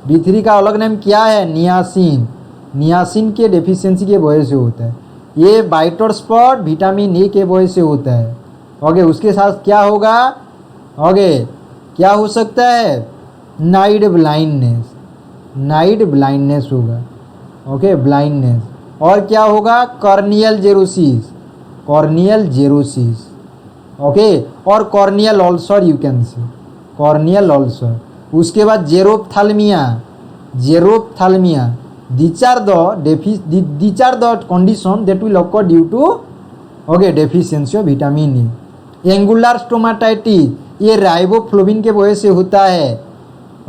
Speaker 1: B3 का अलग नाम क्या है? नियासिन। नियासिन के डेफिशिएंसी के वजह से होता है। ये बाइटर स्पॉट विटामिन ए के वजह से होता है। ओके, उसके साथ क्या होगा? ओके, क्या हो सकता है? नाइट ब्लाइंडनेस, नाइट ब्लाइंडनेस होगा। Okay, blindness. और क्या होगा? Corneal xerosis, corneal xerosis. Okay, और corneal ulcer, you can say corneal ulcer. उसके बाद xerophthalmia, xerophthalmia. These are the condition that will occur due to, okay, deficiency of vitamin E। Angular stomatitis, ये riboflavin के वजह से होता है।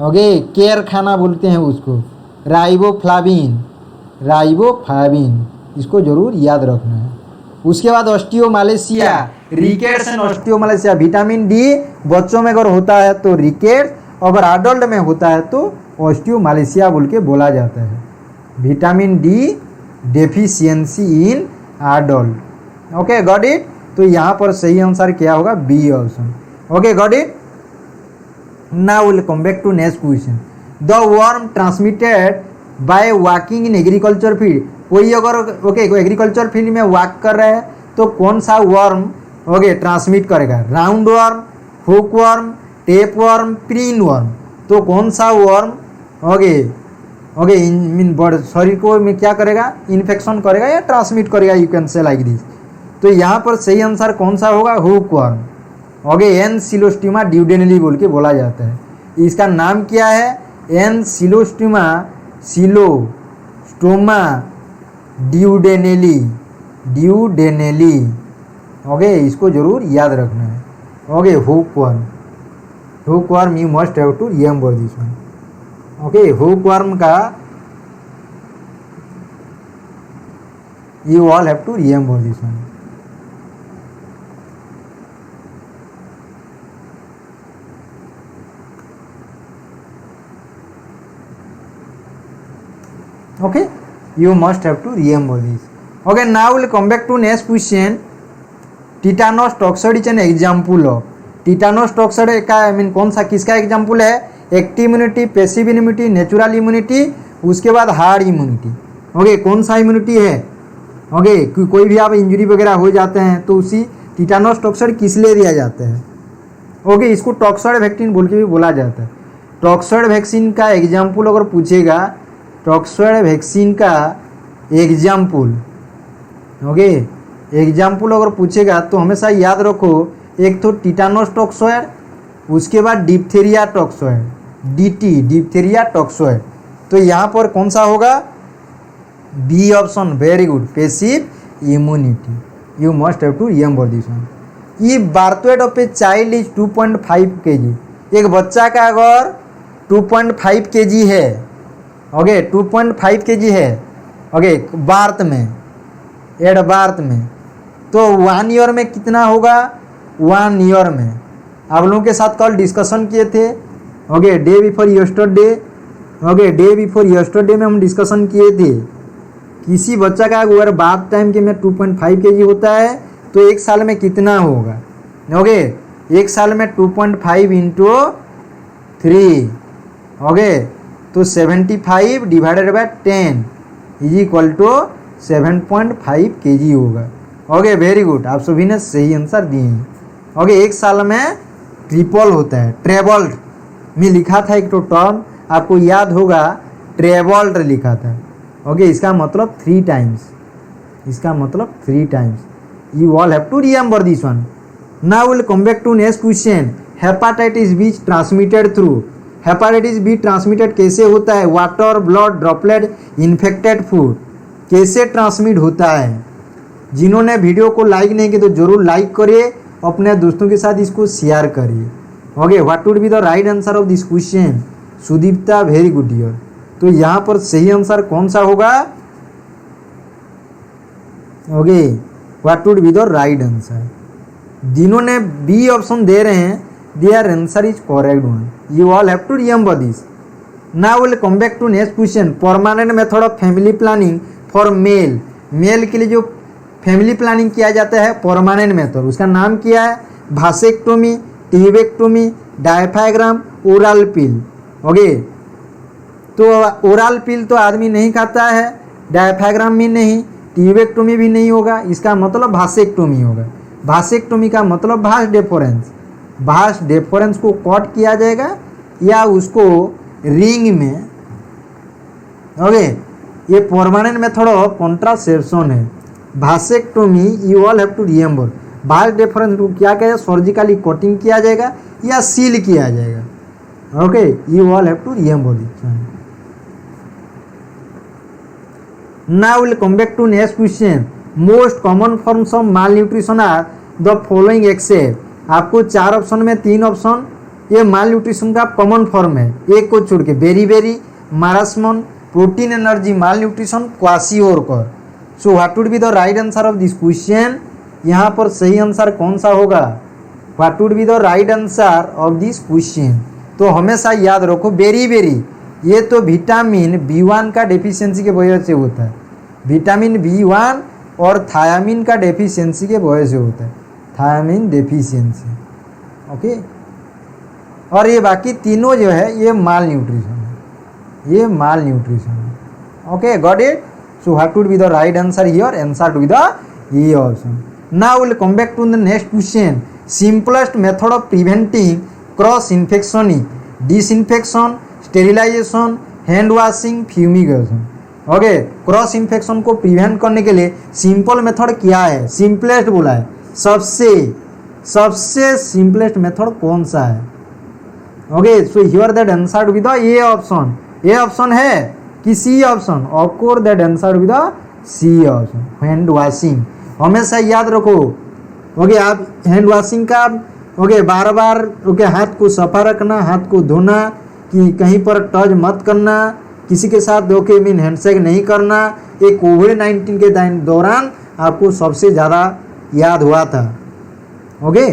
Speaker 1: Okay, care खाना बोलते हैं उसको, राइबोफ्लाविन, राइबोफ्लाविन, इसको जरूर याद रखना है। उसके बाद ऑस्टियोमालेशिया, रिकेट्स एंड ऑस्टियोमालेशिया। विटामिन डी बच्चों में अगर होता है तो रिकेट्स, अगर एडल्ट में होता है तो ऑस्टियोमालेशिया बोल के बोला जाता है। Vitamin D deficiency in adult. Okay, got it. तो यहाँ पर सही आंसर क्या होगा? B option. Okay, got it. Now will come back to next question. The worm transmitted by walking in agriculture field. कोई अगर, ओके, एग्रीकल्चर फील्ड में walk कर रहा है तो कौन सा वर्म, ओके, ट्रांसमिट करेगा? Round worm, hook worm, tape worm, pin worm. तो कौन सा worm, okay, okay, mean body शरीर को में क्या करेगा, इन्फेक्शन करेगा या ट्रांसमिट करेगा, यू कैन से लाइक दिस। तो यहाँ पर सही आंसर कौन सा होगा, हुकवर्म। ओके, एनसिलोस्टिमा ड्यूडेनली बोल के बोला जाता है। इसका नाम क्या है, एनसिलोस्टिमा सिलोस्टोमा ड्यूडेनली, ड्यूडेनली। ओके, इसको जरूर याद रखना है। Okay, hookworm, hookworm you must have to remember this one. Okay, hookworm का you all have to remember this one. Okay, you must have to remember this. Okay, now we'll come back to next question. Tetanus toxoid is an example of, tetanus toxoid का I mean कौन सा, किसका example है, active immunity, passive immunity, natural immunity, उसके बाद hard immunity. Okay, कौन सा immunity है। ओके, कोई भी आप इंजरी वगैरह हो जाते हैं तो उसी टिटानस टॉक्साइड किस लिए दिया जाता है। ओके, इसको टॉक्साइड वैक्सीन बोल के भी बोला जाता है। टॉक्साइड वैक्सीन का एग्जाम्पल अगर पूछेगा, टॉक्साइड वैक्सीन का एग्जाम्पल, ओके, एग्जाम्पल अगर पूछेगा तो हमेशा याद रखो, एक तो टिटानस टॉक्साइड, उसके बाद diphtheria toxoid, DT, diphtheria toxoid. तो यहाँ पर कौन सा होगा, B option, very good, passive immunity. You must have to remember this one. ये birth weight of a child is 2.5 kg। एक बच्चा का अगर 2.5 kg है, ओके, 2.5 kg है, ओके, बार्थ में, एड बार्थ में, तो 1 ईयर में कितना होगा, 1 ईयर में आप लोगों के साथ कल डिस्कशन किए थे। Okay, day before yesterday, okay, day before yesterday में हम डिस्कशन किए थे, किसी बच्चा का अगर बार्थ टाइम के में 2.5 kg होता है तो एक साल में कितना होगा। ओके, एक साल में 2.5 इंटू 3, ओके, तो 75 divided by 10 is equal to 7.5 kg होगा। ओके, वेरी गुड, आप सभी ने सही आंसर दिए हैं। ओके, एक साल में ट्रिपल होता है, ट्रेवल्ड में लिखा था एक तो टर्म, आपको याद होगा, ट्रेवल्ड लिखा था। ओके, इसका मतलब 3 टाइम्स, इसका मतलब 3 times. You all have to remember this one. Now will come back to next question, hepatitis B transmitted through, hepatitis B transmitted कैसे होता है, water, blood, droplet, infected food, कैसे ट्रांसमिट होता है। जिन्होंने वीडियो को लाइक नहीं किया तो जरूर लाइक करिए, अपने दोस्तों के साथ इसको शेयर करिए। Okay, what would be the right answer of this question, Sudipta, very good dear. तो यहाँ पर सही आंसर कौन सा होगा, okay, what would be the right answer. जिन्होंने बी ऑप्शन दे रहे हैं, their answer is correct one. You all have to remember this. Now will come back to next question, permanent method of family planning for male, male के लिए जो family planning किया जाता है परमानेंट मेथड, उसका नाम क्या है, भासेक्टोमी, टीबेक्टोमी, डायफ्राग्राम, ओरल पिल। ओके, तो ओरल पिल तो आदमी नहीं खाता है, डायफ्राग्राम भी नहीं, टीबेक्टोमी भी नहीं होगा, इसका मतलब भासेक्टोमी होगा। भासेक्टोमी का मतलब भास डेफरेंस, भास डेफरेंस को कट किया जाएगा या उसको रिंग में। ओके, ये परमानेंट मेथड ऑफ कॉन्ट्रासेप्शन है। Vasectomy you all have to remember, vas deferens को क्या कहेगा, सर्जिकली कटिंग किया जाएगा या सील किया जाएगा। Okay, you all have to remember this. Now we'll come back to next question. Most common forms of malnutrition are the following except, आपको 4 option में 3 ऑप्शन ये माल न्यूट्रिशन का कॉमन फॉर्म है, एक को छोड़ के, beri beri, marasmus, protein energy malnutrition, kwashiorkor. So what would be the right answer of this question, यहाँ पर सही आंसर कौन सा होगा, what would be the right answer of this question. तो हमेशा याद रखो, बेरी बेरी ये तो विटामिन B1 का डेफिशिएंसी के वजह से होता है, विटामिन B1 और थायामिन का डेफिशिएंसी के वजह से होता है, थायामिन डेफिशिएंसी। ओके, और ये बाकी तीनों जो है ये माल न्यूट्रिशन है, ये माल न्यूट्रिशन है। Okay, got it. So what would be the right answer here, answer to be the A option. Now will come back to the next question, simplest method of preventing cross infection is disinfection, sterilisation, hand washing, fumigation. Okay, cross infection को prevent करने के लिए simple method क्या है? Simplest बोला है, सबसे simplest method कौन सा है? Okay, so here that answer with the A option. A option है कि C option? Of course that answer with the C option, hand washing. हमेशा याद रखो, ओके, आप हैंड वॉशिंग का ओके बार बार ओके हाथ को सफा रखना, हाथ को धोना, कि कहीं पर टच मत करना, किसी के साथ ओके मीन हैंडशेक नहीं करना। ये कोविड-19 के दौरान आपको सबसे ज़्यादा याद हुआ था। Okay,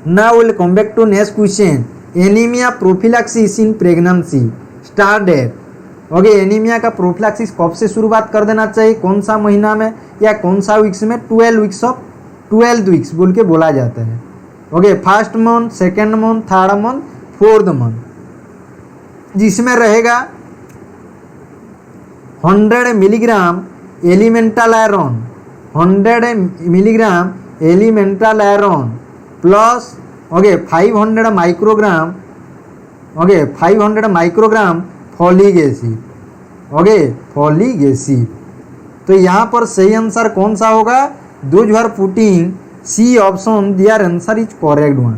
Speaker 1: now will come back to next question. Anaemia prophylaxis in pregnancy start date. Okay, anaemia का प्रोफिलैक्सिस कब से शुरुआत कर देना चाहिए? कौन सा महीना में या कौन सा वीक्स में? 12 वीक्स बोल के बोला जाता है। Okay, first month, second month, third month, fourth month, जिसमें रहेगा 100 milligram elemental iron, 100 milligram elemental iron plus okay 500 microgram, okay 500 microgram folic acid, okay folic acid. तो यहाँ पर सही आंसर कौन सा होगा? Those who are putting C option, their answer is correct one.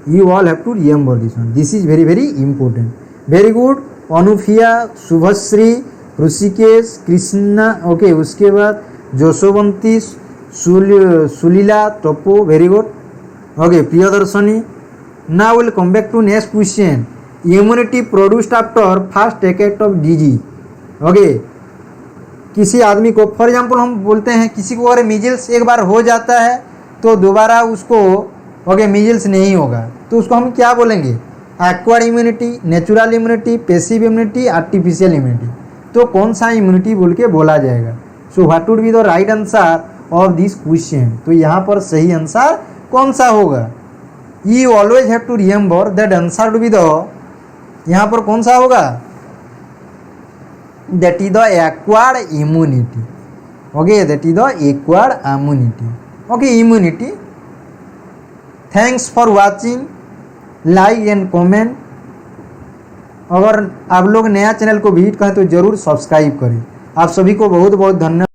Speaker 1: You all have to remember this one, this is very very important. Very good. Anufia, Shubhashree, Rishikesh, Krishna, okay उसके बाद Jaswanti, Sulila, Tappu, very good. Okay, Priyadarshini. Now will come back to next question. Immunity produced after first attack of disease. Okay, किसी आदमी को for example हम बोलते हैं किसी को अगर मीजल्स एक बार हो जाता है तो दोबारा उसको ओके मीजल्स नहीं होगा, तो उसको हम क्या बोलेंगे? Acquired immunity, natural immunity, passive immunity, artificial immunity. तो कौन सा इम्यूनिटी बोल के बोला जाएगा? So what would be the right answer of this question? तो यहाँ पर सही आंसर कौन सा होगा? You always have to remember that answer would be the, यहाँ पर कौन सा होगा? That is the acquired immunity. Okay, that is the acquired immunity. Okay, immunity. Thanks for watching, like and comment. अगर आप लोग नया चैनल को विजिट करें तो ज़रूर सब्सक्राइब करें। आप सभी को बहुत बहुत धन्यवाद।